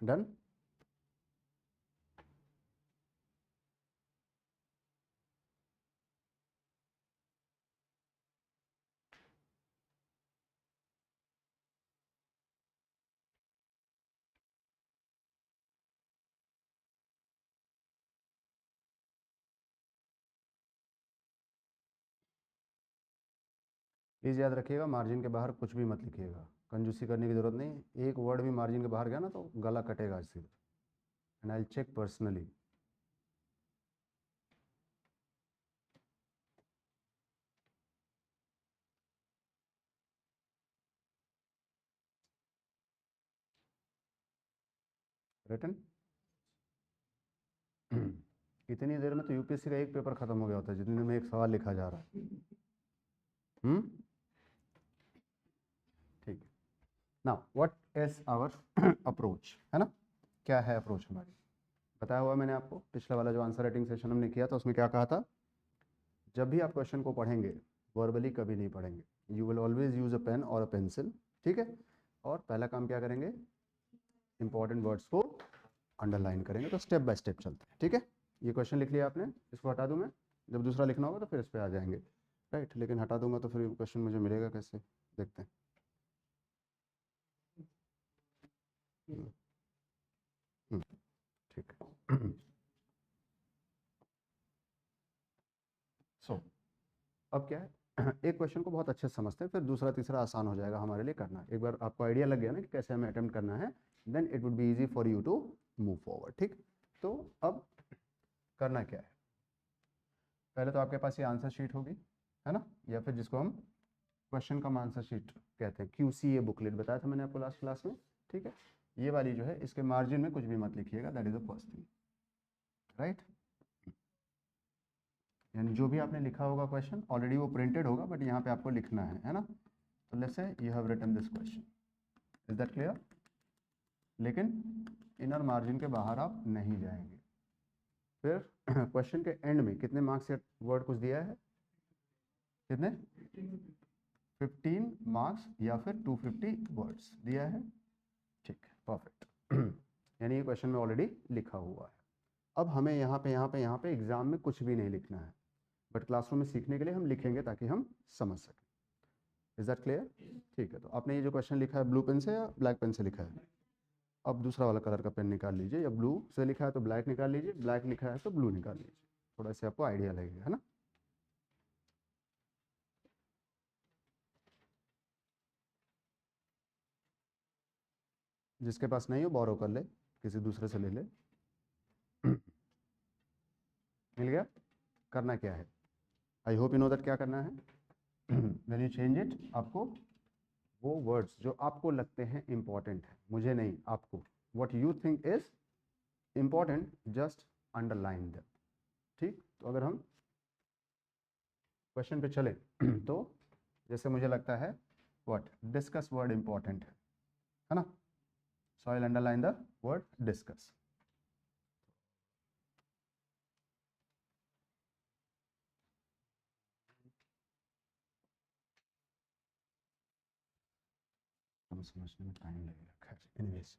Done. Please याद रखिएगा, margin के बाहर कुछ भी मत लिखिएगा, कंजूसी करने की ज़रूरत नहीं। एक वर्ड भी मार्जिन के बाहर गया ना तो गला कटेगा इससे। And I check personally. Written. इतनी देर में तो यूपीएससी का एक पेपर खत्म हो गया होता है जितने में एक सवाल लिखा जा रहा है। ठीक है ना। व्हाट इज आवर अप्रोच, है ना, क्या है अप्रोच हमारी, बताया हुआ मैंने आपको। पिछला वाला जो आंसर राइटिंग सेशन हमने किया था उसमें क्या कहा था, जब भी आप क्वेश्चन को पढ़ेंगे वर्बली कभी नहीं पढ़ेंगे, you will always use a pen और अ पेंसिल, ठीक है। और पहला काम क्या करेंगे, इंपॉर्टेंट वर्ड्स को अंडरलाइन करेंगे। तो स्टेप बाय स्टेप चलते हैं, ठीक है। ये क्वेश्चन लिख लिया आपने, इसको हटा दूं मैं, जब दूसरा लिखना होगा तो फिर इस पर आ जाएंगे, राइट। लेकिन हटा दूंगा तो फिर क्वेश्चन मुझे मिलेगा कैसे, देखते हैं। ठीक है। सो अब क्या है, एक क्वेश्चन को बहुत अच्छे से समझते हैं, फिर दूसरा तीसरा आसान हो जाएगा हमारे लिए करना। एक बार आपको आइडिया लग गया ना कि कैसे हमें अटेम्प्ट करना है, then it would be easy for you to move forward, ठीक। तो अब करना क्या है, पहले तो आपके पास ये आंसर शीट होगी, है ना, या फिर जिसको हम क्वेश्चन कम आंसर शीट कहते हैं, QCA बुकलेट बताया था मैंने आपको लास्ट क्लास में, ठीक है। ये वाली जो है इसके मार्जिन में कुछ भी मत लिखिएगा, that is the first thing, right. यानी जो भी आपने लिखा होगा क्वेश्चन ऑलरेडी वो प्रिंटेड होगा, बट यहाँ पे आपको लिखना है ना। तो let's say you have written this question, is that clear. लेकिन इनर मार्जिन के बाहर आप नहीं जाएंगे। फिर क्वेश्चन के एंड में कितने मार्क्स या वर्ड कुछ दिया है, कितने, 15 मार्क्स या फिर 250 वर्ड्स दिया है, ठीक है, परफेक्ट। यानी ये क्वेश्चन में ऑलरेडी लिखा हुआ है। अब हमें यहाँ पे एग्जाम में कुछ भी नहीं लिखना है, बट क्लासरूम में सीखने के लिए हम लिखेंगे ताकि हम समझ सकें। Is that clear. ठीक है, तो आपने ये जो क्वेश्चन लिखा है ब्लू पेन से या ब्लैक पेन से लिखा है, अब दूसरा वाला कलर का पेन निकाल लीजिए, या ब्लू से लिखा है तो ब्लैक निकाल लीजिए, ब्लैक लिखा है तो ब्लू निकाल लीजिए, थोड़ा सा आपको आइडिया लगेगा, है ना। जिसके पास नहीं हो बोरो कर ले, किसी दूसरे से ले ले। मिल गया। करना क्या है, I hope you know that क्या करना है। व्हेन यू चेंज इट, आपको वो वर्ड्स जो आपको लगते हैं इंपॉर्टेंट है, मुझे नहीं, आपको, what you think is important, just underline them, ठीक। तो अगर हम क्वेश्चन पे चले तो जैसे मुझे लगता है व्हाट डिस्कस वर्ड इंपॉर्टेंट है ना, so I will underline the word discuss. समझने में टाइम लगेगा, खैर एनीवेज।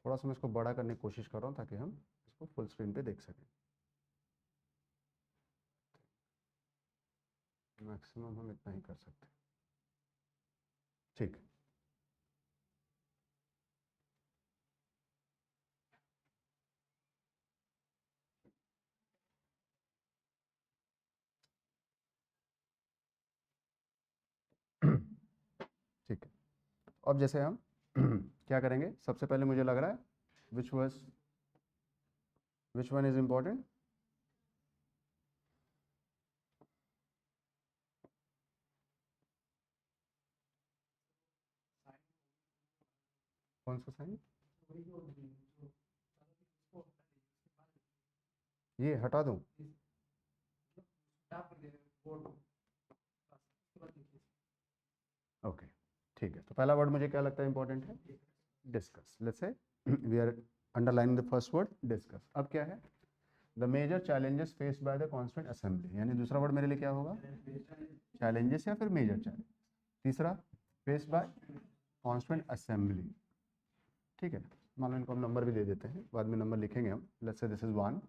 थोड़ा सा मैं इसको बड़ा करने की कोशिश कर रहा हूँ ताकि हम इसको फुल स्क्रीन पे देख सकें। मैक्सिमम हम इतना ही कर सकते हैं, ठीक। ठीक है, अब जैसे हम क्या करेंगे, सबसे पहले मुझे लग रहा है विच वन इज इम्पोर्टेंट, कौन सा साइन, ये हटा दूं, ओके, ठीक है। तो पहला वर्ड मुझे क्या लगता है इंपॉर्टेंट है, discuss. Let's say we are underlining the first word discuss. अब क्या है, the major challenges faced by the constituent assembly, यानी दूसरा वर्ड मेरे लिए क्या होगा, चैलेंजेस या फिर मेजर चैलेंज। तीसरा फेस्ड बाय कॉन्स्टिट्यूंट असेंबली, ठीक है। मान लो इनको हम नंबर भी दे देते हैं, बाद में नंबर लिखेंगे हम। Let's say this is 1,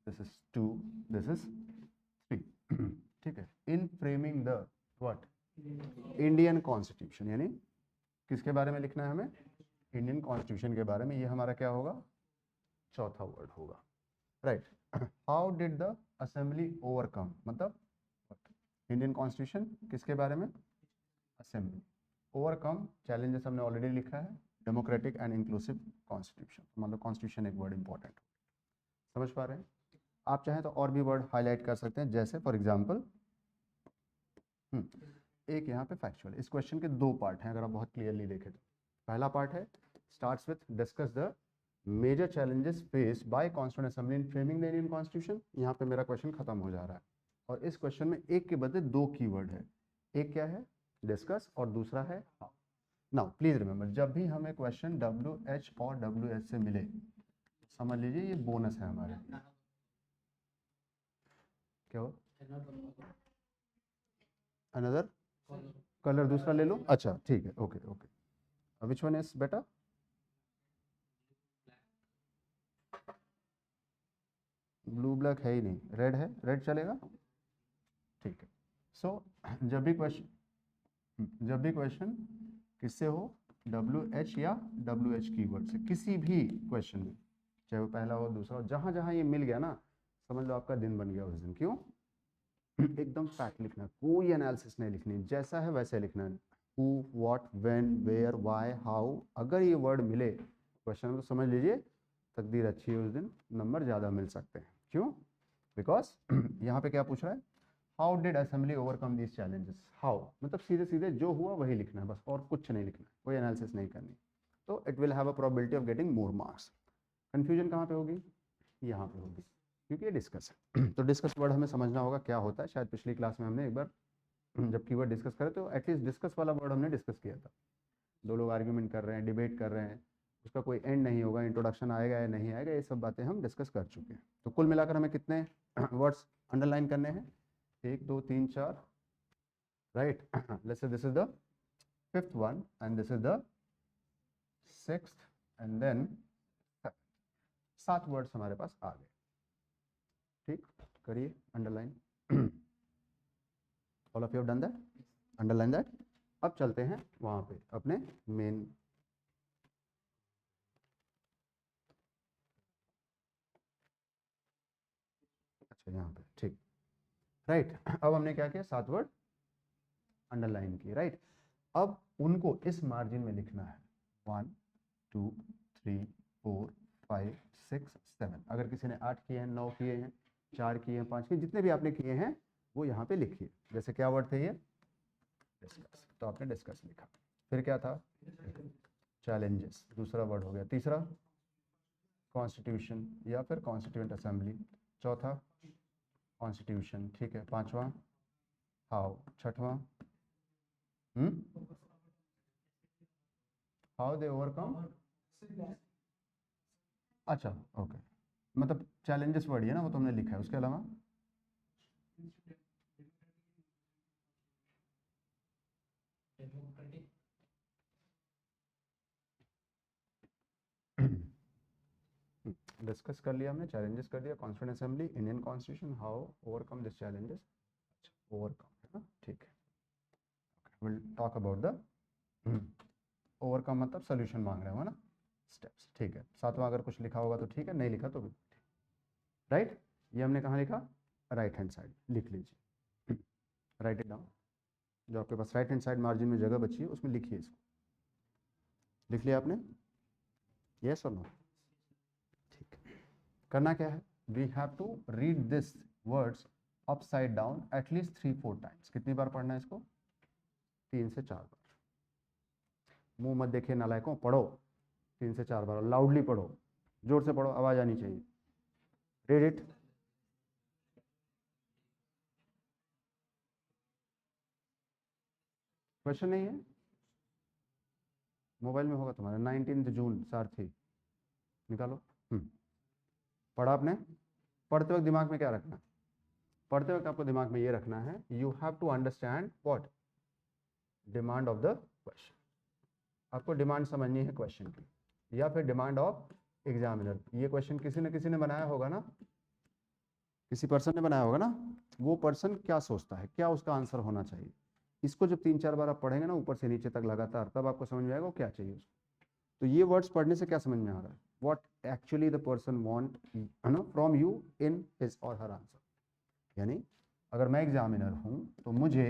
this is 2, this is 3, ठीक है। In framing the what Indian constitution, यानी किसके बारे में लिखना है हमें, इंडियन कॉन्स्टिट्यूशन के बारे में। ये हमारा क्या होगा, चौथा वर्ड होगा, right. How did the assembly overcome, मतलब इंडियन कॉन्स्टिट्यूशन किसके बारे में, असेंबली। ओवरकम चैलेंजेस हमने ऑलरेडी लिखा है, डेमोक्रेटिक एंड इंक्लूसिव कॉन्स्टिट्यूशन, मतलब कॉन्स्टिट्यूशन एक वर्ड इंपॉर्टेंट, समझ पा रहे हैं। आप चाहें तो और भी वर्ड हाईलाइट कर सकते हैं, जैसे फॉर एग्जांपल एक यहाँ पे फैक्चुअल। इस क्वेश्चन के दो पार्ट हैं अगर आप बहुत क्लियरली देखें तो। पहला पार्ट है starts with discuss the major challenges faced by constituent assembly in framing the Indian constitution. यहाँ पे मेरा क्वेश्चन खत्म हो जा रहा है, और इस क्वेश्चन में एक के बदले दो कीवर्ड है, एक क्या है डिस्कस और दूसरा है हाउ। नाउ प्लीज रिमेंबर, जब भी हमें क्वेश्चन WH और WH से मिले समझ लीजिए ये बोनस है हमारे लिए। क्या हो, अनदर कलर दूसरा ले लो, अच्छा ठीक है, okay okay. Which one is better, blue black है ही नहीं, रेड है, रेड चलेगा, ठीक है। सो जब भी क्वेश्चन किससे हो, WH या WH कीवर्ड से, किसी भी क्वेश्चन में, चाहे वो पहला हो दूसरा हो, जहां जहां ये मिल गया ना, समझ लो आपका दिन बन गया उस दिन। क्यों, एकदम फैक्ट लिखना, कोई एनालिसिस नहीं लिखनी, जैसा है वैसे लिखना है। Who, what, when, where, why, how, अगर ये वर्ड मिले क्वेश्चन में तो समझ लीजिए तकदीर अच्छी है, उस दिन नंबर ज़्यादा मिल सकते हैं। क्यों, बिकॉज यहाँ पे क्या पूछ रहा है, how did assembly overcome these challenges. How मतलब सीधे सीधे जो हुआ वही लिखना है बस, और कुछ नहीं लिखना है, कोई एनालिसिस नहीं करनी, तो it will have a probability of getting more marks. Confusion कहाँ पे होगी, यहाँ पे होगी, क्योंकि ये डिस्कस है। तो डिस्कस वर्ड हमें समझना होगा क्या होता है। शायद पिछली क्लास में हमने एक बार जब कीवर्ड डिस्कस करे तो एटलीस्ट डिस्कस वाला वर्ड हमने डिस्कस किया था। दो लोग आर्ग्यूमेंट कर रहे हैं, डिबेट कर रहे हैं, उसका कोई एंड नहीं होगा, इंट्रोडक्शन आएगा या नहीं आएगा, ये सब बातें हम डिस्कस कर चुके हैं। तो कुल मिलाकर हमें कितने वर्ड्स अंडरलाइन करने हैं, 1 2 3 4, right. Let's say this is the 5th one and this is the 6th and then 7 words हमारे पास आ गए, ठीक। करिए underline, all of you have done that, underline that. अब चलते हैं वहां पे अपने मेन, अच्छा यहाँ पे, ठीक, राइट। अब हमने क्या किया, 7 वर्ड अंडरलाइन किए, राइट। अब उनको इस मार्जिन में लिखना है, 1 2 3 4 5 6 7। अगर किसी ने 8 किए हैं, 9 किए हैं, 4 किए हैं, 5 किए, जितने भी आपने किए हैं वो यहाँ पे लिखिए। जैसे क्या वर्ड थे ये, डिस्कस, तो आपने डिस्कस लिखा। फिर क्या था, चैलेंजेस, दूसरा वर्ड हो गया। तीसरा कॉन्स्टिट्यूशन या फिर कॉन्स्टिट्यूएंट असेंबली, चौथा कॉन्स्टिट्यूशन, ठीक है। पांचवा हाउ, छठवां हाउ दे ओवरकम, अच्छा ओके, मतलब चैलेंजेस वर्ड है ना, वो तो हमने लिखा है। उसके अलावा डिस्कस कर लिया हमने, चैलेंजेस कर दिया, constituent assembly, Indian constitution, how overcome this challenges, overcome है ना, ठीक है। Will talk about the overcome, मतलब सोल्यूशन मांग रहे हो ना, स्टेप्स, ठीक है। सातवां अगर कुछ लिखा होगा तो ठीक है, नहीं लिखा तो भी राइट। ये हमने कहाँ लिखा, राइट हैंड साइड, लिख लीजिए, राइट इट डाउन। जो आपके पास राइट हैंड साइड मार्जिन में जगह बची है उसमें लिखिए इसको। लिख लिया आपने, यस और नो, ठीक। करना क्या है, we have to read this words upside down at least 3-4 times. कितनी बार पढ़ना है इसको, 3 से 4 बार। मुंह मत देखिए नालायकों, पढ़ो 3 से 4 बार, लाउडली पढ़ो, जोर से पढ़ो, आवाज आनी चाहिए। रीड इट, क्वेश्चन नहीं है, मोबाइल में होगा तुम्हारा, 19 जून सारथी, निकालो। पढ़ा आपने, पढ़ते वक्त दिमाग में क्या रखना है? पढ़ते वक्त आपको दिमाग में ये रखना है, you have to understand what demand of the question. आपको डिमांड समझनी है क्वेश्चन की, या फिर डिमांड ऑफ एग्जामिनर। ये क्वेश्चन किसी न किसी ने बनाया होगा ना, किसी पर्सन ने बनाया होगा ना, वो पर्सन क्या सोचता है, क्या उसका आंसर होना चाहिए। इसको जब 3-4 बार आप पढ़ेंगे ना ऊपर से नीचे तक लगातार, तब आपको समझ में आएगा वो क्या चाहिए उसको। तो ये वर्ड्स पढ़ने से क्या समझ में आ रहा है, what actually the person want from you in his और हर आंसर। यानी अगर मैं एग्जामिनर हूं तो मुझे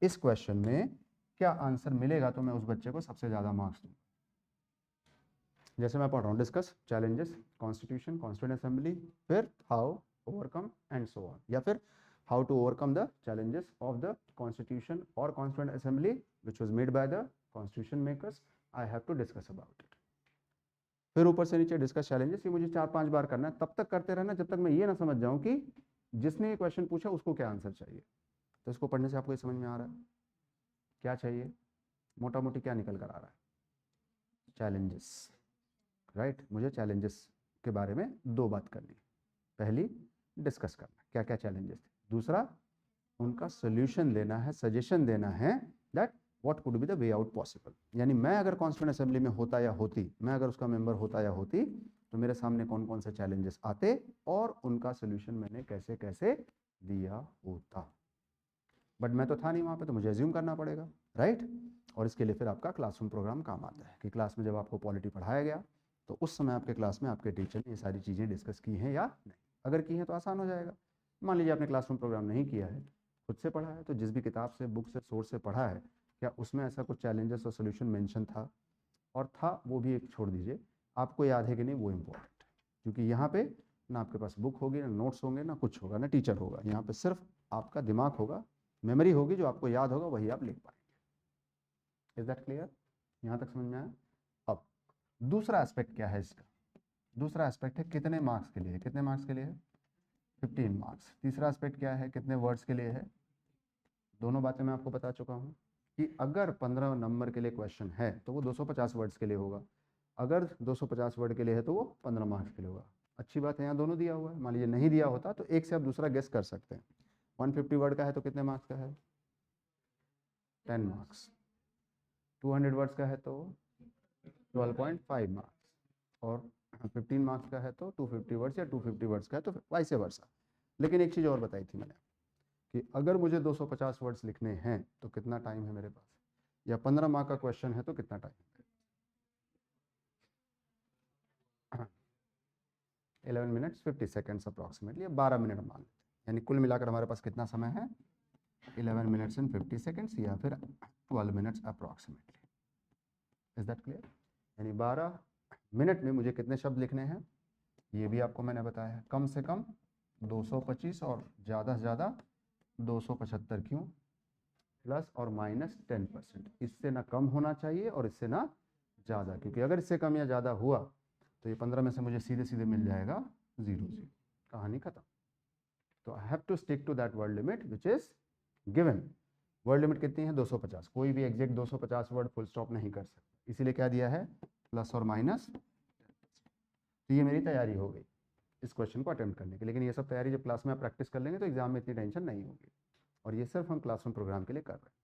इस क्वेश्चन में क्या आंसर मिलेगा, तो मैं उस बच्चे को सबसे ज़्यादा मार्क्स दूँ। जैसे मैं पढ़ रहा हूँ, discuss challenges, constitution, constituent assembly, फिर how overcome and so on, या फिर how to overcome the challenges of the constitution और constituent assembly which was made by the constitution makers, I have to discuss about it. फिर ऊपर से नीचे discuss challenges, ये मुझे 4-5 बार करना है, तब तक करते रहना जब तक मैं ये ना समझ जाऊँ कि जिसने ये क्वेश्चन पूछा उसको क्या आंसर चाहिए। तो इसको पढ़ने से आपको ये समझ में आ रहा है क्या चाहिए, मोटा मोटी क्या निकल कर आ रहा है, चैलेंजेस, राइट। मुझे चैलेंजेस के बारे में 2 बात करनी। पहली, डिस्कस करना क्या क्या चैलेंजेस थे। दूसरा, उनका सोल्यूशन देना है, सजेशन देना है that what could be the way out possible. यानी मैं अगर कॉन्स्टिट्यूएंट असेंबली में होता या होती, मैं अगर उसका मेंबर होता या होती, तो मेरे सामने कौन कौन से चैलेंजेस आते और उनका सोल्यूशन मैंने कैसे कैसे दिया होता। बट मैं तो था नहीं वहाँ पे, तो मुझे एज्यूम करना पड़ेगा, राइट। और इसके लिए फिर आपका क्लासरूम प्रोग्राम काम आता है कि क्लास में जब आपको पॉलिटी पढ़ाया गया तो उस समय आपके क्लास में आपके टीचर ने ये सारी चीज़ें डिस्कस की हैं या नहीं। अगर की हैं तो आसान हो जाएगा। मान लीजिए आपने क्लासरूम प्रोग्राम नहीं किया है, खुद से पढ़ा है, तो जिस भी किताब से, बुक से, सोर्स से पढ़ा है, क्या उसमें ऐसा कुछ चैलेंजेस और सोल्यूशन मेंशन था, और था वो भी एक छोड़ दीजिए, आपको याद है कि नहीं वो इम्पोर्टेंट है। क्योंकि यहाँ पे ना आपके पास बुक होगी, ना नोट्स होंगे, ना कुछ होगा, ना टीचर होगा। यहाँ पे सिर्फ आपका दिमाग होगा, मेमोरी होगी, जो आपको याद होगा वही आप लिख पाएंगे। Is that clear? यहाँ तक समझ में आया? अब दूसरा एस्पेक्ट क्या है इसका? दूसरा एस्पेक्ट है कितने मार्क्स के लिए है। कितने मार्क्स के लिए है? 15 मार्क्स। तीसरा एस्पेक्ट क्या है, कितने वर्ड्स के लिए है? दोनों बातें मैं आपको बता चुका हूँ कि अगर 15 नंबर के लिए क्वेश्चन है तो वो 250 वर्ड्स के लिए होगा, अगर 250 वर्ड के लिए है तो वो 15 मार्क्स के लिए होगा। अच्छी बात है, यहाँ दोनों दिया हुआ है। मान लीजिए नहीं दिया होता तो एक से आप दूसरा गेस कर सकते हैं। 150 वर्ड का है तो कितने मार्क्स का है? 10 मार्क्स। 200 वर्ड्स का है तो 12.5 मार्क्स, और 15 मार्क्स का है तो 250 वर्ड्स या 250 वर्ड्स का है तो वाइस वर्सा। लेकिन एक चीज़ और बताई थी मैंने कि अगर मुझे 250 वर्ड्स लिखने हैं तो कितना टाइम है मेरे पास, या 15 मार्क का क्वेश्चन है तो कितना टाइम है? 11 मिनट्स 50 सेकेंड्स अप्रॉक्सीमेटली, 12 मिनट मान लेते हैं। यानी कुल मिलाकर हमारे पास कितना समय है? 11 मिनट्स एंड 50 सेकेंड्स, या फिर 12 minutes approximately. Is that clear? यानी 12 मिनट में मुझे कितने शब्द लिखने हैं, ये भी आपको मैंने बताया है। कम से कम 225 और ज़्यादा से ज़्यादा 275, क्यों? प्लस और माइनस 10%। इससे ना कम होना चाहिए और इससे ना ज़्यादा, क्योंकि अगर इससे कम या ज़्यादा हुआ तो ये 15 में से मुझे सीधे सीधे मिल जाएगा 0, कहानी खत्म। तो I have to stick to that word limit which is given. Word limit कितनी है? 250। कोई भी एग्जैक्ट 250 वर्ड फुल स्टॉप नहीं कर सकते, इसीलिए क्या दिया है? प्लस और माइनस। तो ये मेरी तैयारी हो गई इस क्वेश्चन को अटेम्प्ट करने की। लेकिन ये सब तैयारी जब क्लास में आप प्रैक्टिस कर लेंगे तो एग्जाम में इतनी टेंशन नहीं होगी, और ये सिर्फ हम क्लासरूम प्रोग्राम के लिए कर रहे हैं।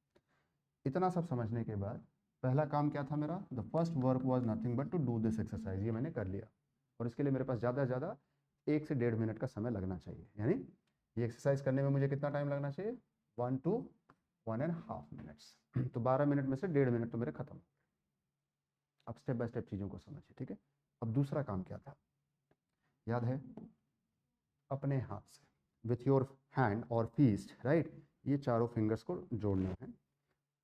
इतना सब समझने के बाद पहला काम क्या था मेरा? The first work was nothing but to do this exercise. ये मैंने कर लिया, और इसके लिए मेरे पास ज़्यादा से ज़्यादा 1 से 1.5 मिनट का समय लगना चाहिए। यानी ये एक्सरसाइज करने में मुझे कितना टाइम लगना चाहिए? 1 to 1.5 मिनट्स। तो 12 मिनट में से 1.5 मिनट तो मेरे खत्म। अब स्टेप बाय स्टेप चीज़ों को समझिए, ठीक है। अब दूसरा काम क्या था, याद है? अपने हाथ से, विथ योर हैंड और फीस्ट, राइट, ये चारों फिंगर्स को जोड़ना है।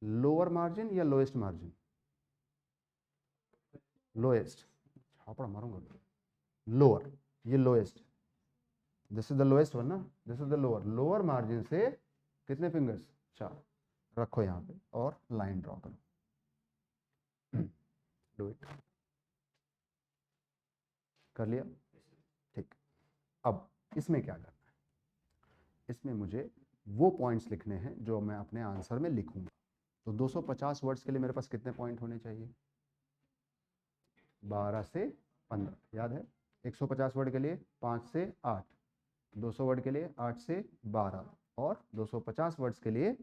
लोअर मार्जिन या लोएस्ट मार्जिन? लोएस्ट। झापड़ मारूंगा। लोअर, ये lowest, this is the lowest one ना, this is the lower. Lower margin से कितने फिंगर्स? 4 रखो यहाँ पे और लाइन ड्रॉ करो। Do it. कर लिया? ठीक। अब इसमें क्या करना है? इसमें मुझे वो पॉइंट्स लिखने हैं जो मैं अपने आंसर में लिखूंगा। तो 250 वर्ड्स के लिए मेरे पास कितने पॉइंट होने चाहिए? 12 से 15, याद है? 150 वर्ड के लिए 5 से 8, 200 वर्ड के लिए 8 से 12 और 250 वर्ड्स के लिए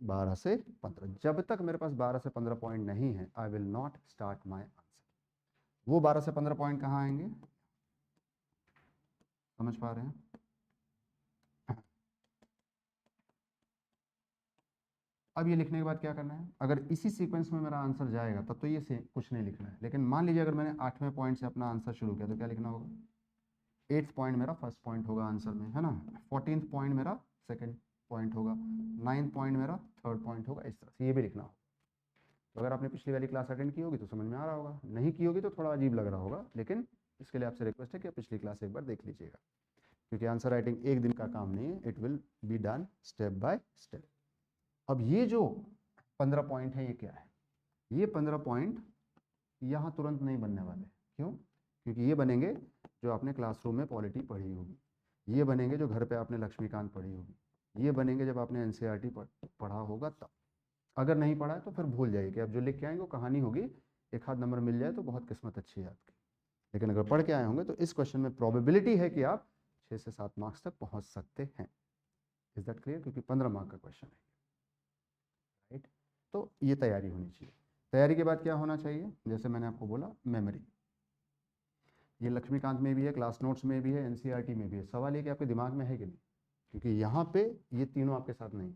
12 से 15। जब तक मेरे पास 12 से 15 पॉइंट नहीं है I will not start my answer. वो 12 से 15 पॉइंट कहाँ आएंगे, समझ पा रहे हैं? अब ये लिखने के बाद क्या करना है, अगर इसी सीक्वेंस में मेरा आंसर जाएगा तब तो ये से कुछ नहीं लिखना है। लेकिन मान लीजिए अगर मैंने 8वें पॉइंट से अपना आंसर शुरू किया तो क्या लिखना होगा, 8th पॉइंट मेरा फर्स्ट पॉइंट होगा आंसर में, है ना, 14th पॉइंट मेरा सेकंड पॉइंट होगा, 9th पॉइंट मेरा थर्ड पॉइंट होगा, इस तरह से ये भी लिखना होगा। तो अगर आपने पिछली वाली क्लास अटेंड की होगी तो समझ में आ रहा होगा, नहीं की होगी तो थोड़ा अजीब लग रहा होगा, लेकिन इसके लिए आपसे रिक्वेस्ट है कि आप पिछली क्लास एक बार देख लीजिएगा, क्योंकि आंसर राइटिंग एक दिन का काम नहीं है, it will be done step by step. अब ये जो 15 पॉइंट है ये क्या है, ये 15 पॉइंट यहाँ तुरंत नहीं बनने वाले। क्यों? क्योंकि ये बनेंगे जो आपने क्लासरूम में पॉलिटी पढ़ी होगी, ये बनेंगे जो घर पे आपने लक्ष्मीकांत पढ़ी होगी, ये बनेंगे जब आपने एनसीईआरटी पढ़ा होगा तब। अगर नहीं पढ़ा है तो फिर भूल जाइए कि आप जो लिख के आएंगे वो कहानी होगी, एक आध नंबर मिल जाए तो बहुत किस्मत अच्छी है आपकी। लेकिन अगर पढ़ के आए होंगे तो इस क्वेश्चन में प्रोबेबिलिटी है कि आप 6 से 7 मार्क्स तक पहुंच सकते हैं। Is that clear? क्योंकि 15 मार्क का क्वेश्चन है, राइट? तो ये तैयारी होनी चाहिए। तैयारी के बाद क्या होना चाहिए, जैसे मैंने आपको बोला मेमोरी, ये लक्ष्मीकांत में भी है, क्लास नोट्स में भी है, एनसीईआरटी में भी है। सवाल ये कि आपके दिमाग में है कि नहीं, क्योंकि यहाँ पे ये तीनों आपके साथ नहीं,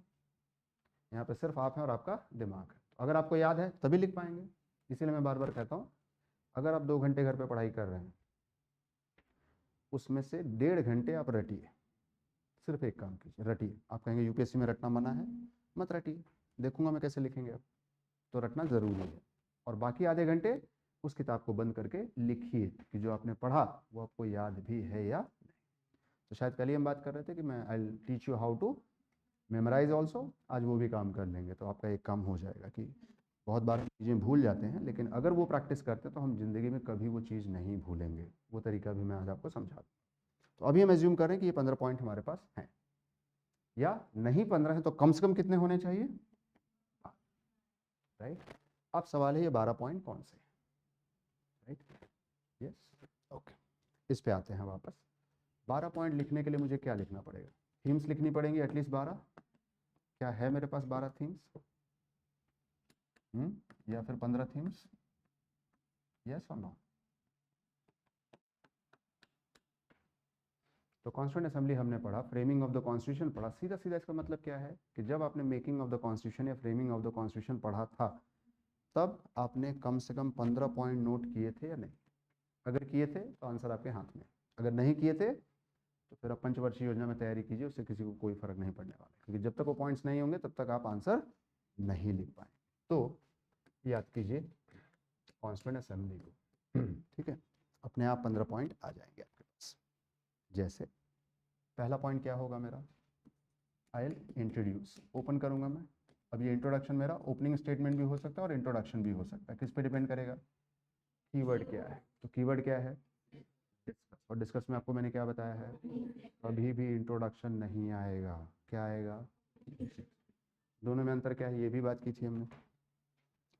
यहाँ पे सिर्फ आप हैं और आपका दिमाग है। तो अगर आपको याद है तभी लिख पाएंगे। इसीलिए मैं बार बार कहता हूँ, अगर आप 2 घंटे घर पे पढ़ाई कर रहे हैं उसमें से 1.5 घंटे आप रटिए, सिर्फ एक काम कीजिए, रटिए। आप कहेंगे यूपीएससी में रटना मना है, मत रटिए, देखूंगा मैं कैसे लिखेंगे आप, तो रटना ज़रूरी है। और बाकी आधे घंटे उस किताब को बंद करके लिखिए कि जो आपने पढ़ा वो आपको याद भी है या नहीं। तो शायद कल ही हम बात कर रहे थे कि मैं I teach you how to memorise also, आज वो भी काम कर लेंगे तो आपका एक काम हो जाएगा। कि बहुत बार चीज़ें भूल जाते हैं, लेकिन अगर वो प्रैक्टिस करते हैं तो हम जिंदगी में कभी वो चीज़ नहीं भूलेंगे। वो तरीका भी मैं आज आपको समझा दूँ। तो अभी हम एज्यूम करें कि ये 15 पॉइंट हमारे पास हैं, या नहीं 15 है तो कम से कम कितने होने चाहिए, राइट? अब सवाल है ये 12 पॉइंट कौन से, राइट? यस, ओके, इस पे आते हैं वापस। 12 पॉइंट लिखने के लिए मुझे क्या लिखना पड़ेगा, थीम्स लिखनी पड़ेंगी एटलीस्ट 12। क्या है मेरे पास 12 थीम्स, या फिर 15 थीम्स, यस और नो? तो कॉन्स्टिट्यूएंट असेंबली हमने पढ़ा, फ्रेमिंग ऑफ द कॉन्स्टिट्यूशन पढ़ा। सीधा सीधा इसका मतलब क्या है कि जब आपने मेकिंग ऑफ द कॉन्स्टिट्यूशन या फ्रेमिंग ऑफ द कॉन्स्टिट्यूशन पढ़ा था तब आपने कम से कम 15 पॉइंट नोट किए थे या नहीं? अगर किए थे तो आंसर आपके हाथ में, अगर नहीं किए थे तो फिर आप पंचवर्षीय योजना में तैयारी कीजिए, उससे किसी को कोई फर्क नहीं पड़ने वाला, क्योंकि जब तक वो पॉइंट्स नहीं होंगे तब तक आप आंसर नहीं लिख पाए। तो याद कीजिए कॉन्स्टिट्यूएंट असेंबली को, ठीक है? अपने आप 15 पॉइंट आ जाएंगे आपके पास। जैसे पहला पॉइंट क्या होगा मेरा, आई विल इंट्रोड्यूस, ओपन करूंगा मैं। अब ये इंट्रोडक्शन मेरा ओपनिंग स्टेटमेंट भी हो सकता है और इंट्रोडक्शन भी हो सकता है, किस पे डिपेंड करेगा, कीवर्ड क्या है। तो कीवर्ड क्या है, डिस्कस। और डिस्कस में आपको मैंने क्या बताया है, कभी भी इंट्रोडक्शन नहीं आएगा, क्या आएगा, दोनों में अंतर क्या है ये भी बात की थी हमने।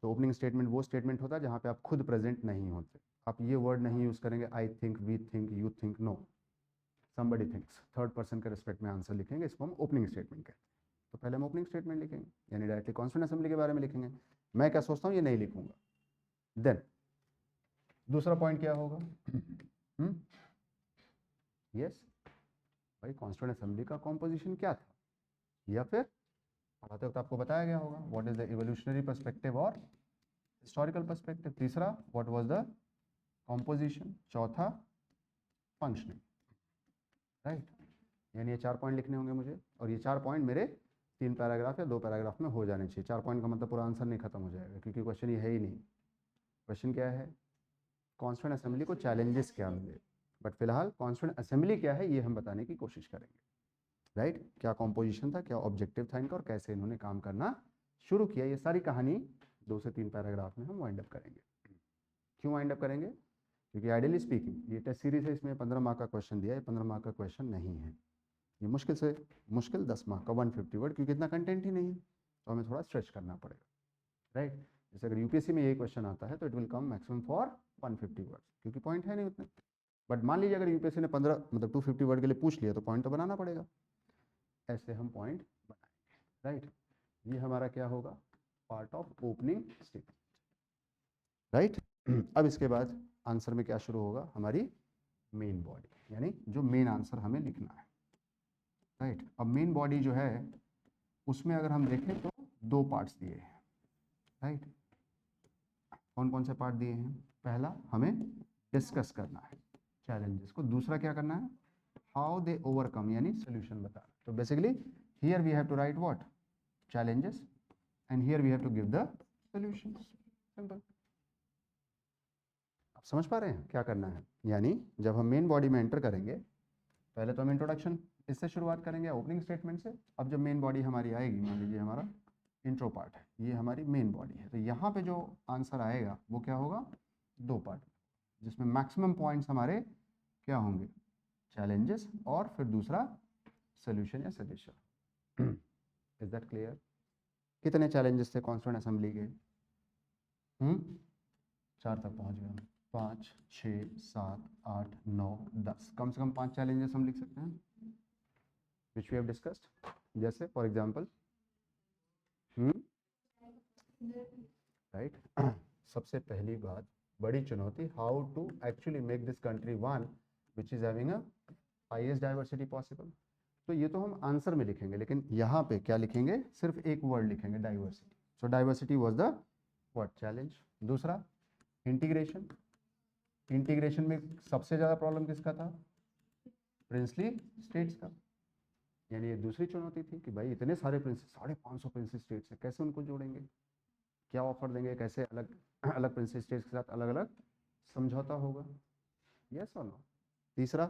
तो ओपनिंग स्टेटमेंट वो स्टेटमेंट होता है जहाँ पे आप खुद प्रेजेंट नहीं होते, आप ये वर्ड नहीं यूज करेंगे I think, we think, you think, no, somebody thinks, third person के रिस्पेक्ट में आंसर लिखेंगे, इसको हम ओपनिंग स्टेटमेंट कहते हैं। तो पहले हम ओपनिंग स्टेटमेंट लिखेंगे, यानी डायरेक्टली कॉन्स्टिट्यूएंट असेंबली के बारे में लिखेंगे, मैं क्या सोचता हूँ ये नहीं लिखूंगा। देन दूसरा पॉइंट क्या होगा, यस भाई कॉन्स्टिट्यूएंट असेंबली का कॉम्पोजिशन क्या था, या फिर पढ़ाते वक्त आपको बताया गया होगा what is the evolutionary perspective और हिस्टोरिकल पर्सपेक्टिव। तीसरा व्हाट वाज द कॉम्पोजिशन। चौथा फंक्शनिंग, राइट? यानी ये 4 पॉइंट लिखने होंगे मुझे, और ये 4 पॉइंट मेरे 3 पैराग्राफ या 2 पैराग्राफ में हो जाने चाहिए। 4 पॉइंट का मतलब पूरा आंसर नहीं खत्म हो जाएगा, क्योंकि क्वेश्चन ये है ही नहीं। क्वेश्चन क्या है, कॉन्स्टिट्यूएंट असेंबली को चैलेंजेस क्या मिले, बट फिलहाल कॉन्स्टिट्यूएंट असेंबली क्या है ये हम बताने की कोशिश करेंगे, राइट? क्या कॉम्पोजिशन था, क्या ऑब्जेक्टिव था इनका, और कैसे इन्होंने काम करना शुरू किया, ये सारी कहानी 2 से 3 पैराग्राफ में हम वाइंड अप करेंगे। क्यों वाइंड अप करेंगे, क्योंकि आइडियली स्पीकिंग ये टेस्ट सीरीज है, इसमें 15 मार्क का क्वेश्चन दिया है, 15 मार्क का क्वेश्चन नहीं है, ये मुश्किल से मुश्किल 10 मार्क का 150 वर्ड, क्योंकि इतना कंटेंट ही नहीं है, तो हमें थोड़ा स्ट्रेच करना पड़ेगा, राइट? जैसे अगर यूपीएससी में यही क्वेश्चन आता है तो it will come maximum for 150 words, क्योंकि पॉइंट है नहीं उतने। बट मान लीजिए अगर यूपीएससी ने 15 मतलब 250 वर्ड के लिए पूछ लिया तो पॉइंट तो बनाना पड़ेगा, ऐसे हम पॉइंट बनाएंगे, राइट। ये हमारा क्या होगा, part of opening statement, right. अब इसके बाद आंसर में क्या शुरू होगा, हमारी मेन बॉडी, यानी जो मेन आंसर हमें लिखना है, राइट। अब मेन बॉडी जो है उसमें अगर हम देखें तो 2 पार्ट्स दिए हैं, राइट। कौन कौन से पार्ट दिए हैं, पहला हमें डिस्कस करना है चैलेंजेस को, दूसरा क्या करना है, हाउ दे ओवरकम, यानी सोल्यूशन बताना। तो basically here we have to write what, challenges, and here we have to give the solutions, simple। आप समझ पा रहे हैं क्या करना है, यानी जब हम मेन बॉडी में एंटर करेंगे, पहले तो हम इंट्रोडक्शन इससे शुरुआत करेंगे ओपनिंग स्टेटमेंट से। अब जब मेन बॉडी हमारी आएगी, मान लीजिए हमारा इंट्रो पार्ट है, ये हमारी मेन बॉडी है, तो यहाँ पे जो आंसर आएगा वो क्या होगा, 2 पार्ट, जिसमें मैक्सिमम पॉइंट्स हमारे क्या होंगे, चैलेंजेस, और फिर दूसरा सोल्यूशन या सजेशन। Is that clear. कितने चैलेंजेस थे कॉन्स्टिट्यूएंट असेंबली के, 4 तक पहुंच गए हम, 5, 6, 7, 8, 9, 10, कम से कम 5 चैलेंजेस हम लिख सकते हैं विच वी हैव डिस्कस्ड। जैसे फॉर एग्जांपल, राइट, सबसे पहली बात, बड़ी चुनौती, how to actually make this country one which is having a highest diversity possible. तो ये तो हम आंसर में लिखेंगे, लेकिन यहाँ पे क्या लिखेंगे, सिर्फ एक वर्ड लिखेंगे, diversity. So diversity was the what, challenge. दूसरा इंटीग्रेशन, इंटीग्रेशन में सबसे ज़्यादा प्रॉब्लम किसका था, प्रिंसली स्टेट्स का, यानी ये दूसरी चुनौती थी कि भाई इतने सारे प्रिंस, 550 प्रिंसली स्टेट्स हैं, कैसे उनको जोड़ेंगे, क्या ऑफर देंगे, कैसे अलग अलग प्रिंसली स्टेट्स के साथ अलग अलग समझौता होगा, यस और नो। तीसरा,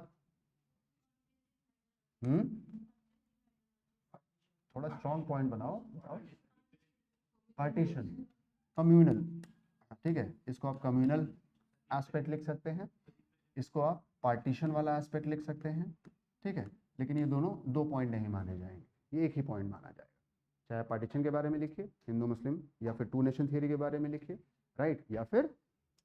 थोड़ा स्ट्रॉन्ग पॉइंट बनाओ, पार्टीशन, कम्युनल, ठीक है, इसको आप कम्युनल एस्पेक्ट लिख सकते हैं, इसको आप पार्टीशन वाला एस्पेक्ट लिख सकते हैं, ठीक है। लेकिन ये दोनों 2 पॉइंट नहीं माने जाएंगे, ये एक ही पॉइंट माना जाएगा। चाहे पार्टीशन के बारे में लिखिए, हिंदू मुस्लिम, या फिर 2 नेशन थियरी के बारे में लिखिए, राइट, या फिर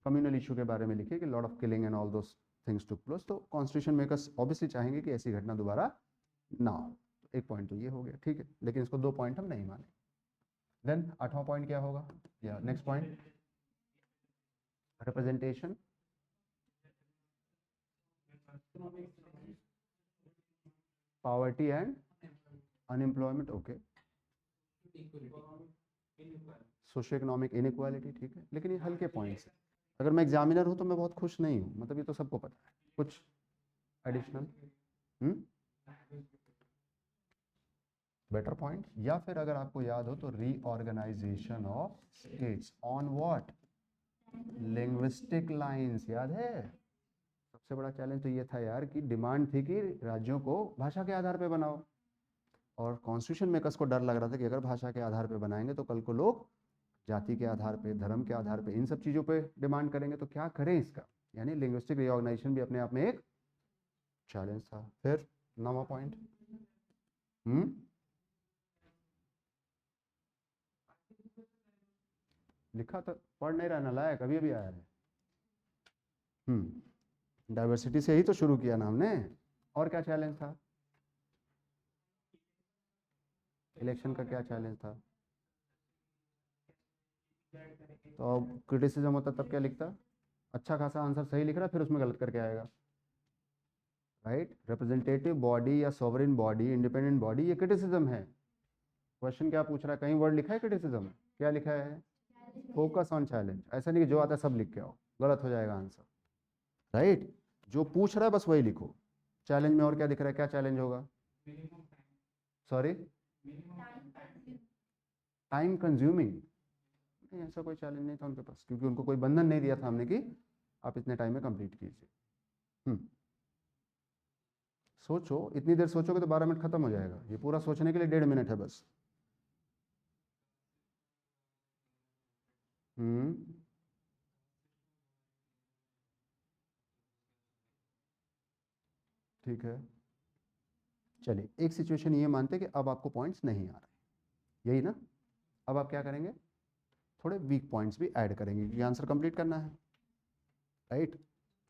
कम्युनल इशू के बारे में लिखिए कि lot of killing and all those things took place. तो कॉन्स्टिट्यूशन मेकर्स ऑब्वियसली चाहेंगे कि ऐसी घटना दोबारा ना हो। एक पॉइंट तो ये हो गया, ठीक है, लेकिन इसको 2 पॉइंट हम नहीं माने। देन 8वां पॉइंट क्या होगा, या next point, representation, poverty and unemployment, okay, socio economic inequality, ठीक है, लेकिन ये हल्के पॉइंट्स हैं। अगर मैं एग्जामिनर हूँ तो मैं बहुत खुश नहीं हूँ, मतलब ये तो सबको पता है। कुछ एडिशनल बेटर पॉइंट, या फिर अगर आपको याद हो तो reorganisation of states on what, linguistic lines, याद है। सबसे बड़ा चैलेंज तो ये था यार कि डिमांड थी कि राज्यों को भाषा के आधार पे बनाओ, और कॉन्स्टिट्यूशन मेकर्स को डर लग रहा था कि अगर भाषा के आधार पे बनाएंगे तो कल को लोग जाति के आधार पे, धर्म के आधार पे, इन सब चीज़ों पे डिमांड करेंगे, तो क्या करें इसका, यानी लिंग्विस्टिक रीऑर्गेनाइजेशन भी अपने आप में एक चैलेंज था। फिर 9वां पॉइंट, लिखा तो पढ़ नहीं रहना लायक, अभी अभी आया है। डाइवर्सिटी से ही तो शुरू किया ना हमने, और क्या चैलेंज था, इलेक्शन का क्या चैलेंज था, तो अब क्रिटिसिज्म होता तब क्या लिखता, अच्छा खासा आंसर सही लिख रहा फिर उसमें गलत करके आएगा, राइट। रिप्रेजेंटेटिव बॉडी या सॉवरेन बॉडी, इंडिपेंडेंट बॉडी, ये क्रिटिसिज्म है। क्वेश्चन क्या पूछ रहा है, कहीं वर्ड लिखा है क्रिटिसिज्म, क्या लिखा है, फोकस ऑन चैलेंज। ऐसा नहीं कि जो आता है सब लिख के आओ, गलत हो जाएगा आंसर, राइट। जो पूछ रहा है बस वही लिखो। चैलेंज में और क्या दिख रहा है, क्या चैलेंज होगा, सॉरी, टाइम कंज्यूमिंग, नहीं ऐसा कोई चैलेंज नहीं था उनके पास, क्योंकि उनको कोई बंधन नहीं दिया था हमने कि आप इतने टाइम में कंप्लीट कीजिए। सोचो, इतनी देर सोचोगे तो 12 मिनट खत्म हो जाएगा, ये पूरा सोचने के लिए 1.5 मिनट है बस। ठीक है, चलिए एक सिचुएशन ये मानते हैं कि अब आपको पॉइंट्स नहीं आ रहे, यही ना। अब आप क्या करेंगे, थोड़े वीक पॉइंट्स भी ऐड करेंगे क्योंकि आंसर कंप्लीट करना है, राइट।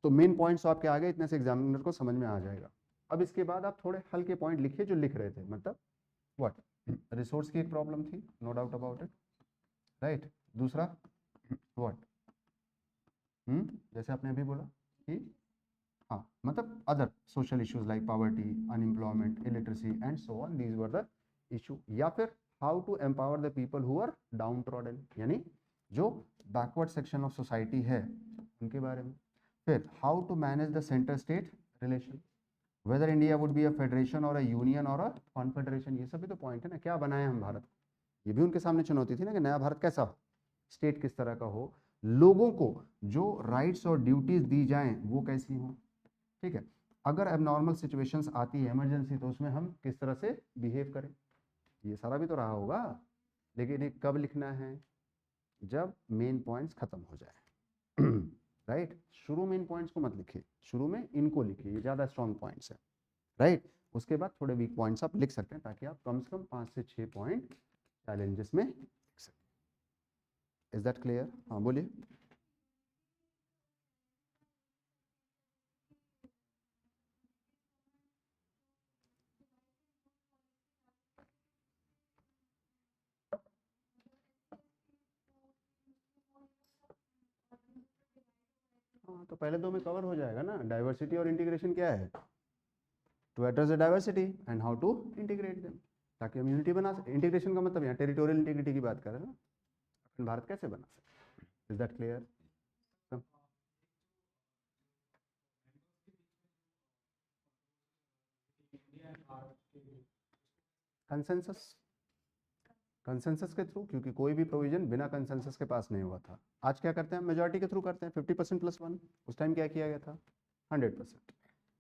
तो मेन पॉइंट्स तो आपके आ गए, इतने से एग्जामिनर को समझ में आ जाएगा। अब इसके बाद आप थोड़े हल्के पॉइंट लिखिए जो लिख रहे थे, मतलब व्हाट, रिसोर्स की एक प्रॉब्लम थी, no doubt about it, right. दूसरा व्हाट, जैसे आपने अभी बोला कि हाँ, मतलब other social issues like poverty, unemployment, illiteracy and so on, these were the issue. या फिर how to empower the people who are downtrodden, यानी जो बैकवर्ड सेक्शन ऑफ सोसाइटी है उनके बारे में। फिर how to manage the centre state relation, whether India would be a federation और अ यूनियन और अ कॉन्फेडरेशन, ये सभी तो पॉइंट है ना, क्या बनाए हम भारत, ये भी उनके सामने चुनौती थी ना कि नया भारत कैसा हो, स्टेट किस तरह का हो, लोगों को जो राइट्स और ड्यूटीज दी जाएं वो कैसी हो, ठीक है। अगर एबनॉर्मल सिचुएशंस आती है, इमरजेंसी, तो उसमें हम किस तरह से बिहेव करें, ये सारा भी तो रहा होगा। लेकिन ये कब लिखना है, जब मेन पॉइंट्स खत्म हो जाए, राइट। शुरू में इन पॉइंट्स को मत लिखिए, शुरू में इनको लिखिए, ये ज़्यादा स्ट्रॉन्ग पॉइंट्स है, राइट। उसके बाद थोड़े वीक पॉइंट्स आप लिख सकते हैं ताकि आप कम से कम 5 से 6 पॉइंट चैलेंजेस में लिख सकते। Is that clear? हाँ बोलिए। हाँ, तो पहले दो में कवर हो जाएगा ना, डाइवर्सिटी और इंटीग्रेशन क्या है, to address the diversity and how to integrate them, ताकि हम यूनिटी बना सकें। इंटीग्रेशन का मतलब यहाँ टेरिटोरियल इंटीग्रिटी की बात कर रहे हैं ना, अखंड भारत कैसे बना सकते। Is that clear? Consensus, consensus के थ्रू, क्योंकि कोई भी प्रोविजन बिना कंसेंसस के पास नहीं हुआ था। आज क्या करते हैं, मेजॉरिटी के थ्रू करते हैं, 50% प्लस वन। उस टाइम क्या किया गया था, 100%।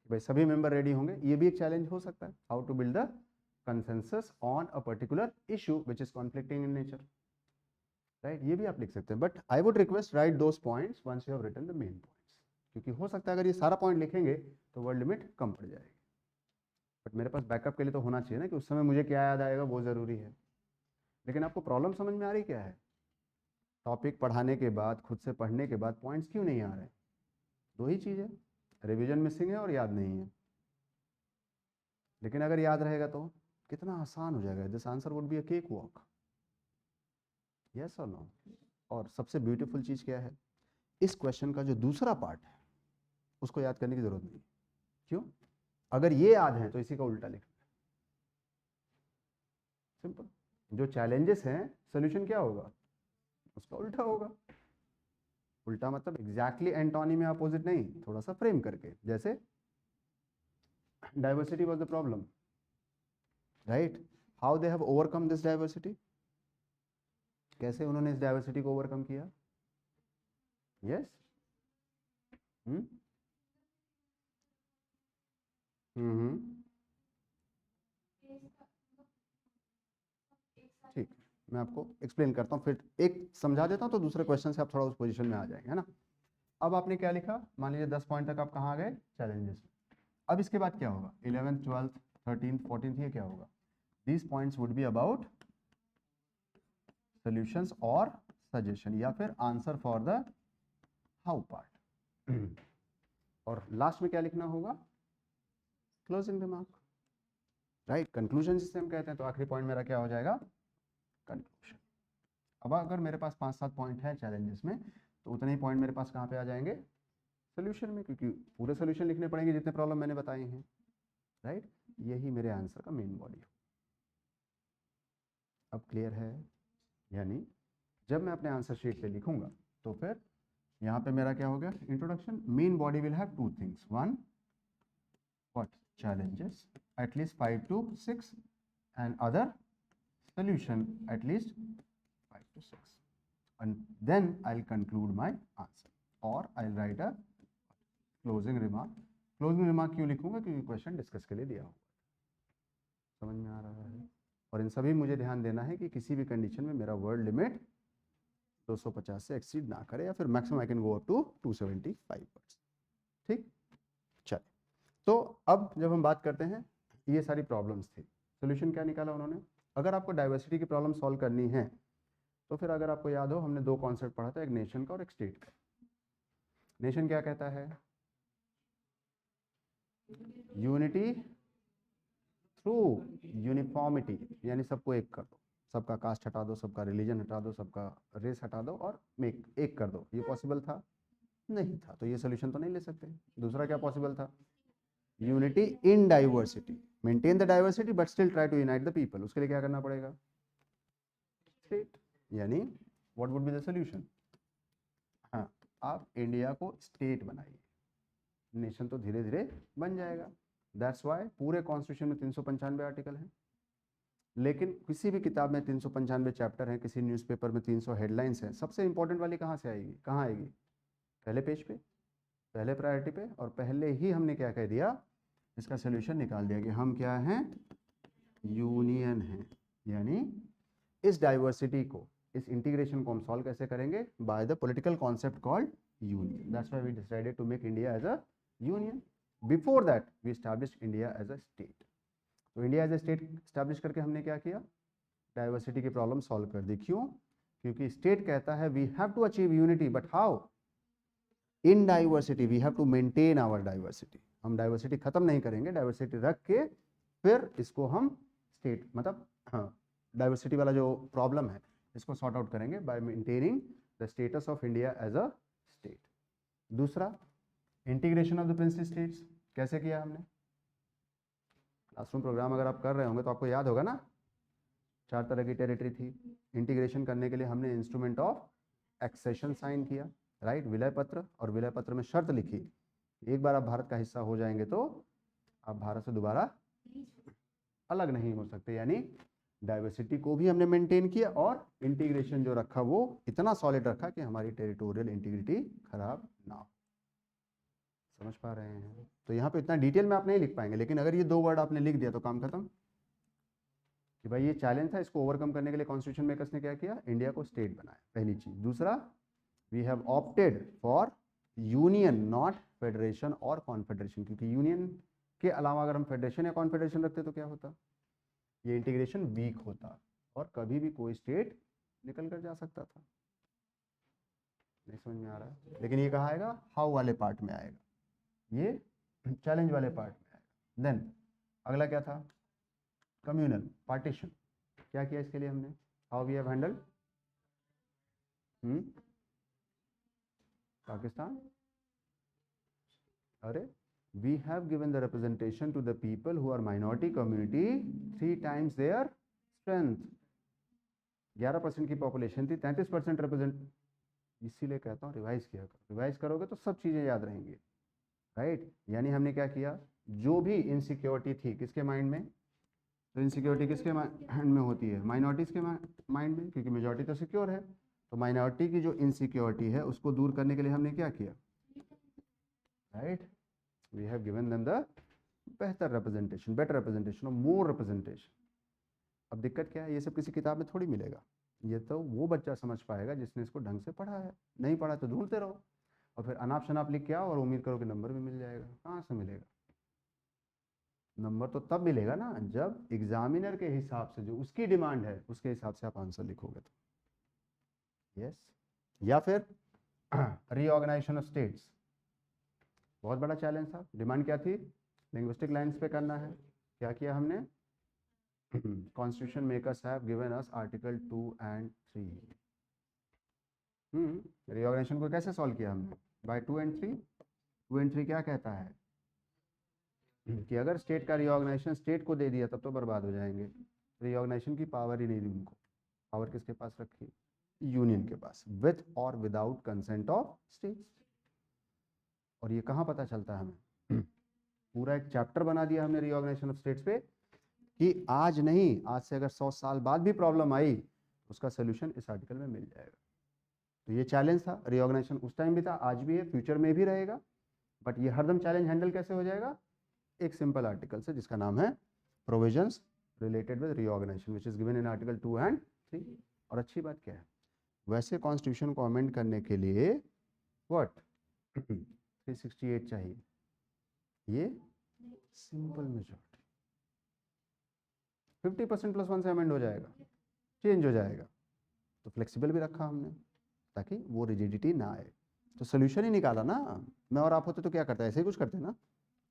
भाई सभी मेंबर रेडी होंगे, ये भी एक चैलेंज हो सकता है, how to build the consensus on a particular issue which is conflicting in nature, right. ये भी आप लिख सकते हैं, but I would request write those points once you have written the main points, क्योंकि हो सकता है अगर ये सारा पॉइंट लिखेंगे तो वर्ड लिमिट कम पड़ जाएगी। बट मेरे पास बैकअप के लिए तो होना चाहिए ना, कि उस समय मुझे क्या याद आएगा वो ज़रूरी है। लेकिन आपको प्रॉब्लम समझ में आ रही क्या है, टॉपिक पढ़ाने के बाद, खुद से पढ़ने के बाद पॉइंट्स क्यों नहीं आ रहे, दो ही चीज़ है, रिविजन मिसिंग है और याद नहीं है। लेकिन अगर याद रहेगा तो कितना आसान हो जाएगा, this answer would be a cake walk, yes और नो। और सबसे ब्यूटीफुल चीज़ क्या है, इस क्वेश्चन का जो दूसरा पार्ट है उसको याद करने की जरूरत नहीं। क्यों? अगर ये याद है तो इसी का उल्टा लिखना है, सिंपल। जो चैलेंजेस हैं, सोल्यूशन क्या होगा, उसका उल्टा होगा। उल्टा मतलब एग्जैक्टली एंटोनी में, अपोजिट नहीं, थोड़ा सा फ्रेम करके, जैसे diversity was the problem, right, how they have overcome this diversity, कैसे उन्होंने इस डाइवर्सिटी को ओवरकम किया, यस। ठीक, मैं आपको एक्सप्लेन करता हूँ, फिर एक समझा देता हूँ तो दूसरे क्वेश्चन से आप थोड़ा उस पोजीशन में आ जाएंगे, है ना। अब आपने क्या लिखा, मान लीजिए 10 पॉइंट तक आप कहाँ आ गए, चैलेंजेस में। अब इसके बाद क्या होगा, 11th 12th 13th 14th, ये क्या होगा, these points would be about solutions और सजेशन, या फिर answer for the how part. और लास्ट में क्या लिखना होगा, क्लोजिंग रिमार्क, राइट, कंक्लूजन जिसे हम कहते हैं। तो आखिरी पॉइंट मेरा क्या हो जाएगा, कंक्लूजन। अब अगर मेरे पास 5-7 पॉइंट है चैलेंजेस में, तो उतने ही पॉइंट मेरे पास कहाँ पे आ जाएंगे, सोल्यूशन में, क्योंकि पूरे सोल्यूशन लिखने पड़ेंगे जितने प्रॉब्लम मैंने बताए हैं, राइट। यही मेरे आंसर का मेन बॉडी हो। अब क्लियर है, यानी जब मैं अपने आंसर शीट पे लिखूंगा तो फिर यहाँ पे मेरा क्या हो गया, introduction, main body will have 2 things, one what challenges at least 5 to 6 and other solution at least 5 to 6, and then I'll conclude my answer or I'll write a closing remark. closing remark क्यों लिखूंगा, क्योंकि question discuss के लिए दिया होगा। समझ में आ रहा है? और इन सभी मुझे ध्यान देना है कि किसी भी कंडीशन में मेरा वर्ड लिमिट 250 से एक्सीड ना करे, या फिर maximum I can go up to 275 words, ठीक। चलिए, तो अब जब हम बात करते हैं, ये सारी प्रॉब्लम्स थी, सोल्यूशन क्या निकाला उन्होंने। अगर आपको डाइवर्सिटी की प्रॉब्लम सॉल्व करनी है तो फिर अगर आपको याद हो, हमने दो कॉन्सेप्ट पढ़ा था, एक नेशन का और एक स्टेट का। नेशन क्या कहता है, यूनिटी थ्रू यूनिफॉर्मिटी, यानी सबको एक कर दो, सबका कास्ट हटा दो, सबका रिलीजन हटा दो, सबका रेस हटा दो और मेक एक कर दो। ये पॉसिबल था? नहीं था, तो ये सोल्यूशन तो नहीं ले सकते। दूसरा क्या पॉसिबल था? Unity in diversity, maintain the diversity but still try to unite the people. उसके लिए क्या करना पड़ेगा? स्टेट। यानी what would be the solution? हाँ, आप इंडिया को स्टेट बनाइए, नेशन तो धीरे धीरे बन जाएगा। दैट्स वाई पूरे कॉन्स्टिट्यूशन में 395 आर्टिकल हैं, लेकिन किसी भी किताब में 395 चैप्टर हैं, किसी न्यूज़पेपर में 300 हेडलाइंस हैं, सबसे इंपॉर्टेंट वाली कहाँ से आएगी? कहाँ आएगी? पहले पेज पे, पहले प्रायोरिटी पे, और पहले ही हमने क्या कह दिया? इसका सोल्यूशन निकाल दिया कि हम क्या हैं? यूनियन हैं। यानी इस डाइवर्सिटी को, इस इंटीग्रेशन को हम सॉल्व कैसे करेंगे? By the political concept called union. That's why we decided to make India as a union. Before that we established India as a state. तो India as a state establish करके हमने क्या किया? Diversity की problem solve कर दी। क्यों? क्योंकि state कहता है we have to achieve unity, but how? In diversity we have to maintain our diversity. हम डाइवर्सिटी खत्म नहीं करेंगे, डाइवर्सिटी रख के फिर इसको हम स्टेट, मतलब हाँ, डाइवर्सिटी वाला जो प्रॉब्लम है इसको सॉर्ट आउट करेंगे by maintaining the status of India as a state. दूसरा, integration of the princely states कैसे किया हमने? क्लासरूम प्रोग्राम अगर आप कर रहे होंगे तो आपको याद होगा ना, 4 तरह की टेरिटरी थी। इंटीग्रेशन करने के लिए हमने इंस्ट्रूमेंट ऑफ एक्सेशन साइन किया, राइट, विलय पत्र। और विलय पत्र में शर्त लिखी, एक बार आप भारत का हिस्सा हो जाएंगे तो आप भारत से दोबारा अलग नहीं हो सकते। यानी डाइवर्सिटी को भी हमने मेंटेन किया और इंटीग्रेशन जो रखा वो इतना सॉलिड रखा कि हमारी टेरिटोरियल इंटीग्रिटी खराब ना हो। समझ पा रहे हैं? तो यहाँ पे इतना डिटेल में आप नहीं लिख पाएंगे, लेकिन अगर ये 2 वर्ड आपने लिख दिया तो काम खत्म कि भाई ये चैलेंज था, इसको ओवरकम करने के लिए कॉन्स्टिट्यूशन मेकर्स ने क्या किया? इंडिया को स्टेट बनाया, पहली चीज। दूसरा, we have opted for union not federation और कॉन्फेडरेशन, क्योंकि यूनियन के अलावा अगर हम फेडरेशन या कॉन्फेडरेशन रखते तो क्या होता? ये इंटीग्रेशन वीक होता और कभी भी कोई स्टेट निकल कर जा सकता था। नहीं समझ में आ रहा है? लेकिन ये कहाँ आएगा? हाउ वाले पार्ट में आएगा, ये चैलेंज वाले पार्ट में आएगा। देन अगला क्या था? Communal partition. क्या किया इसके लिए हमने? How we have handle Pakistan? अरे, we have given the representation to the people who are minority community 3 times their strength. 11% की पॉपुलेशन थी, 33% रिप्रेजेंट। इसीलिए कहता हूँ रिवाइज किया करो, रिवाइज करोगे तो सब चीज़ें याद रहेंगी, राइट। यानी हमने क्या किया? जो भी इनसिक्योरिटी थी किसके माइंड में? तो इनसिक्योरिटी किसके माइंड में होती है? माइनॉरिटीज़ के माइंड में, क्योंकि मेजॉरिटी तो सिक्योर है। तो माइनॉरिटी की जो इनसिक्योरिटी है उसको दूर करने के लिए हमने क्या किया? Right, we have given them the बेहतर रिप्रेजेंटेशन, बेटर रिप्रेजेंटेशन और मोर रिप्रेजेंटेशन। अब दिक्कत क्या है? ये सब किसी किताब में थोड़ी मिलेगा। ये तो वो बच्चा समझ पाएगा जिसने इसको ढंग से पढ़ा है। नहीं पढ़ा तो ढूंढते रहो और फिर अनाप शनाप लिख के आओ और उम्मीद करो कि नंबर भी मिल जाएगा। कहाँ से मिलेगा नंबर? तो तब मिलेगा ना जब एग्जामिनर के हिसाब से, जो उसकी डिमांड है उसके हिसाब से आप आंसर लिखोगे तो। यस। या फिर रीऑर्गेनाइजेशन ऑफ स्टेट्स, बहुत बड़ा चैलेंज था। डिमांड क्या थी? लिंग्विस्टिक लाइंस पे करना है। क्या किया हमने? Constitution makers have given us article 2 and 3। Reorganisation को कैसे सॉल्व किया हमने? Bye 2 and 3। 2 and 3 क्या कहता है कि अगर स्टेट का रीऑर्गेनाइजेशन स्टेट को दे दिया तब तो बर्बाद हो जाएंगे। रीऑर्गेनाइजेशन की पावर ही नहीं दी उनको। पावर किसके पास रखी? यूनियन के पास, विथ और विदाउट कंसेंट ऑफ स्टेट्स। और ये कहाँ पता चलता है हमें? पूरा एक चैप्टर बना दिया हमने रीऑर्गेनाइजेशन ऑफ स्टेट्स पे कि आज नहीं, आज से अगर 100 साल बाद भी प्रॉब्लम आई उसका सोल्यूशन इस आर्टिकल में मिल जाएगा। तो ये चैलेंज था। रीऑर्गेनाइजेशन उस टाइम भी था, आज भी है, फ्यूचर में भी रहेगा। बट ये हरदम चैलेंज हैंडल कैसे हो जाएगा? एक सिंपल आर्टिकल से जिसका नाम है provisions related with reorganisation, which is given in article 2 and 3। और अच्छी बात क्या है, वैसे कॉन्स्टिट्यूशन को अमेंड करने के लिए व्हाट 368 चाहिए। ये सिंपल मेजॉरिटी 50% + 1 से अमेंड हो जाएगा, चेंज हो जाएगा। तो फ्लेक्सिबल भी रखा हमने ताकि वो रिजिडिटी ना आए। तो सोल्यूशन ही निकाला ना। मैं और आप होते तो क्या करते? ऐसे ही कुछ करते ना,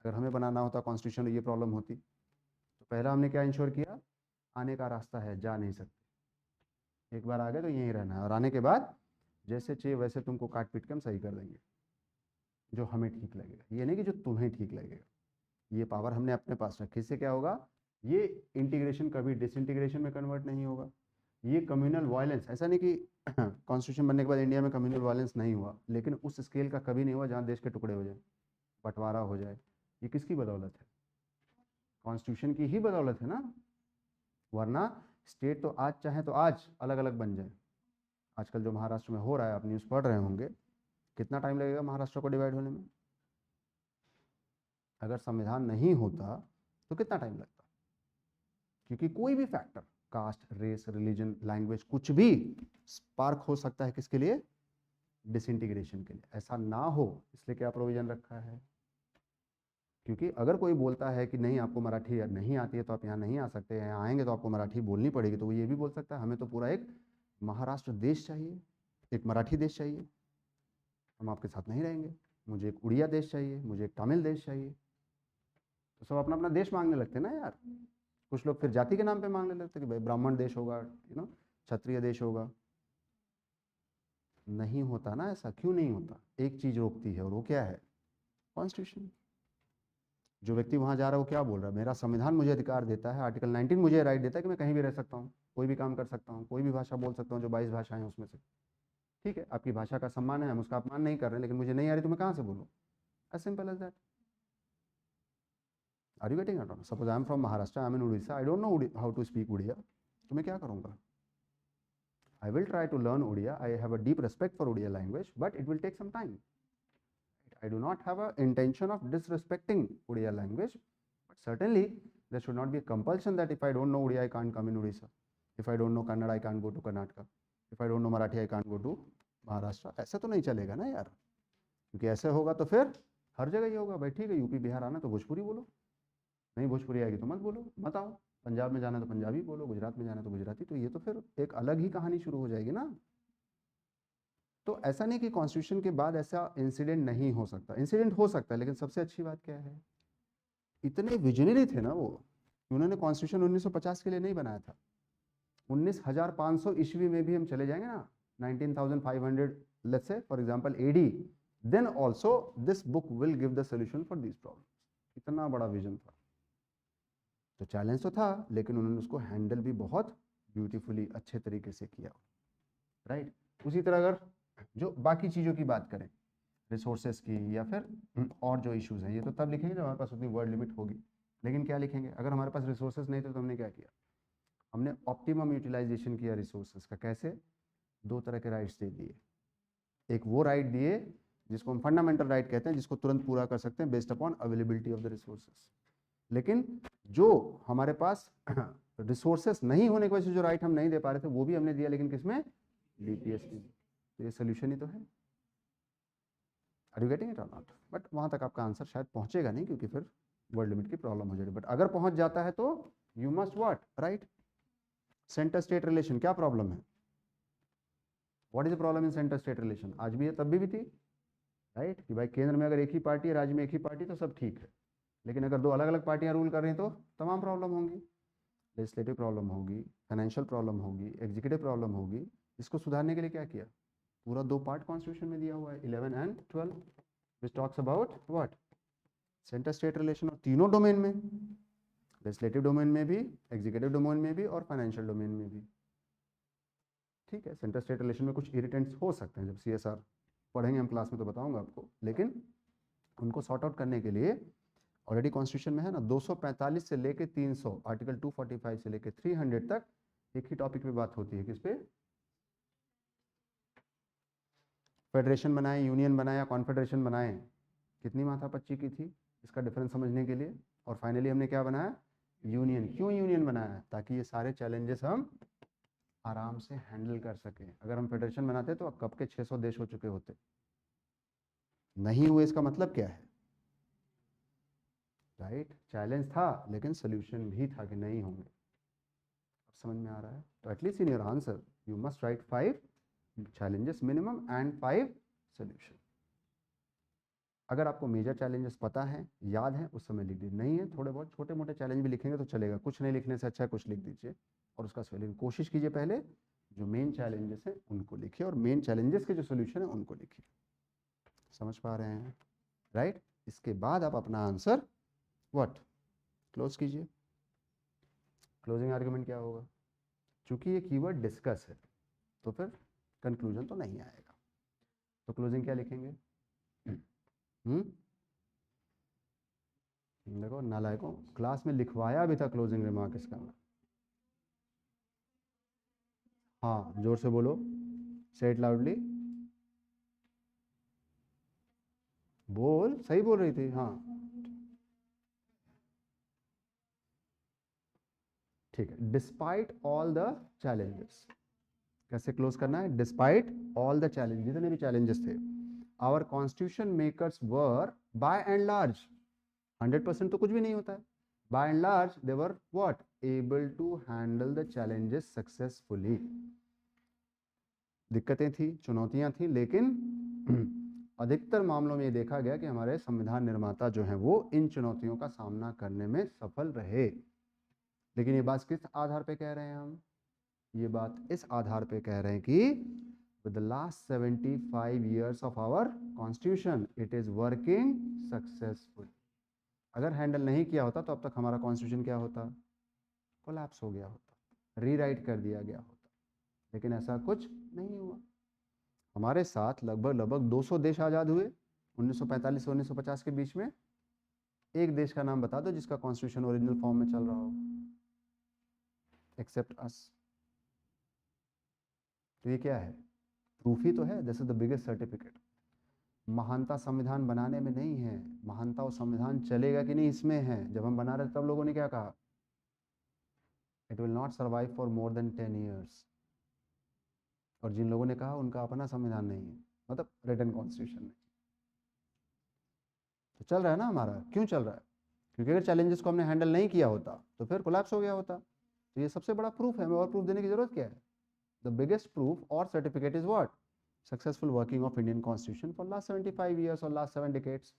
अगर हमें बनाना होता कॉन्स्टिट्यूशन ये प्रॉब्लम होती, तो पहला हमने क्या इंश्योर किया, आने का रास्ता है, जा नहीं सकते, एक बार आ गए तो यहीं रहना है, और आने के बाद जैसे चाहिए वैसे तुमको काट पीट के हम सही कर देंगे, जो हमें ठीक लगेगा, ये नहीं कि जो तुम्हें ठीक लगेगा। ये पावर हमने अपने पास रखी, इससे क्या होगा, ये इंटीग्रेशन कभी डिसइंटीग्रेशन में कन्वर्ट नहीं होगा। ये कम्युनल वायलेंस, ऐसा नहीं कि कॉन्स्टिट्यूशन बनने के बाद इंडिया में कम्युनल वायलेंस नहीं हुआ, लेकिन उस स्केल का कभी नहीं हुआ जहाँ देश के टुकड़े हो जाए, बंटवारा हो जाए। ये किसकी बदौलत है, कॉन्स्टिट्यूशन की ही बदौलत है ना, वरना स्टेट तो आज चाहे तो आज अलग अलग बन जाए। आजकल जो महाराष्ट्र में हो रहा है, आप न्यूज़ पढ़ रहे होंगे, कितना टाइम लगेगा महाराष्ट्र को डिवाइड होने में, अगर संविधान नहीं होता तो कितना टाइम लगता, क्योंकि कोई भी factor, caste, race, religion, language, कुछ भी स्पार्क हो सकता है किसके लिए, डिसइंटीग्रेशन के लिए। ऐसा ना हो इसलिए क्या प्रोविजन रखा है, क्योंकि अगर कोई बोलता है कि नहीं आपको मराठी नहीं आती है तो आप यहाँ नहीं आ सकते, यहाँ आएंगे तो आपको मराठी बोलनी पड़ेगी, तो वो ये भी बोल सकता है हमें तो पूरा एक महाराष्ट्र देश चाहिए, एक मराठी देश चाहिए, हम आपके साथ नहीं रहेंगे, मुझे एक उड़िया देश चाहिए, मुझे एक तमिल देश चाहिए। तो सब अपना अपना देश मांगने लगते ना यार। कुछ लोग फिर जाति के नाम पे मांगने लगते कि भाई ब्राह्मण देश होगा, क्षत्रिय देश होगा। नहीं होता ना ऐसा, क्यों नहीं होता, एक चीज रोकती है, और वो क्या है, कॉन्स्टिट्यूशन। जो व्यक्ति वहां जा रहा है वो क्या बोल रहा है, मेरा संविधान मुझे अधिकार देता है, आर्टिकल 19 मुझे राइट देता है कि मैं कहीं भी रह सकता हूँ, कोई भी काम कर सकता हूँ, कोई भी भाषा बोल सकता हूँ, जो 22 भाषाएं हैं उसमें से। ठीक है, आपकी भाषा का सम्मान है, हम उसका अपमान नहीं कर रहे हैं, लेकिन मुझे नहीं आ रही तो मैं कहाँ से बोलूँ, as simple as that. Are you getting it? Suppose I am from Maharashtra, I am in Orissa, I don't know how to speak Oriya, तो मैं क्या करूँगा, I will try to learn Odia. I have a deep respect for Odia language, but it will take some time. I do not have an intention of disrespecting Odia language, but certainly there should not be a compulsion that if I don't know Odia, I can't come in Odisha. If I don't know Kannada, I can't go to Karnataka. If I don't know Marathi, I can't go to Maharashtra. ऐसा तो नहीं चलेगा ना यार, क्योंकि ऐसे होगा तो फिर हर जगह ही होगा, भाई ठीक है यूपी बिहार आना तो भोजपुरी बोलो, नहीं भोजपुरी आएगी तो मत बोलो, मत आओ। पंजाब में जाना तो पंजाबी बोलो, गुजरात में जाना तो गुजराती, तो ये तो फिर एक अलग ही कहानी शुरू हो जाएगी ना। तो ऐसा नहीं कि कॉन्स्टिट्यूशन के बाद ऐसा इंसिडेंट नहीं हो सकता, इंसिडेंट हो सकता है, लेकिन सबसे अच्छी बात क्या है, इतने विजनरी थे ना वो, उन्होंने कॉन्स्टिट्यूशन 1950 के लिए नहीं बनाया था, 19,500 ईस्वी में भी हम चले जाएंगे ना, 19,500 let's say for example AD, then also this book will give the solution for this problem. इतना बड़ा विजन था, तो चैलेंज तो था, लेकिन उन्होंने उसको हैंडल भी बहुत ब्यूटीफुली अच्छे तरीके से किया, राइट। उसी तरह अगर जो बाकी चीज़ों की बात करें, रिसोर्सेज की या फिर और जो इश्यूज हैं, ये तो तब लिखेंगे जब हमारे पास उतनी वर्ड लिमिट होगी, लेकिन क्या लिखेंगे, अगर हमारे पास रिसोर्सेज नहीं थे तो हमने क्या किया, हमने ऑप्टिमम यूटिलाइजेशन किया रिसोर्सेज का। कैसे, दो तरह के राइट्स दे दिए, एक वो राइट दिए जिसको हम फंडामेंटल राइट कहते हैं, जिसको तुरंत पूरा कर सकते हैं based upon availability of the resources, लेकिन जो हमारे पास रिसोर्सेस नहीं होने की वजह से जो राइट हम नहीं दे पा रहे थे वो भी हमने दिया, लेकिन किसमें, डीपीएस में। तो ये सोल्यूशन ही तो है। आर यू गेटिंग इट और नॉट? बट वहाँ तक आपका आंसर शायद पहुँचेगा नहीं, क्योंकि फिर वर्ड लिमिट की प्रॉब्लम हो जाएगी, बट अगर पहुँच जाता है तो you must what, right. Centre state relation क्या प्रॉब्लम है, what is the problem in centre state relation, आज भी है तब भी थी, राइट, कि भाई केंद्र में अगर एक ही पार्टी है, राज्य में एक ही पार्टी, तो सब ठीक है, लेकिन अगर दो अलग अलग पार्टियां रूल कर रही हैं तो तमाम प्रॉब्लम होंगी, लेजिस्लेटिव प्रॉब्लम होगी, फाइनेंशियल प्रॉब्लम होगी, एग्जीक्यूटिव प्रॉब्लम होगी। इसको सुधारने के लिए क्या किया, पूरा दो पार्ट कॉन्स्टिट्यूशन में दिया हुआ है, 11 and 12, which talks about what, centre state relation, और तीनों डोमेन में, लेजिस्लेटिव डोमेन में भी, एग्जीक्यूटिव डोमेन में भी, और फाइनेंशियल डोमेन में भी। ठीक है, सेंटर स्टेट रिलेशन में कुछ इरिटेंट्स हो सकते हैं, जब CSR पढ़ेंगे हम क्लास में तो बताऊंगा आपको, लेकिन उनको सॉर्ट आउट करने के लिए ऑलरेडी कॉन्स्टिट्यूशन में है ना, 245 से लेके 300, आर्टिकल 245 से लेके 300 तक एक ही टॉपिक पे बात होती है, किस पे, फेडरेशन बनाए, यूनियन बनाया, कॉन्फेडरेशन बनाए, कितनी माथापच्ची की थी इसका डिफरेंस समझने के लिए, और फाइनली हमने क्या बनाया, यूनियन। क्यों यूनियन बनाया, ताकि ये सारे चैलेंजेस हम आराम से हैंडल कर सकें। अगर हम फेडरेशन बनाते तो कब के 600 देश हो चुके होते, नहीं हुए, इसका मतलब क्या है, राइट। चैलेंज था लेकिन सोल्यूशन भी था कि नहीं होंगे। अब समझ में आ रहा है? तो at least in your answer you must write 5 challenges minimum and 5 solution। अगर आपको मेजर चैलेंजेस पता है, याद है, उस समय लिख दीजिए, नहीं है थोड़े बहुत छोटे मोटे चैलेंज भी लिखेंगे तो चलेगा, कुछ नहीं लिखने से अच्छा कुछ लिख दीजिए और उसका सोल्यूशन कोशिश कीजिए, पहले जो मेन चैलेंजेस हैं उनको लिखिए और मेन चैलेंजेस के जो सोल्यूशन है उनको लिखिए। समझ पा रहे हैं, राइट? इसके बाद आप अपना आंसर व्हाट क्लोज कीजिए। क्लोजिंग आर्गुमेंट क्या होगा? चूंकि ये कीवर्ड डिस्कस है तो फिर कंक्लूजन तो नहीं आएगा, तो क्लोजिंग क्या लिखेंगे? देखो नालायकों, क्लास में लिखवाया भी था क्लोजिंग रिमार्क इसका। हाँ जोर से बोलो, से इट लाउडली, बोल, सही बोल रही थी, हाँ ठीक है। डिस्पाइट ऑल द चैलेंजेस, कैसे क्लोज करना है? डिस्पाइट ऑल द चैलेंज, जितने भी चैलेंजेस थे, our constitution makers were by and large, 100% तो कुछ भी नहीं होता है, by and large they were what able to handle the challenges successfully. दिक्कतें थी, चुनौतियां थी, लेकिन अधिकतर मामलों में ये देखा गया कि हमारे संविधान निर्माता जो हैं वो इन चुनौतियों का सामना करने में सफल रहे। लेकिन ये बात किस आधार पे कह रहे हैं हम? ये बात इस आधार पे कह रहे हैं कि with the last 75 years of our constitution it is working successful। अगर हैंडल नहीं किया होता तो अब तक हमारा कॉन्स्टिट्यूशन क्या होता? कोलैप्स हो गया होता, रीराइट कर दिया गया होता, लेकिन ऐसा कुछ नहीं हुआ। हमारे साथ लगभग 200 देश आज़ाद हुए 1945 से 1950 के बीच में। एक देश का नाम बता दो जिसका कॉन्स्टिट्यूशन ओरिजिनल फॉर्म में चल रहा हो, एक्सेप्ट अस। तो ये क्या है? प्रूफ ही तो है, this is the biggest certificate. महानता संविधान बनाने में नहीं है, महानता वो संविधान चलेगा कि नहीं इसमें है। जब हम बना रहे तब लोगों ने क्या कहा? It will not survive for more than 10 years. और जिन लोगों ने कहा उनका अपना संविधान नहीं है, मतलब रिटन कॉन्स्टिट्यूशन नहीं। तो चल रहा है ना हमारा, क्यों चल रहा है? क्योंकि अगर चैलेंजेस को हमने हैंडल नहीं किया होता तो फिर कोलैप्स हो गया होता। तो ये सबसे बड़ा प्रूफ है, हमें और प्रूफ देने की जरूरत क्या है? द बिगेस्ट प्रूफ और certificate is what? Successful working of Indian constitution for last 75 years और last 7 decades।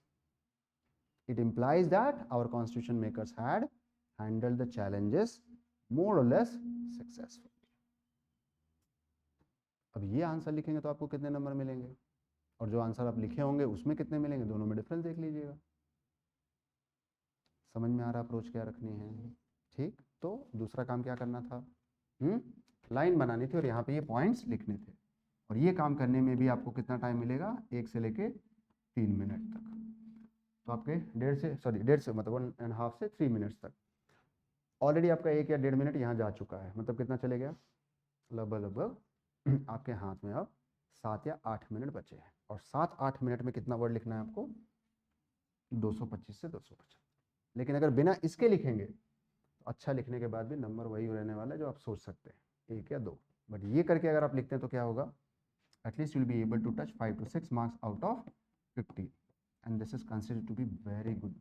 It implies that our constitution makers had handled the challenges more or less successfully। अब ये answer लिखेंगे तो आपको कितने number मिलेंगे, और जो आंसर आप लिखे होंगे उसमें कितने मिलेंगे, दोनों में डिफरेंस देख लीजिएगा। समझ में आ रहा अप्रोच क्या रखनी है? ठीक, तो दूसरा काम क्या करना था? लाइन बनानी थी और यहाँ पे ये पॉइंट्स लिखने थे। और ये काम करने में भी आपको कितना टाइम मिलेगा? 1 से लेके 3 मिनट तक। तो आपके 1.5 से मतलब 1.5 से 3 मिनट्स तक। ऑलरेडी आपका 1 या 1.5 मिनट यहाँ जा चुका है, मतलब कितना चले गया? लगभग आपके हाथ में अब 7 या 8 मिनट बचे हैं। और 7-8 मिनट में कितना वर्ड लिखना है आपको? 225 से 250। लेकिन अगर बिना इसके लिखेंगे तो अच्छा लिखने के बाद भी नंबर वही रहने वाला है जो आप सोच सकते हैं, 1 या 2। बट ये करके अगर आप लिखते हैं तो क्या होगा? At least you will be able to touch 5 to 6 marks out of 50 and this is considered to be very good.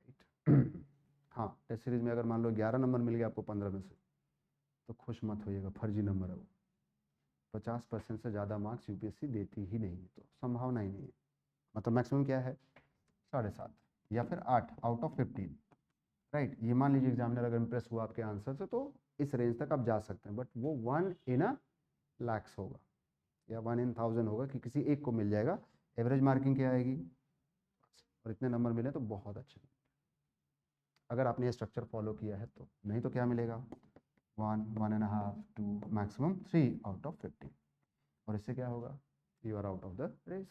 Right? हाँ, टेस्ट सीरीज में अगर मान लो 11 नंबर मिल गया आपको 15 में से, तो खुश मत होइएगा, फर्जी नंबर है वो। 50% से ज़्यादा मार्क्स यूपीएससी देती ही नहीं है, तो संभावना ही नहीं है। मतलब मैक्सिमम क्या है? 7.5 या फिर 8 आउट ऑफ 15। राइट? ये मान लीजिए एग्जामिनर अगर इम्प्रेस हुआ आपके आंसर से तो इस रेंज तक आप जा सकते हैं, बट वो 1 in a lakhs होगा या 1 in 1000 होगा कि किसी एक को मिल जाएगा। एवरेज मार्किंग क्या आएगी? और इतने नंबर मिले तो बहुत अच्छे, अगर आपने ये स्ट्रक्चर फॉलो किया है तो। नहीं तो क्या मिलेगा? 1, 1.5, 2, मैक्सिमम 3 आउट ऑफ 50। और इससे क्या होगा? You are out of the race.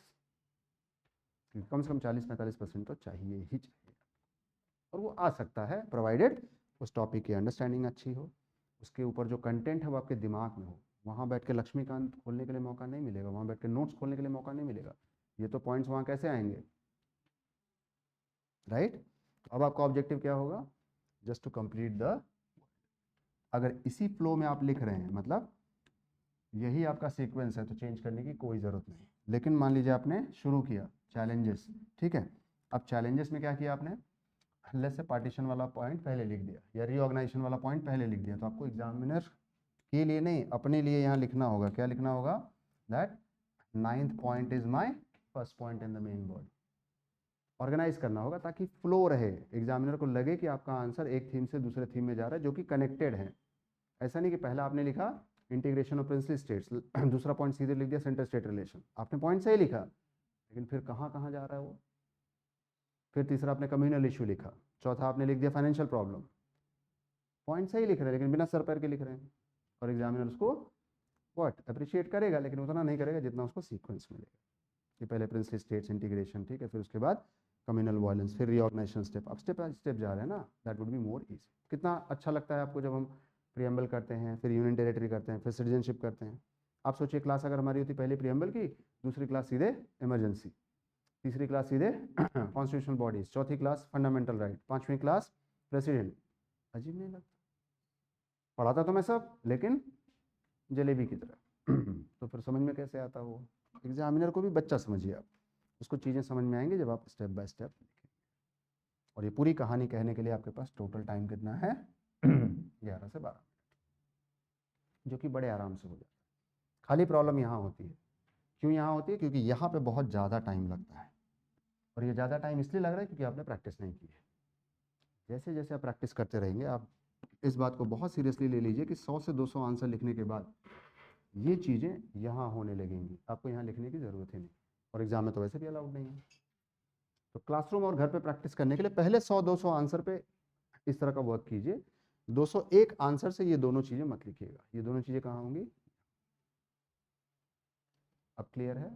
क्योंकि कम से कम 40-45% तो चाहिए ही चाहिए, और वो आ सकता है प्रोवाइडेड उस टॉपिक की अंडरस्टैंडिंग अच्छी हो, उसके ऊपर जो कंटेंट है वो आपके दिमाग में हो। वहाँ बैठ के लक्ष्मीकांत खोलने के लिए मौका नहीं मिलेगा, वहाँ बैठ के नोट्स खोलने के लिए मौका नहीं मिलेगा। ये तो पॉइंट्स वहाँ कैसे आएंगे? राइट? तो अब आपका ऑब्जेक्टिव क्या होगा? Just to complete the. अगर इसी फ्लो में आप लिख रहे हैं, मतलब यही आपका सीक्वेंस है, तो चेंज करने की कोई ज़रूरत नहीं। लेकिन मान लीजिए आपने शुरू किया चैलेंजेस, ठीक है, अब चैलेंजेस में क्या किया आपने? लेट्स से पार्टीशन वाला पॉइंट पहले लिख दिया या रीऑर्गेनाइजेशन वाला पॉइंट पहले लिख दिया, तो आपको एग्जामिनर के लिए नहीं, अपने लिए यहाँ लिखना होगा। क्या लिखना होगा? That 9th point is my first point in the main body. Organise करना होगा ताकि फ्लो रहे, एग्जामिनर को लगे कि आपका आंसर एक थीम से दूसरे थीम में जा रहा है जो कि कनेक्टेड है। ऐसा नहीं कि पहला आपने लिखा इंटीग्रेशन ऑफ प्रिंसिपल स्टेट्स, दूसरा पॉइंट सीधे लिख दिया सेंटर स्टेट रिलेशन। आपने पॉइंट सही लिखा लेकिन फिर कहाँ कहाँ जा रहा है वो। फिर तीसरा आपने कम्युनल इशू लिखा, चौथा आपने लिख दिया फाइनेंशियल प्रॉब्लम। पॉइंट सही लिख रहे हैं लेकिन बिना सर पैर के लिख रहे हैं, और एग्जामिनर उसको व्हाट अप्रिशिएट करेगा लेकिन उतना नहीं करेगा जितना उसको सीक्वेंस मिलेगा कि पहले प्रिंसिपल स्टेट्स इंटीग्रेशन, ठीक है, फिर उसके बाद कम्युनल वायलेंस, फिर रीऑर्गेनाइजेशन स्टेप। अब स्टेप बाय स्टेप जा रहे हैं ना, that would be more easy. कितना अच्छा लगता है आपको जब हम प्रियम्बल करते हैं, फिर यूनियन टेरिटरी करते हैं, फिर सिटीजनशिप करते हैं। आप सोचिए क्लास अगर हमारी होती पहले प्रियम्बल की, दूसरी क्लास सीधे इमरजेंसी, तीसरी क्लास सीधे कॉन्स्टिट्यूशनल बॉडीज, चौथी क्लास फंडामेंटल राइट, पांचवी क्लास प्रेसिडेंट। अजीब नहीं लगता? पढ़ाता तो मैं सब लेकिन जलेबी की तरह तो फिर समझ में कैसे आता वो? एग्जामिनर को भी बच्चा समझिए आप, उसको चीज़ें समझ में आएंगी जब आप स्टेप बाय स्टेप लिखेंगे। और ये पूरी कहानी कहने के लिए आपके पास टोटल टाइम कितना है? 11 से 12 मिनट, जो कि बड़े आराम से हो जाता है। खाली प्रॉब्लम यहाँ होती है। क्यों यहाँ होती है? क्योंकि यहाँ पे बहुत ज़्यादा टाइम लगता है, और ये ज़्यादा टाइम इसलिए लग रहा है क्योंकि आपने प्रैक्टिस नहीं की है। जैसे जैसे आप प्रैक्टिस करते रहेंगे, आप इस बात को बहुत सीरियसली ले लीजिए कि 100 से 200 आंसर लिखने के बाद ये चीज़ें यहाँ होने लगेंगी, आपको यहाँ लिखने की ज़रूरत ही नहीं, और एग्जाम में तो वैसे भी अलाउड नहीं है। तो क्लासरूम और घर पे प्रैक्टिस करने के लिए पहले 100-200 आंसर पे इस तरह का वर्क कीजिए। 201 आंसर से ये दोनों चीज़ें मत लिखिएगा। ये दोनों चीज़ें कहाँ होंगी? अब क्लियर है?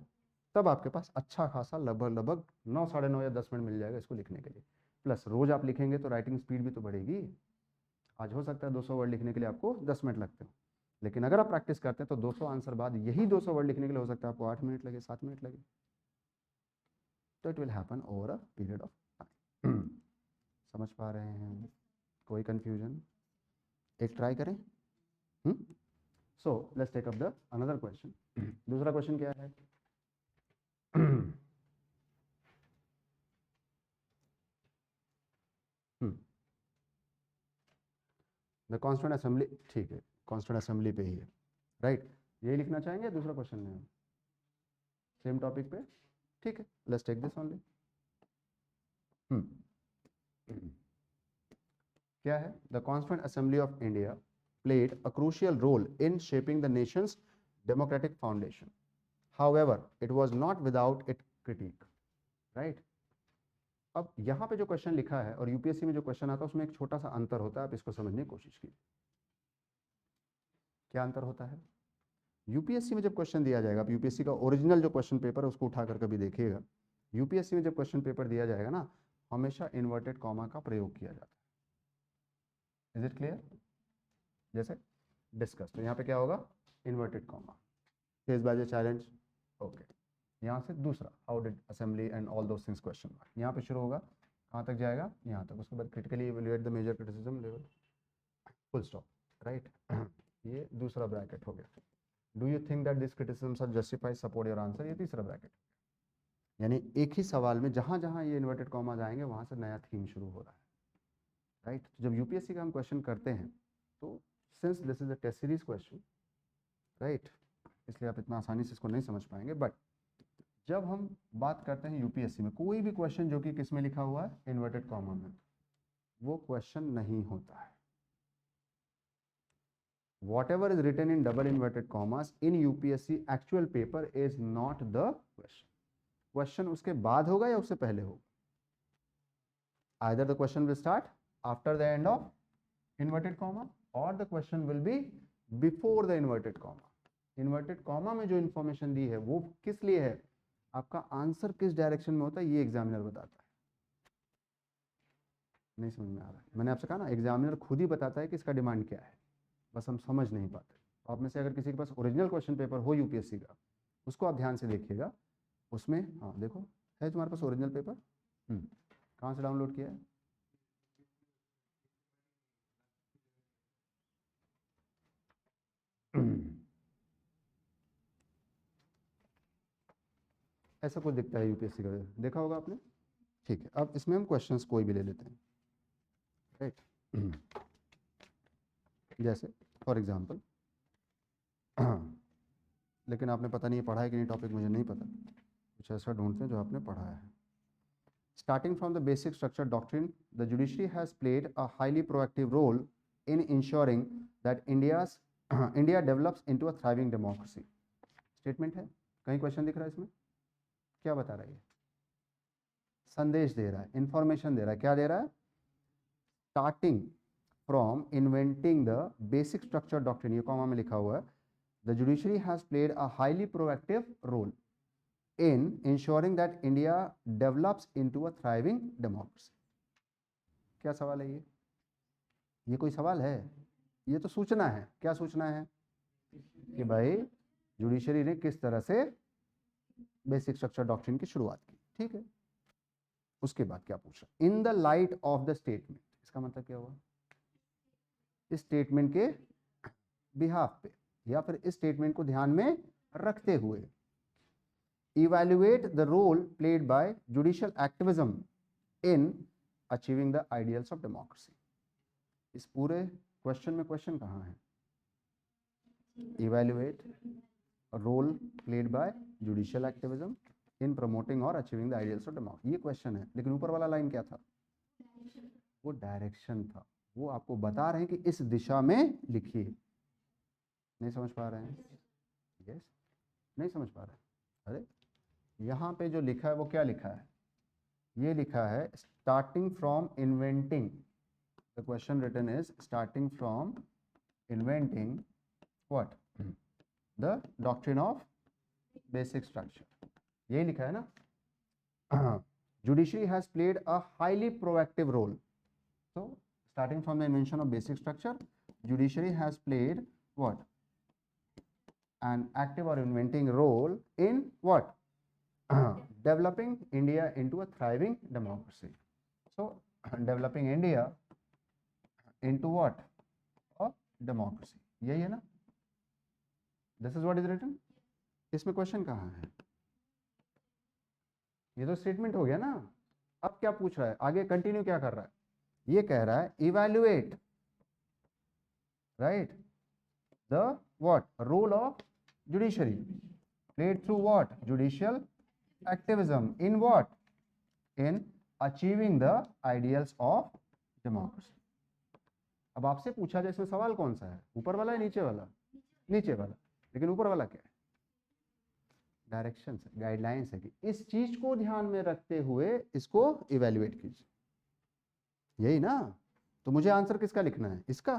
तब आपके पास अच्छा खासा लगभग 9, साढ़े 9 या 10 मिनट मिल जाएगा इसको लिखने के लिए। प्लस रोज आप लिखेंगे तो राइटिंग स्पीड भी तो बढ़ेगी। आज हो सकता है 200 वर्ड लिखने के लिए आपको 10 मिनट लगते हो, लेकिन अगर आप प्रैक्टिस करते हैं तो 200 आंसर बाद यही 200 वर्ड लिखने के लिए हो सकता है आपको 8 मिनट लगे, 7 मिनट लगे। तो it will happen over a period of time. समझ पा रहे हैं? कोई कंफ्यूजन? एक ट्राई करें। So let's take up the another question. दूसरा क्वेश्चन क्या है? द कॉन्स्टिट्यूएंट असेंबली, ठीक है, कॉन्स्टिट्यूएंट असेंबली पे ही है, राइट? यही लिखना चाहेंगे? दूसरा क्वेश्चन में सेम टॉपिक पे, ठीक है, लेट्स टेक दिस ओनली। क्या है? The constituent assembly of India played a crucial role in shaping the nation's democratic foundation. However, it was not without its critique, right? अब यहाँ पे जो क्वेश्चन लिखा है और यूपीएससी में जो क्वेश्चन आता है उसमें एक छोटा सा अंतर होता है, आप इसको समझने की कोशिश कीजिए। क्या अंतर होता है? यूपीएससी में जब क्वेश्चन दिया जाएगा, आप यूपीएससी का ओरिजिनल जो क्वेश्चन पेपर है उसको उठाकर कभी देखिएगा। यूपीएससी में जब क्वेश्चन पेपर दिया जाएगा ना, हमेशा इन्वर्टेड कॉमा का प्रयोग किया जाता है। Is it clear? जैसे डिस्कस, तो यहाँ पे क्या होगा? Inverted comma. Face by the challenge, okay. यहाँ से दूसरा, how did assembly and all those things question mark, यहाँ पे शुरू होगा, कहाँ तक जाएगा? यहाँ तक। उसके बाद critically evaluate the major criticism level, full stop, right? ये दूसरा ब्रैकेट हो गया। Do you think that this criticisms are justified, support your answer, ये तीसरा ब्रैकेट। यानी एक ही सवाल में जहाँ जहाँ ये इन्वर्टेड कॉमाज आएंगे वहाँ से नया थीम शुरू हो रहा है, राइट? तो जब यूपीएससी का हम क्वेश्चन करते हैं तो since this is a test series question, right, इसलिए आप इतना आसानी से इसको नहीं समझ पाएंगे। बट जब हम बात करते हैं यूपीएससी में कोई भी क्वेश्चन जो कि किस में लिखा हुआ है? इन्वर्टेड कॉमा में, वो क्वेश्चन नहीं होता है। whatever is written in double inverted commas in UPSC actual paper is not the question. Question उसके बाद होगा या उससे पहले होगा? either the question will start after the end of inverted comma or the question will be before the inverted comma. Inverted comma में जो information दी है वो किस लिए है? आपका आंसर किस डायरेक्शन में होता है ये एग्जामिनर बताता है। नहीं समझ में आ रहा है? मैंने आपसे कहा ना, एग्जामिनर खुद ही बताता है कि इसका डिमांड क्या है, बस हम समझ नहीं पाते। आप में से अगर किसी के पास ओरिजिनल क्वेश्चन पेपर हो यूपीएससी का, उसको आप ध्यान से देखिएगा। उसमें हाँ देखो, है तुम्हारे पास ओरिजिनल पेपर? कहाँ से डाउनलोड किया है? ऐसा कुछ दिखता है यूपीएससी का, देखा होगा आपने, ठीक है। अब इसमें हम क्वेश्चंस कोई भी ले लेते हैं, राइट? जैसे फॉर एग्जांपल, लेकिन आपने पता नहीं पढ़ा है कि नहीं टॉपिक, मुझे नहीं पता, कुछ ऐसा ढूंढते हैं जो आपने पढ़ा है। Starting from the basic structure doctrine, the judiciary has played a highly proactive role in ensuring that India develops into a thriving democracy. Statement है, कहीं क्वेश्चन दिख रहा है इसमें? क्या बता रहा है ये? संदेश दे रहा है, इंफॉर्मेशन दे रहा है, क्या दे रहा है? Starting from inventing the basic structure doctrine, ये कॉमा में लिखा हुआ है, the judiciary has played a highly proactive role in ensuring that India develops into a thriving democracy. क्या सवाल है ये? ये कोई सवाल है? ये तो सूचना है। क्या सूचना है? कि भाई जुडिशरी ने किस तरह से बेसिक स्ट्रक्चर डॉक्ट्रिन की शुरुआत की। ठीक है, उसके बाद क्या पूछा? In the light of the statement, इसका मतलब क्या हुआ? इस स्टेटमेंट के बिहाफ पे या फिर इस स्टेटमेंट को ध्यान में रखते हुए evaluate the role played by judicial activism in achieving the ideals of democracy. इस पूरे क्वेश्चन में क्वेश्चन कहाँ है? evaluate role played by judicial activism in promoting or achieving the ideals of democracy. ये क्वेश्चन है, लेकिन ऊपर वाला लाइन क्या था? वो डायरेक्शन था। वो आपको बता रहे हैं कि इस दिशा में लिखिए। नहीं समझ पा रहे हैं? यस, नहीं समझ पा रहे हैं? अरे यहाँ पे जो लिखा है वो क्या लिखा है? ये लिखा है starting from inventing, the question written is starting from inventing what? The doctrine of basic structure, यही लिखा है ना? Judiciary has played a highly proactive role, so starting from the invention of basic structure, judiciary has played what? An active or inventing role in what? Developing India into a thriving democracy. So developing India into what? A democracy. यही है ना? This is what is written. इसमें question कहाँ है? ये तो statement हो गया ना। अब क्या पूछ रहा है? आगे कंटिन्यू क्या कर रहा है? ये कह रहा है evaluate, right, the what? Role of judiciary played through what? Judicial activism in what? In achieving the ideals of democracy. अब आपसे पूछा जाए इसमें सवाल कौन सा है? ऊपर वाला है नीचे वाला? नीचे वाला। लेकिन ऊपर वाला क्या है? डायरेक्शन है, गाइडलाइंस है कि इस चीज को ध्यान में रखते हुए इसको इवैल्यूएट कीजिए, यही ना? तो मुझे आंसर किसका लिखना है? इसका?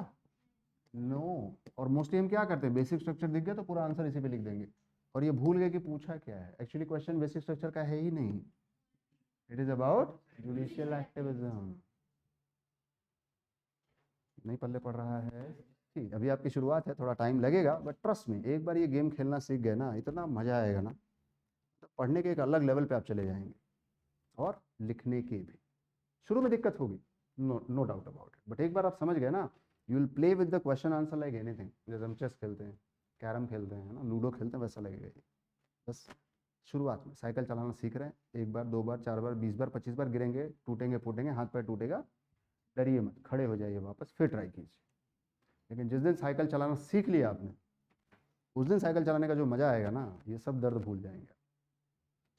नो। और मोस्टली हम क्या करते हैं, बेसिक स्ट्रक्चर दिख गया तो पूरा आंसर इसी पे लिख देंगे, और ये भूल गए कि पूछा क्या है। एक्चुअली क्वेश्चन बेसिक स्ट्रक्चर का है ही नहीं, it is about judicial activism. नहीं पल्ले पड़ रहा है? ठीक, अभी आपकी शुरुआत है, थोड़ा टाइम लगेगा, बट ट्रस्ट में एक बार ये गेम खेलना सीख गए ना, इतना मजा आएगा ना, तो पढ़ने के एक अलग लेवल पे आप चले जाएंगे, और लिखने के भी। शुरू में दिक्कत होगी, no doubt about it, but एक बार आप समझ गए ना, you will play with the question answer like anything. जैसे हम चेस खेलते हैं, कैरम खेलते हैं ना, लूडो खेलते हैं, वैसा लगेगा ये। बस शुरुआत में साइकिल चलाना सीख रहे हैं, एक बार, दो बार, 4 बार, 20 बार, 25 बार गिरेंगे, टूटेंगे फूटेंगे, हाथ पैर टूटेगा, डरिए मत, खड़े हो जाइए वापस, फिर ट्राई कीजिए। लेकिन जिस दिन साइकिल चलाना सीख लिया आपने, उस दिन साइकिल चलाने का जो मज़ा आएगा ना, ये सब दर्द भूल जाएंगे।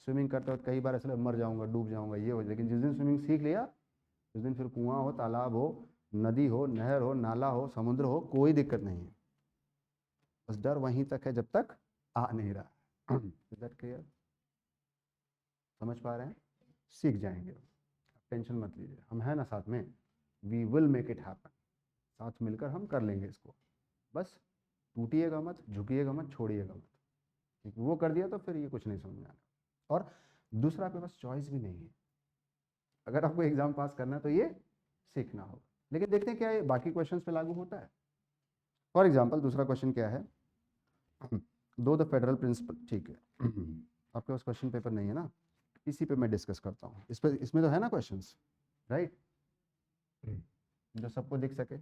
स्विमिंग करते वक्त कई बार ऐसा मर जाऊंगा, डूब जाऊंगा, ये हो, लेकिन जिस दिन स्विमिंग सीख लिया, उस दिन फिर कुआं हो, तालाब हो, नदी हो, नहर हो, नाला हो, समुद्र हो, कोई दिक्कत नहीं है। बस डर वहीं तक है जब तक आ नहीं रहा। Is that clear? समझ पा रहे हैं? सीख जाएंगे, टेंशन मत लीजिए, हम हैं ना साथ में, we will make it happen. साथ मिलकर हम कर लेंगे इसको, बस टूटिएगा मत, झुकिएगा मत, छोड़िएगा मत, क्योंकि वो कर दिया तो फिर ये कुछ नहीं समझ में आना। और दूसरा आपके पास चॉइस भी नहीं है, अगर आपको एग्जाम पास करना है तो ये सीखना होगा। लेकिन देखते हैं क्या ये बाकी क्वेश्चंस पे लागू होता है। फॉर एग्जांपल दूसरा क्वेश्चन क्या है? दो द फेडरल प्रिंसिपल, ठीक है, आपके पास क्वेश्चन पेपर नहीं है ना, इसी पे मैं डिस्कस करता हूँ। इस पे, इसमें तो है ना क्वेश्चंस, राइट, जो सबको दिख सके।